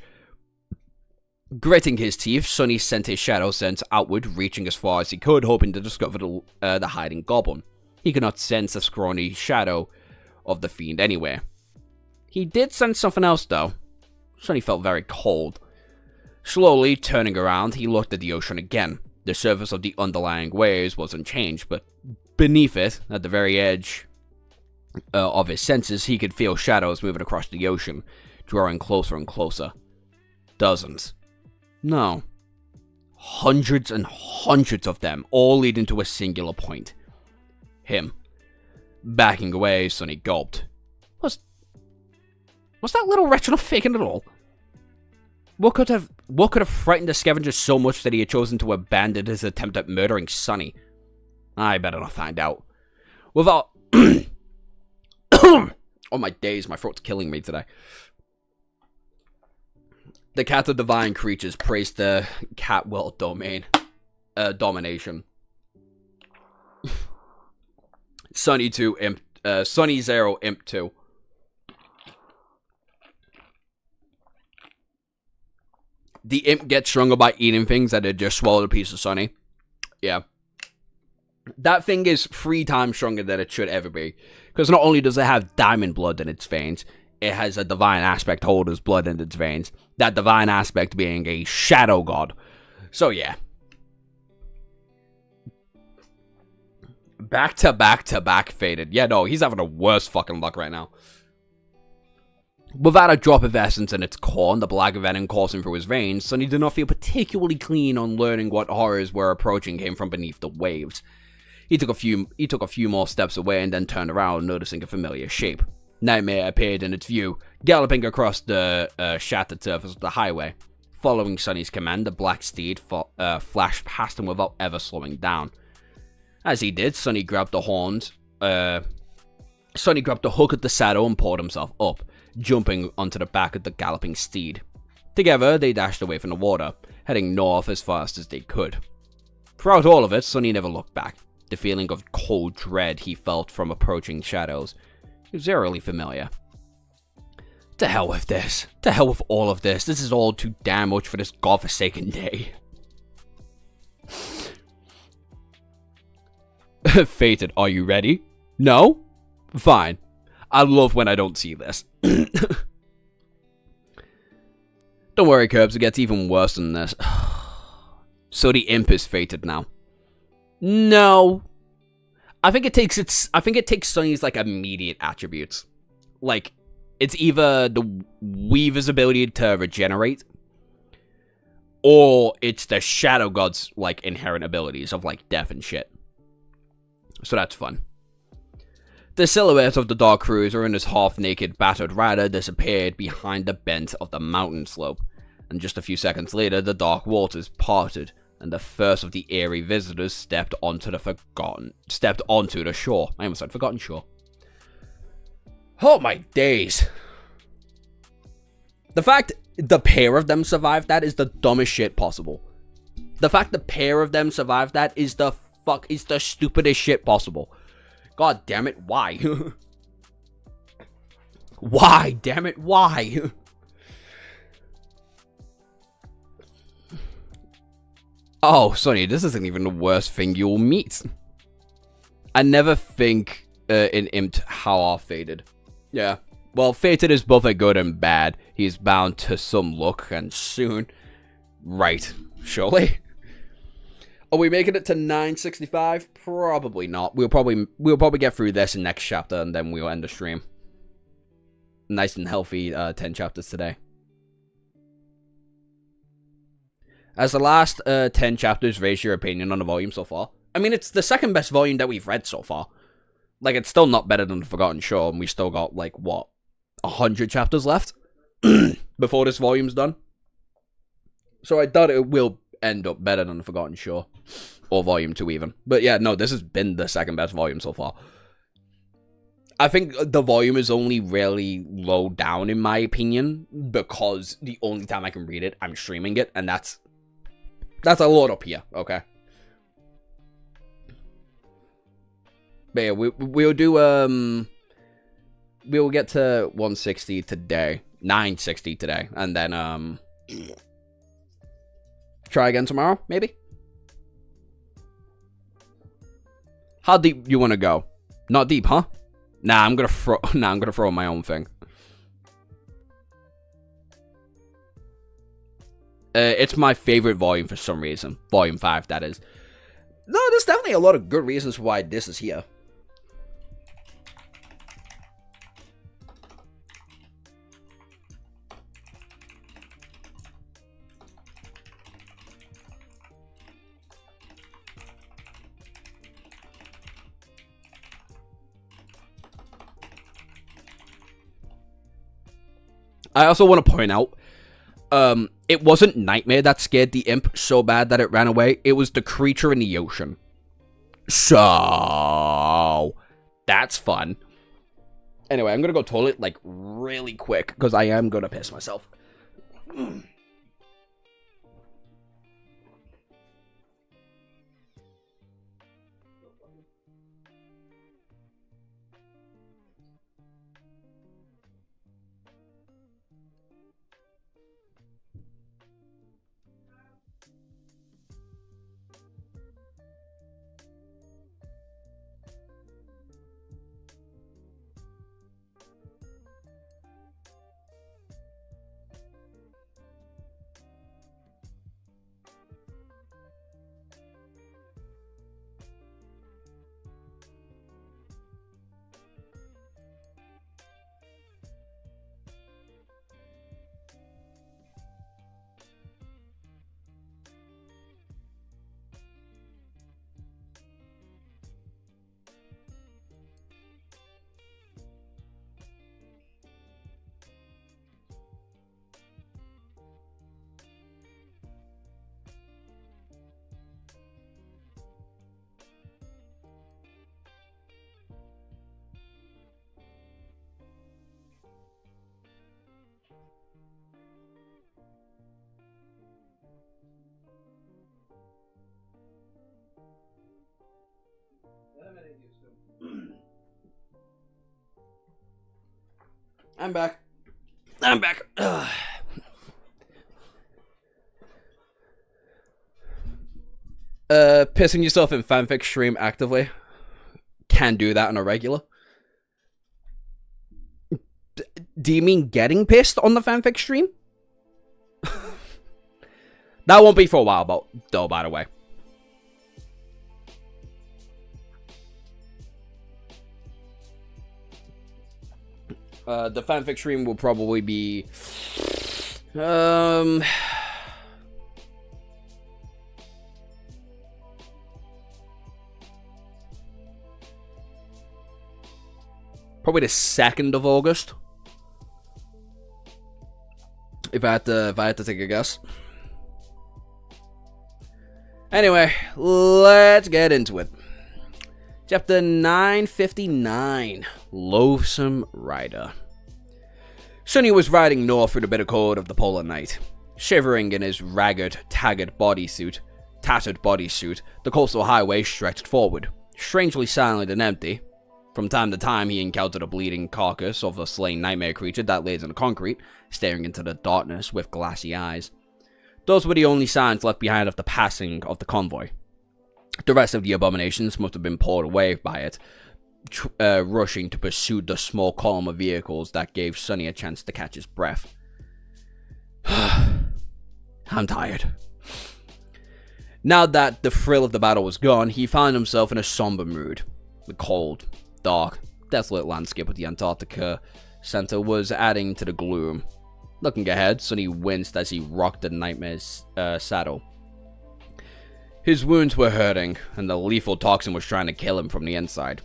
Gritting his teeth, Sonny sent his shadow sense outward, reaching as far as he could, hoping to discover the hiding goblin. He could not sense a scrawny shadow of the fiend anywhere. He did sense something else, though. Sonny felt very cold. Slowly, turning around, he looked at the ocean again. The surface of the underlying waves wasn't changed, but beneath it, at the very edge of his senses, he could feel shadows moving across the ocean, drawing closer and closer. Dozens. No. Hundreds and hundreds of them, all leading to a singular point. Him. Backing away, Sonny gulped. Was that little wretch not faking at all? What could have frightened the scavenger so much that he had chosen to abandon his attempt at murdering Sonny? I better not find out. Without... oh my days, my throat's killing me today. The cat of divine creatures praised the cat world domination. Sonny 2 imp, Sonny 0 imp 2. The imp gets stronger by eating things that had just swallowed a piece of Sonny. Yeah. That thing is 3 times stronger than it should ever be. Because not only does it have diamond blood in its veins, it has a divine aspect holder's blood in its veins. That divine aspect being a shadow god. So yeah. Back to back faded. Yeah, no, he's having the worst fucking luck right now. Without a drop of essence in its core and the black venom coursing through his veins, Sonny did not feel particularly clean on learning what horrors were approaching him from beneath the waves. He took a few more steps away and then turned around, noticing a familiar shape. Nightmare appeared in its view, galloping across the shattered surface of the highway. Following Sonny's command, the black steed flashed past him without ever slowing down. As he did, Sonny grabbed the hook at the saddle and pulled himself up, jumping onto the back of the galloping steed. Together, they dashed away from the water, heading north as fast as they could. Throughout all of it, Sonny never looked back. The feeling of cold dread he felt from approaching shadows was eerily familiar. To hell with this. To hell with all of this. This is all too damn much for this godforsaken day. Fated, are you ready? No? Fine. I love when I don't see this. Don't worry, Kirbs, it gets even worse than this. So the imp is fated now. No. I think it takes Sonny's like immediate attributes. Like, it's either the Weaver's ability to regenerate, or it's the Shadow God's like inherent abilities of like death and shit. So that's fun. The silhouette of the dark cruiser and his half-naked, battered rider disappeared behind the bend of the mountain slope, and just a few seconds later, the dark waters parted, and the first of the eerie visitors stepped onto the shore. I almost said forgotten shore. Oh my days. The fact the pair of them survived that is the dumbest shit possible. The fact the pair of them survived that is the stupidest shit possible. God damn it, why? Why? Damn it, why? Oh, Sonny, this isn't even the worst thing you'll meet. I never think in Impt how are fated. Yeah. Well, fated is both a good and bad. He's bound to some luck, and soon. Right. Surely. Are we making it to 965? Probably not. We'll probably get through this in next chapter, and then we'll end the stream. Nice and healthy 10 chapters today. As the last 10 chapters, raise your opinion on the volume so far. I mean, it's the second best volume that we've read so far. Like, it's still not better than The Forgotten Shore, and we still got, like, what, 100 chapters left before this volume's done. So I doubt it will end up better than The Forgotten Shore, or Volume 2 even. But yeah, no, this has been the second best volume so far. I think the volume is only really low down, in my opinion, because the only time I can read it, I'm streaming it, and that's a lot up here, okay? But yeah, we'll do, we'll get to 160 today, 960 today, and then, try again tomorrow, maybe? How deep you want to go? Not deep, huh? Nah, I'm gonna throw my own thing. It's my favorite volume for some reason. Volume 5, that is. No, there's definitely a lot of good reasons why this is here. I also want to point out, it wasn't Nightmare that scared the imp so bad that it ran away. It was the creature in the ocean. So, that's fun. Anyway, I'm going to go toilet, like, really quick, because I am going to piss myself. I'm back. I'm back. Ugh. Pissing yourself in fanfic stream actively. Can do that on a regular. Do you mean getting pissed on the fanfic stream? That won't be for a while, though, by the way. The fanfic stream will probably be... probably the 2nd of August. If I had to take a guess. Anyway, let's get into it. Chapter 959, Loathsome Rider. Sonny was riding north through the bitter cold of the polar night. Shivering in his ragged, tattered bodysuit, the coastal highway stretched forward, strangely silent and empty. From time to time, he encountered a bleeding carcass of a slain nightmare creature that lays in the concrete, staring into the darkness with glassy eyes. Those were the only signs left behind of the passing of the convoy. The rest of the abominations must have been pulled away by it, rushing to pursue the small column of vehicles that gave Sonny a chance to catch his breath. I'm tired. Now that the thrill of the battle was gone, he found himself in a somber mood. The cold, dark, desolate landscape of the Antarctica center was adding to the gloom. Looking ahead, Sonny winced as he rocked the nightmare's saddle. His wounds were hurting, and the lethal toxin was trying to kill him from the inside.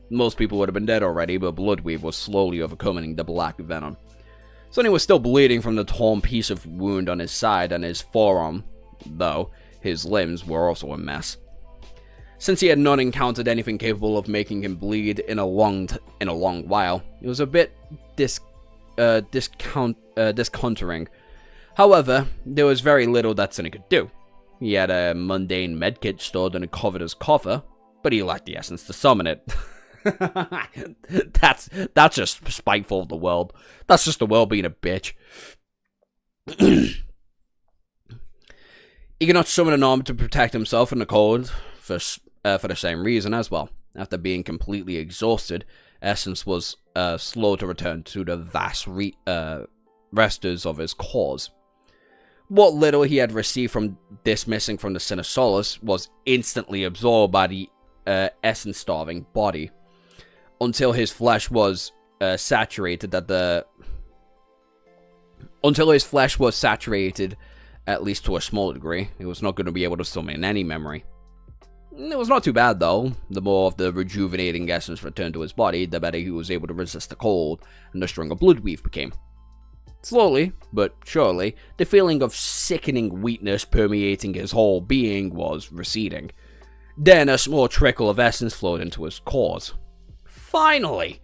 Most people would have been dead already, but Bloodweave was slowly overcoming the black venom. Sonny was still bleeding from the torn piece of wound on his side and his forearm, though his limbs were also a mess. Since he had not encountered anything capable of making him bleed in a long while, it was a bit disconcerting. However, there was very little that Sonny could do. He had a mundane medkit stored in a coveter's coffer, but he lacked the essence to summon it. That's just spiteful of the world. That's just the world being a bitch. He cannot summon an arm to protect himself in the cold for the same reason as well. After being completely exhausted, essence was slow to return to the vast resters of his cores. What little he had received from dismissing from the Sinisolus was instantly absorbed by the essence-starving body, until his flesh was saturated at least to a small degree. It was not going to be able to summon any memory. It was not too bad, though. The more of the rejuvenating essence returned to his body, the better he was able to resist the cold, and the stronger Bloodweave became. Slowly, but surely, the feeling of sickening weakness permeating his whole being was receding. Then a small trickle of essence flowed into his cores. Finally!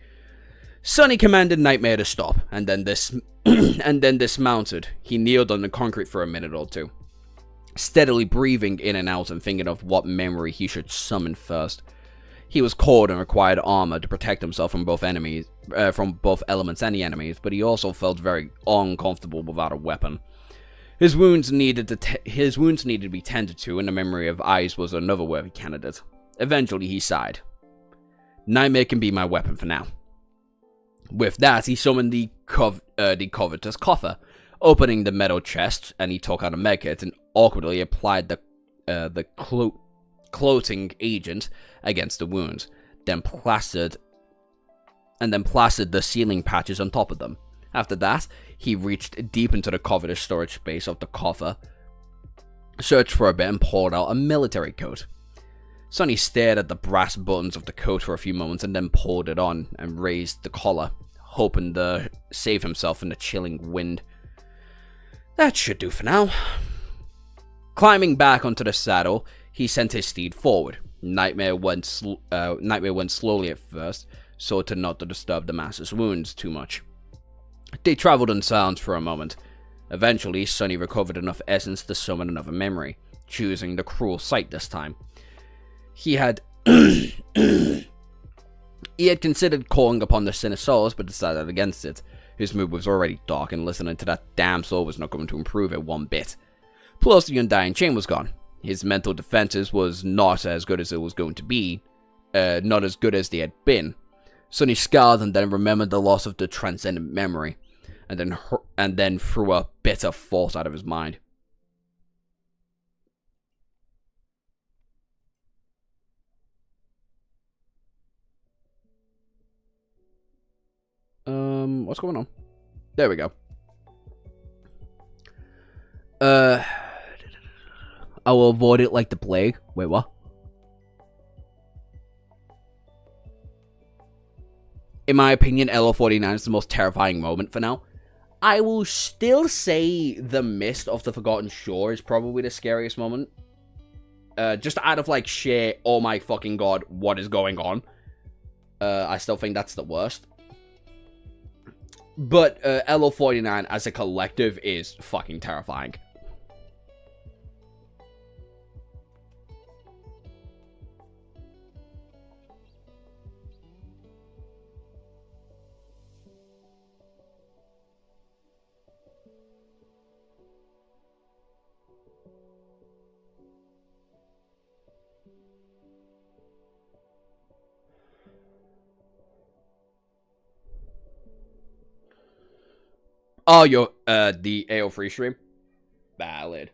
Sonny commanded Nightmare to stop, and then dismounted. He kneeled on the concrete for a minute or two, steadily breathing in and out and thinking of what memory he should summon first. He was cold and required armor to protect himself from both elements and the enemies, but he also felt very uncomfortable without a weapon. His wounds needed to be tended to, and the memory of ice was another worthy candidate. Eventually, he sighed. Nightmare can be my weapon for now. With that, he summoned the covetous coffer, opening the metal chest, and he took out a medkit and awkwardly applied the clothing agent against the wounds, then plastered the sealing patches on top of them. After that, he reached deep into the covetous storage space of the coffer, searched for a bit, and pulled out a military coat. Sonny stared at the brass buttons of the coat for a few moments and then pulled it on and raised the collar, hoping to save himself from the chilling wind. That should do for now. Climbing back onto the saddle, he sent his steed forward. Nightmare went slowly at first, so to not to disturb the master's wounds too much. They traveled in silence for a moment. Eventually, Sonny recovered enough essence to summon another memory, choosing the cruel sight this time. He had considered calling upon the Sinisolus, but decided against it. His mood was already dark, and listening to that damn soul was not going to improve it one bit. Plus, the Undying Chain was gone. His mental defenses was not as good as it was going to be, not as good as they had been. Sonny scowled and then remembered the loss of the transcendent memory, and then threw a bitter thought out of his mind. What's going on? There we go. I will avoid it like the plague. Wait, what? In my opinion, LO49 is the most terrifying moment for now. I will still say the Mist of the Forgotten Shore is probably the scariest moment. Just out of like sheer, oh my fucking god, what is going on? I still think that's the worst. But LO49 as a collective is fucking terrifying. Oh, the AO3 stream? Valid.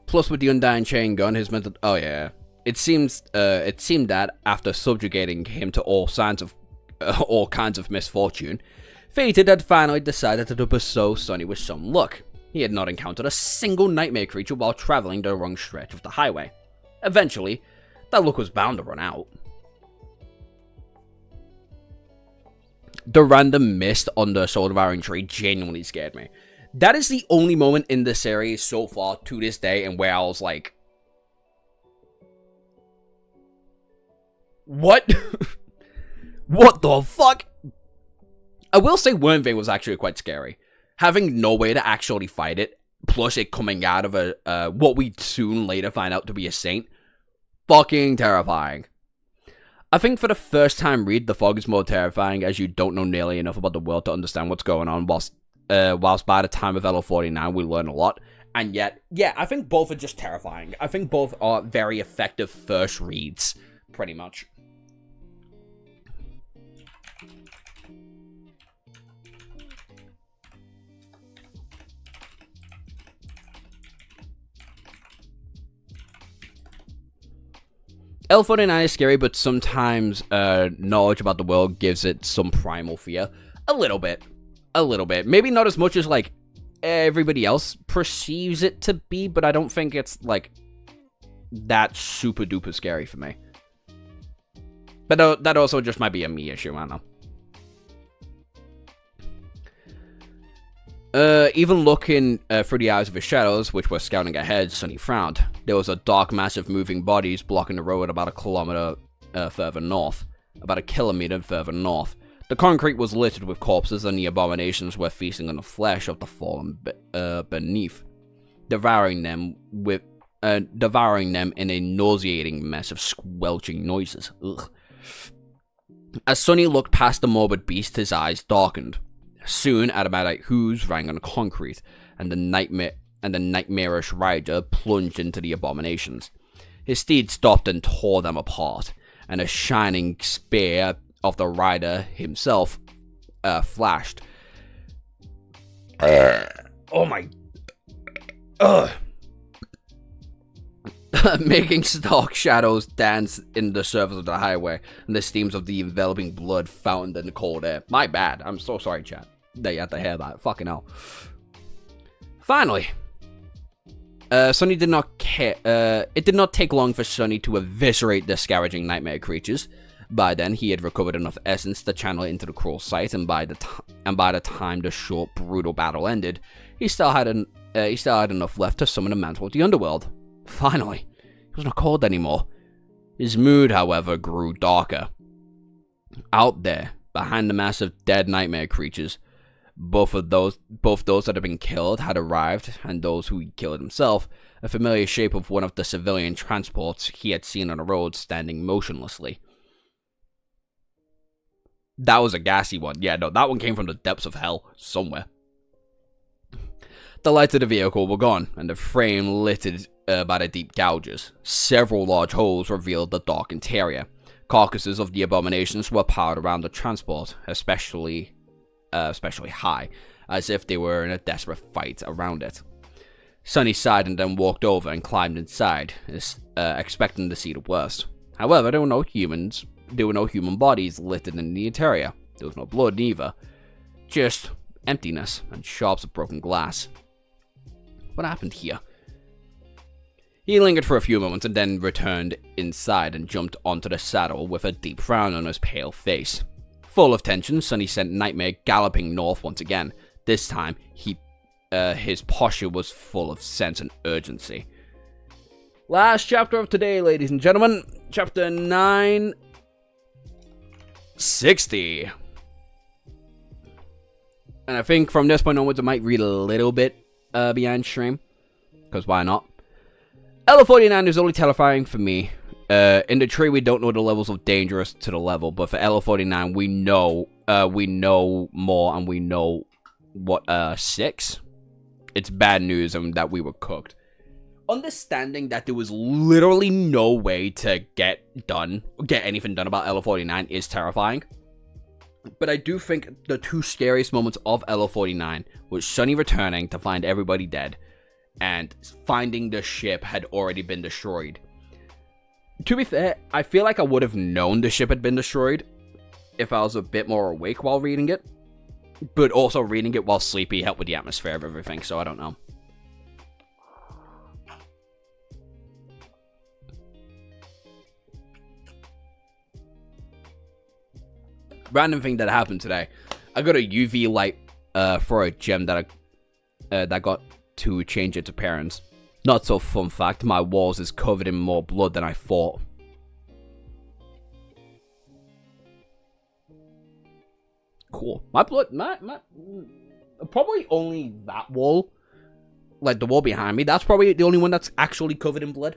Plus, with the Undying Chain Gun, his mental... Oh, yeah. It seemed that, after subjugating him to all kinds of misfortune, Fated had finally decided to bestow Sonny with some luck. He had not encountered a single nightmare creature while traveling the wrong stretch of the highway. Eventually, that luck was bound to run out. The random mist on the soul-devouring tree genuinely scared me. That is the only moment in the series so far to this day and where I was like, what? What the fuck? I will say Wormvein was actually quite scary. Having no way to actually fight it, plus it coming out of a what we'd soon later find out to be a saint, fucking terrifying. I think for the first time read, the fog is more terrifying as you don't know nearly enough about the world to understand what's going on, whilst by the time of LO49 we learn a lot. And yet, yeah, I think both are just terrifying. I think both are very effective first reads, pretty much. L49 is scary, but sometimes knowledge about the world gives it some primal fear. A little bit. A little bit. Maybe not as much as, like, everybody else perceives it to be, but I don't think it's, like, that super duper scary for me. But that also just might be a me issue, I don't know. Even looking through the eyes of his shadows, which were scouting ahead, Sonny frowned. There was a dark mass of moving bodies blocking the road about a kilometer further north. About a kilometer further north. The concrete was littered with corpses, and the abominations were feasting on the flesh of the fallen beneath, devouring them in a nauseating mess of squelching noises. Ugh. As Sonny looked past the morbid beast, his eyes darkened. Soon, automatic hooves rang on the concrete, and the nightmarish rider plunged into the abominations. His steed stopped and tore them apart, and a shining spear of the rider himself flashed. Oh my... Making stark shadows dance in the surface of the highway, and the steams of the enveloping blood fountained in the cold air. My bad. I'm so sorry, chat, that you had to hear that. Fucking hell. Finally, Sonny did not care. It did not take long for Sonny to eviscerate the discouraging nightmare creatures. By then, he had recovered enough essence to channel it into the cruel sight, and by the time the short, brutal battle ended, he still had enough left to summon a mantle of the underworld. Finally, he was not cold anymore. His mood, however, grew darker. Out there, behind the mass of dead nightmare creatures, both those that had been killed had arrived, and those who he killed himself, a familiar shape of one of the civilian transports he had seen on the road standing motionlessly. That was a gassy one. Yeah, no, that one came from the depths of hell, somewhere. The lights of the vehicle were gone, and the frame littered by the deep gouges. Several large holes revealed the dark interior. Carcasses of the abominations were piled around the transport, especially high, as if they were in a desperate fight around it. Sonny sighed and then walked over and climbed inside, expecting to see the worst. However, there were no human bodies littered in the interior. There was no blood neither. Just emptiness and shards of broken glass. What happened here? He lingered for a few moments and then returned inside and jumped onto the saddle with a deep frown on his pale face. Full of tension, Sonny sent Nightmare galloping north once again. This time, his posture was full of sense and urgency. Last chapter of today, ladies and gentlemen. Chapter 960. And I think from this point onwards, I might read a little bit behind stream. Because why not? Level 49 is only terrifying for me. In the tree, we don't know the levels of dangerous to the level. But for Level 49, we know more and we know what, 6? It's bad news and that we were cooked. Understanding that there was literally no way to get anything done about Level 49 is terrifying. But I do think the two scariest moments of LO49 was Sonny returning to find everybody dead, and finding the ship had already been destroyed. To be fair, I feel like I would have known the ship had been destroyed if I was a bit more awake while reading it. But also reading it while sleepy helped with the atmosphere of everything, so I don't know. Random thing that happened today. I got a UV light for a gem that got to change its appearance. Not so fun fact, my walls is covered in more blood than I thought. Cool. My blood, probably only that wall, like the wall behind me, that's probably the only one that's actually covered in blood.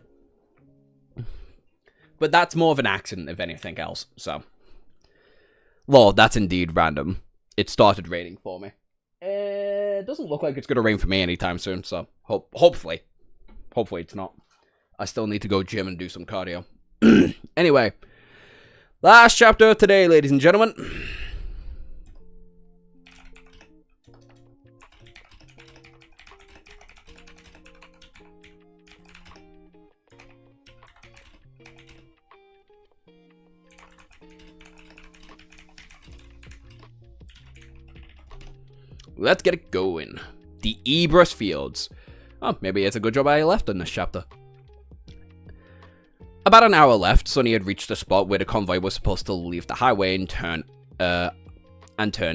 But that's more of an accident if anything else, so. Lol, that's indeed random. It started raining for me. It doesn't look like it's going to rain for me anytime soon, so hopefully. Hopefully it's not. I still need to go gym and do some cardio. Anyway, last chapter of today, ladies and gentlemen. Let's get it going. The Ebrus Fields. Oh, maybe it's a good job I left in this chapter. About an hour left, Sonny had reached the spot where the convoy was supposed to leave the highway and turn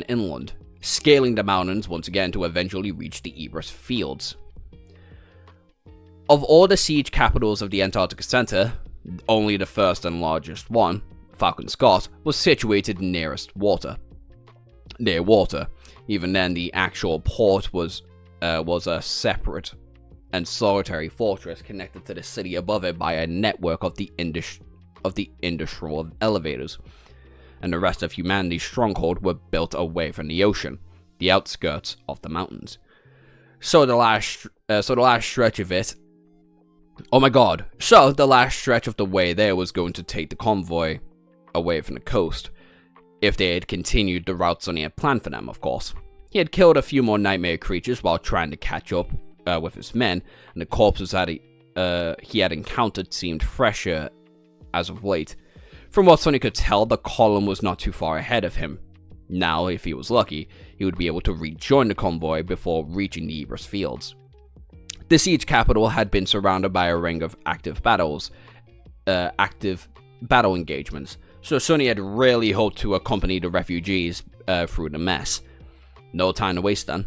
inland, scaling the mountains once again to eventually reach the Ebrus Fields. Of all the siege capitals of the Antarctica Center, only the first and largest one, Falcon Scott, was situated near water. Even then, the actual port was a separate and solitary fortress connected to the city above it by a network of the industrial elevators, and the rest of humanity's stronghold were built away from the ocean, the outskirts of the mountains. So the last stretch of it. Oh my god! So the last stretch of the way there was going to take the convoy away from the coast. If they had continued the route Sonny had planned for them, of course. He had killed a few more nightmare creatures while trying to catch up with his men, and the corpses that he had encountered seemed fresher as of late. From what Sonny could tell, the column was not too far ahead of him. Now, if he was lucky, he would be able to rejoin the convoy before reaching the Ebrus Fields. The siege capital had been surrounded by a ring of active battle engagements, so Sonny had really hoped to accompany the refugees through the mess. No time to waste then.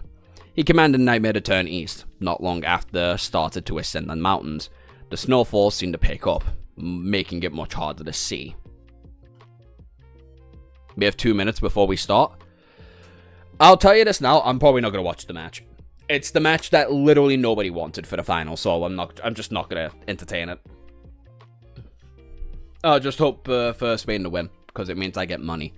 He commanded Nightmare to turn east. Not long after, started to ascend the mountains. The snowfall seemed to pick up, making it much harder to see. We have 2 minutes before we start. I'll tell you this now, I'm probably not going to watch the match. It's the match that literally nobody wanted for the final, so I'm just not going to entertain it. I'll just hope for Spain to win, because it means I get money.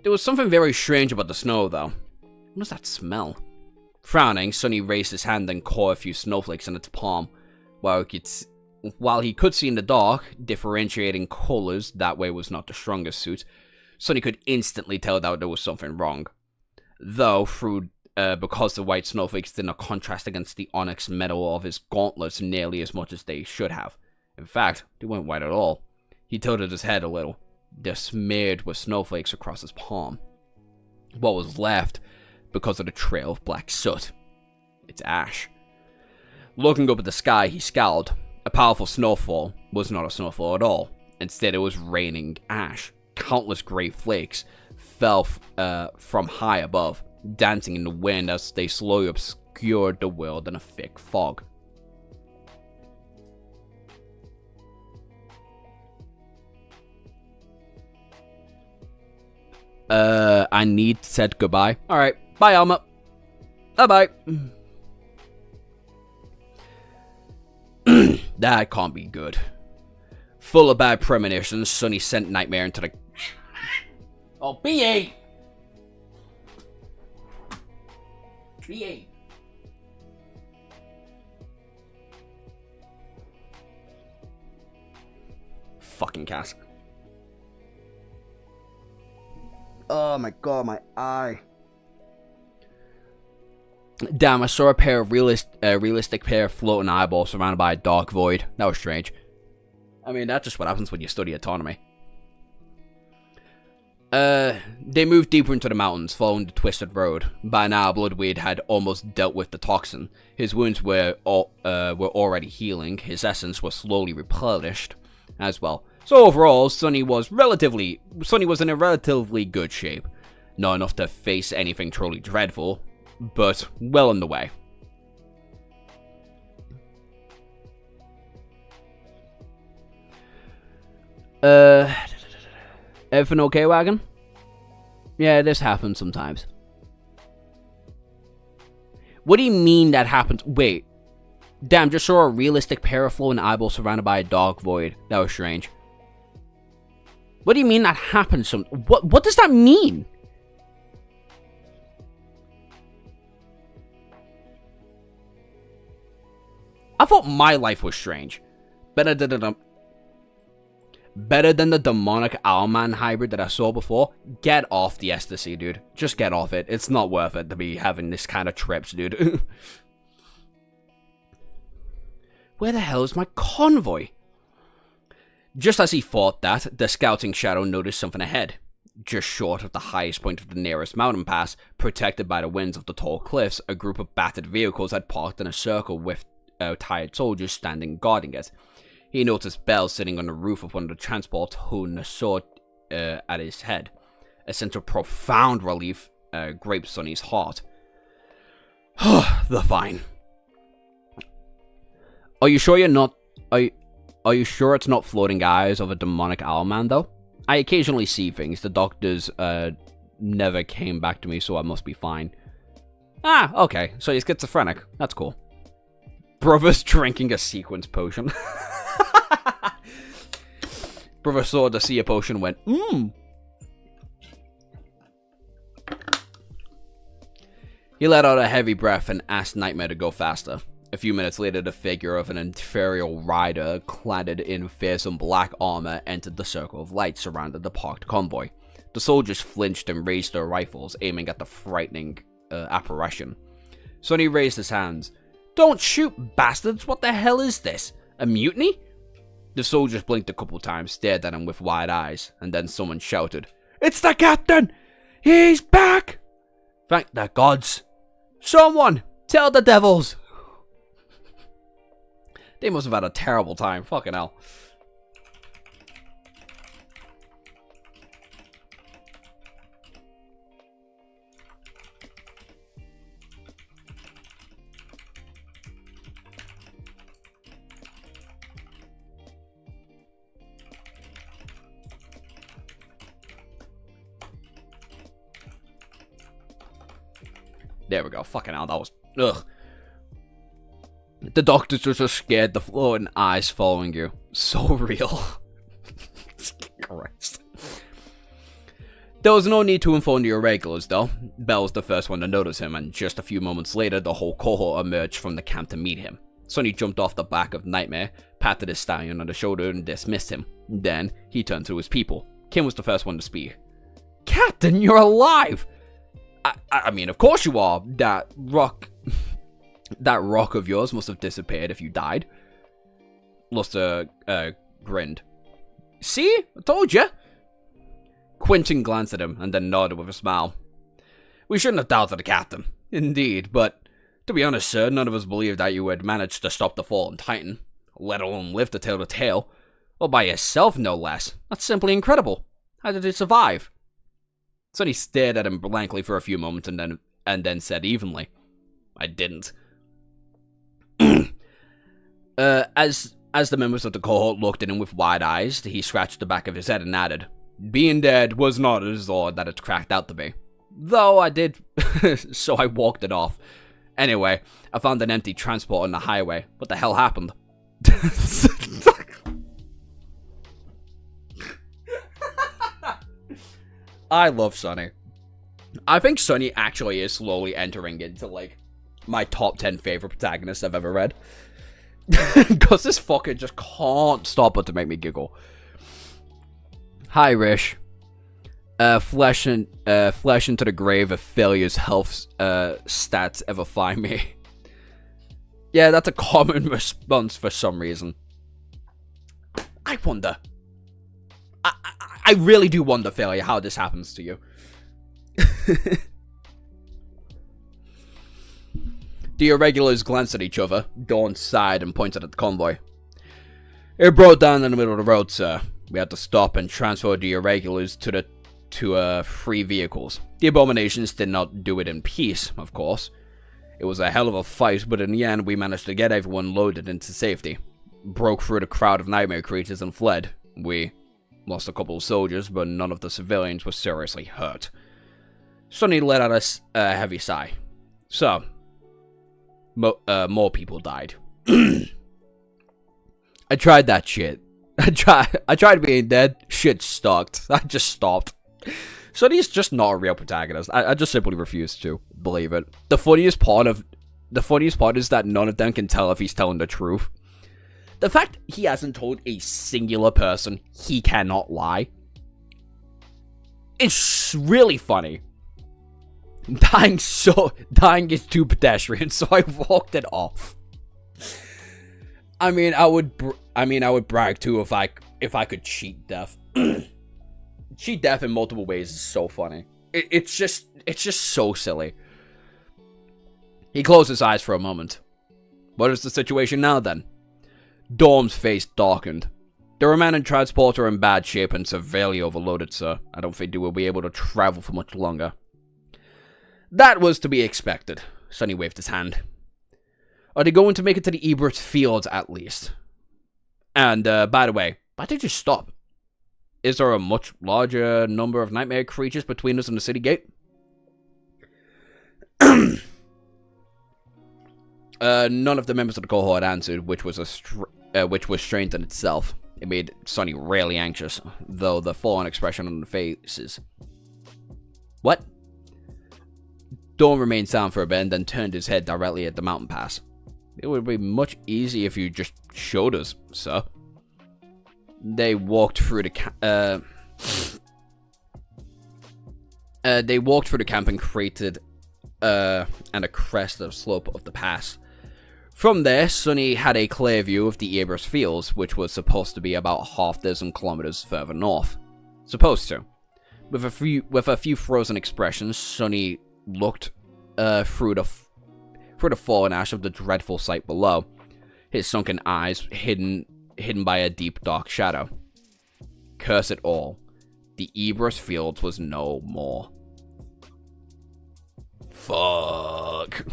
There was something very strange about the snow, though. What does that smell? Frowning, Sonny raised his hand and caught a few snowflakes in its palm. While he could see in the dark, differentiating colors that way was not the strongest suit, Sonny could instantly tell that there was something wrong. Though, because the white snowflakes did not contrast against the onyx metal of his gauntlets nearly as much as they should have. In fact, they weren't white at all. He tilted his head a little. They're smeared with snowflakes across his palm. What was left, because of the trail of black soot? It's ash. Looking up at the sky, he scowled. A powerful snowfall was not a snowfall at all. Instead, it was raining ash. Countless gray flakes fell from high above, dancing in the wind as they slowly obscured the world in a thick fog. I need said goodbye. Alright, bye, Alma. Bye-bye. That can't be good. Full of bad premonitions, Sonny sent Nightmare into the... Oh, behave! Behave. Fucking cat. Oh my god, my eye. Damn, I saw a pair of realistic pair of floating eyeballs surrounded by a dark void. That was strange. I mean, that's just what happens when you study autonomy. They moved deeper into the mountains, following the twisted road. By now, Bloodweed had almost dealt with the toxin. His wounds were already healing. His essence was slowly replenished as well. So overall, Sonny was in a relatively good shape. Not enough to face anything truly dreadful, but well on the way. Everything okay, Wagon? Yeah, this happens sometimes. What do you mean that happens? Wait. Damn, just saw a realistic pair of flowing eyeballs surrounded by a dark void. That was strange. What do you mean that happens what does that mean? I thought my life was strange. Better than the demonic Owlman hybrid that I saw before. Get off the ecstasy, dude. Just get off it. It's not worth it to be having this kind of trips, dude. Where the hell is my convoy? Just as he thought that, the scouting shadow noticed something ahead. Just short of the highest point of the nearest mountain pass, protected by the winds of the tall cliffs, a group of battered vehicles had parked in a circle with tired soldiers standing guarding it. He noticed Bell sitting on the roof of one of the transports holding a sword at his head. A sense of profound relief graped Sonny's heart. The fine. Are you sure you're not... Are you sure it's not floating eyes of a demonic owlman, though? I occasionally see things. The doctors never came back to me, so I must be fine. Ah, okay. So you're schizophrenic. That's cool. Brother's drinking a sequence potion. Brother saw the sea potion and went, mmm. He let out a heavy breath and asked Nightmare to go faster. A few minutes later, the figure of an inferior rider, clad in fearsome black armor, entered the circle of light surrounding the parked convoy. The soldiers flinched and raised their rifles, aiming at the frightening apparition. Sonny raised his hands. Don't shoot, bastards! What the hell is this? A mutiny? The soldiers blinked a couple times, stared at him with wide eyes, and then someone shouted, "It's the captain! He's back!" Thank the gods! Someone! Tell the devils! They must have had a terrible time. Fucking hell. There we go. Fucking hell, that was... Ugh. The doctors were so scared, the floating eyes following you. So real. Christ. There was no need to inform the irregulars, though. Bell was the first one to notice him, and just a few moments later, the whole cohort emerged from the camp to meet him. Sonny jumped off the back of Nightmare, patted his stallion on the shoulder, and dismissed him. Then, he turned to his people. Kim was the first one to speak. "Captain, you're alive!" I mean, of course you are. That rock of yours must have disappeared if you died. Luster grinned. "See? I told you." Quentin glanced at him and then nodded with a smile. "We shouldn't have doubted the captain. Indeed, but to be honest, sir, none of us believed that you had managed to stop the fallen titan, let alone live to tell the tale. All by yourself, no less. That's simply incredible. How did you survive?" Sonny stared at him blankly for a few moments and then said evenly, "I didn't." As the members of the cohort looked at him with wide eyes, he scratched the back of his head and added, "Being dead was not as odd that it's cracked out to be. Though I did, so I walked it off. Anyway, I found an empty transport on the highway. What the hell happened? I love Sunny. I think Sunny actually is slowly entering into, like, my top 10 favorite protagonists I've ever read. Because this fucker just can't stop but to make me giggle. Hi, Rish. Flesh into the grave if failure's health stats ever find me. Yeah, that's a common response for some reason. I wonder. I really do wonder, Failure, how this happens to you. The irregulars glanced at each other. Dawn sighed and pointed at the convoy. It broke down in the middle of the road, sir. We had to stop and transfer the irregulars to free vehicles. The abominations did not do it in peace, of course. It was a hell of a fight, but in the end, we managed to get everyone loaded into safety. Broke through the crowd of nightmare creatures and fled. We lost a couple of soldiers, but none of the civilians were seriously hurt. Sonny let out a heavy sigh. So, more people died. I tried that shit. I tried being dead. Shit sucked. I just stopped. Sonny's just not a real protagonist. I just simply refuse to believe it. The funniest part is that none of them can tell if he's telling the truth. The fact he hasn't told a singular person he cannot lie. It's really funny. Dying is too pedestrian, so I walked it off. I mean, I would brag too if I could cheat death. Cheat death in multiple ways is so funny. It's just so silly. He closed his eyes for a moment. What is the situation now then? Dorm's face darkened. The remaining transports are in bad shape and severely overloaded, sir. I don't think they will be able to travel for much longer. That was to be expected. Sonny waved his hand. Are they going to make it to the Ebert fields at least? And, by the way, why did you stop? Is there a much larger number of nightmare creatures between us and the city gate? None of the members of the cohort answered, which was strange in itself. It made Sonny really anxious, though the full-on expression on the faces. What? Dawn remained silent for a bit and then turned his head directly at the mountain pass. It would be much easier if you just showed us, sir. They walked through the camp and created and a crest of slope of the pass. From there, Sonny had a clear view of the Ebers Fields, which was supposed to be about half dozen kilometers further north. Supposed to. With a few frozen expressions, Sonny looked through the fallen ash of the dreadful sight below, his sunken eyes hidden by a deep dark shadow. Curse it all. The Ebers Fields was no more. Fuck.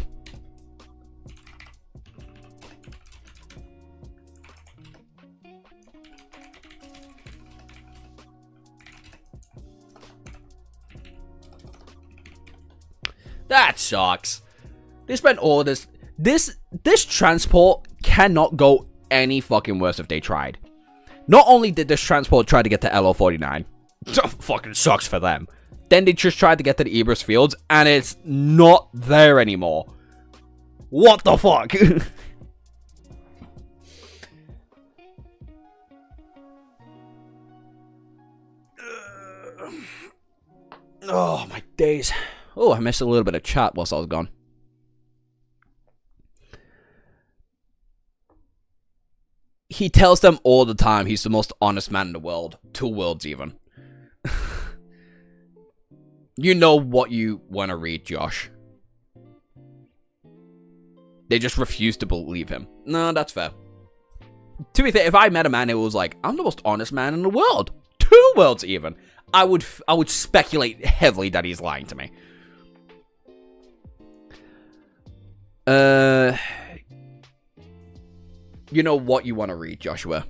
That sucks. They spent all this transport cannot go any fucking worse if they tried. Not only did this transport try to get to LO49, fucking sucks for them. Then they just tried to get to the Ebers Fields, and it's not there anymore. What the fuck? Oh, my days. Oh, I missed a little bit of chat whilst I was gone. He tells them all the time he's the most honest man in the world. 2 worlds, even. You know what you want to read, Josh. They just refuse to believe him. No, that's fair. To be fair, if I met a man who was like, I'm the most honest man in the world. 2 worlds, even. I would speculate heavily that he's lying to me. You know what you want to read, Joshua.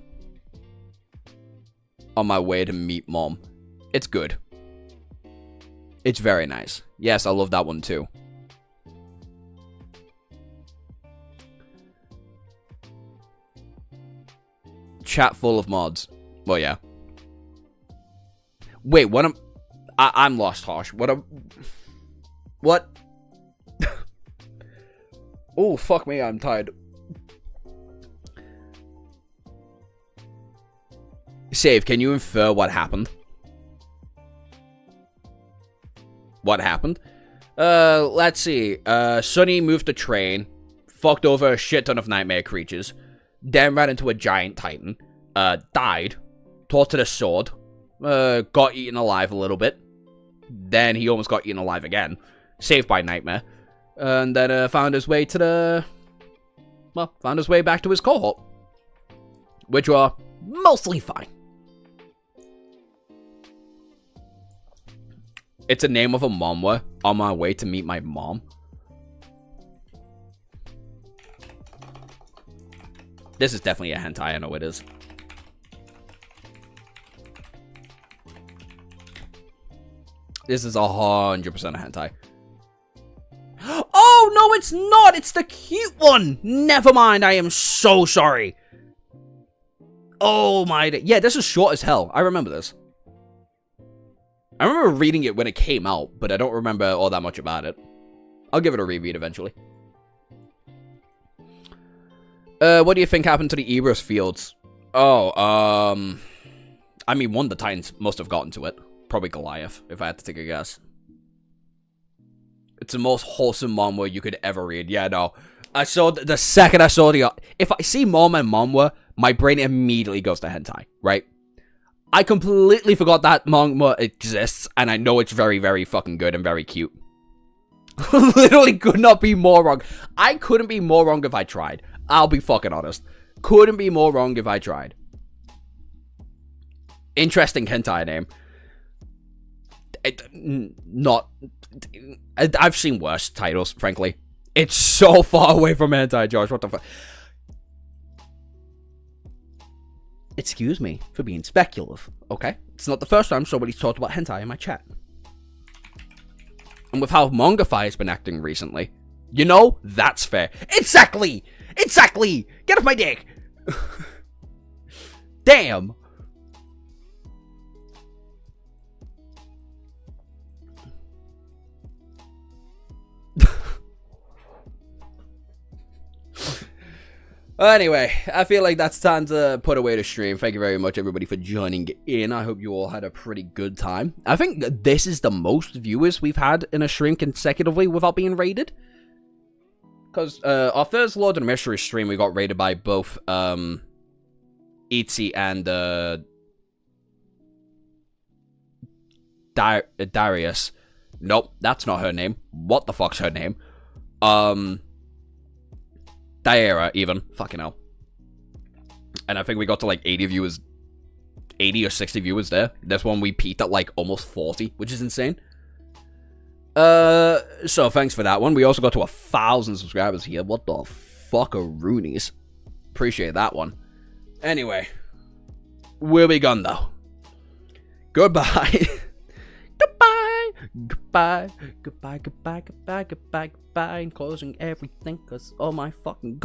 On my way to meet Mom. It's good. It's very nice. Yes, I love that one too. Chat full of mods. Well, yeah. Wait, what am... I'm lost, Harsh. What? Oh, fuck me, I'm tired. Save, can you infer what happened? What happened? Let's see. Sunny moved the train, fucked over a shit ton of nightmare creatures, then ran into a giant titan, died, tortured a sword, got eaten alive a little bit, then he almost got eaten alive again, saved by nightmare, and then found his way to the... well, found his way back to his cohort, which were mostly fine. It's a name of a manhwa, on my way to meet my mom. This is definitely a hentai, I know it is. This is 100% a hentai. Oh, no, it's not! It's the cute one! Never mind, I am so sorry. Oh my... yeah, this is short as hell. I remember this. I remember reading it when it came out, but I don't remember all that much about it. I'll give it a reread eventually. What do you think happened to the Erebus fields? Oh, I mean, one of the Titans must have gotten to it. Probably Goliath, if I had to take a guess. It's the most wholesome manhwa you could ever read. Yeah, no. I saw, the second I saw the... if I see mom and manhwa, my brain immediately goes to hentai, right? I completely forgot that manhwa exists, and I know it's very, very fucking good and very cute. Literally could not be more wrong. I couldn't be more wrong if I tried. I'll be fucking honest. Couldn't be more wrong if I tried. Interesting hentai name. I've seen worse titles, frankly. It's so far away from hentai, Josh. What the fuck? Excuse me for being speculative, okay? It's not the first time somebody's talked about hentai in my chat. And with how Mangafy has been acting recently, you know, that's fair. Exactly! Exactly! Get off my dick! Damn! Anyway, I feel like that's time to put away the stream. Thank you very much, everybody, for joining in. I hope you all had a pretty good time. I think this is the most viewers we've had in a stream consecutively without being raided. Because our first Lord of the Mystery stream, we got raided by both Itzy and Darius. Nope, that's not her name. What the fuck's her name? Daira, even. Fucking hell. And I think we got to like 80 viewers. 80 or 60 viewers there. This one we peaked at like almost 40, which is insane. So thanks for that one. We also got to 1,000 subscribers here. What the fuck are Roonies? Appreciate that one. Anyway. We'll be gone though. Goodbye. Goodbye. Goodbye. Goodbye. Goodbye. Goodbye. Goodbye. Goodbye. And closing everything because oh my fucking god.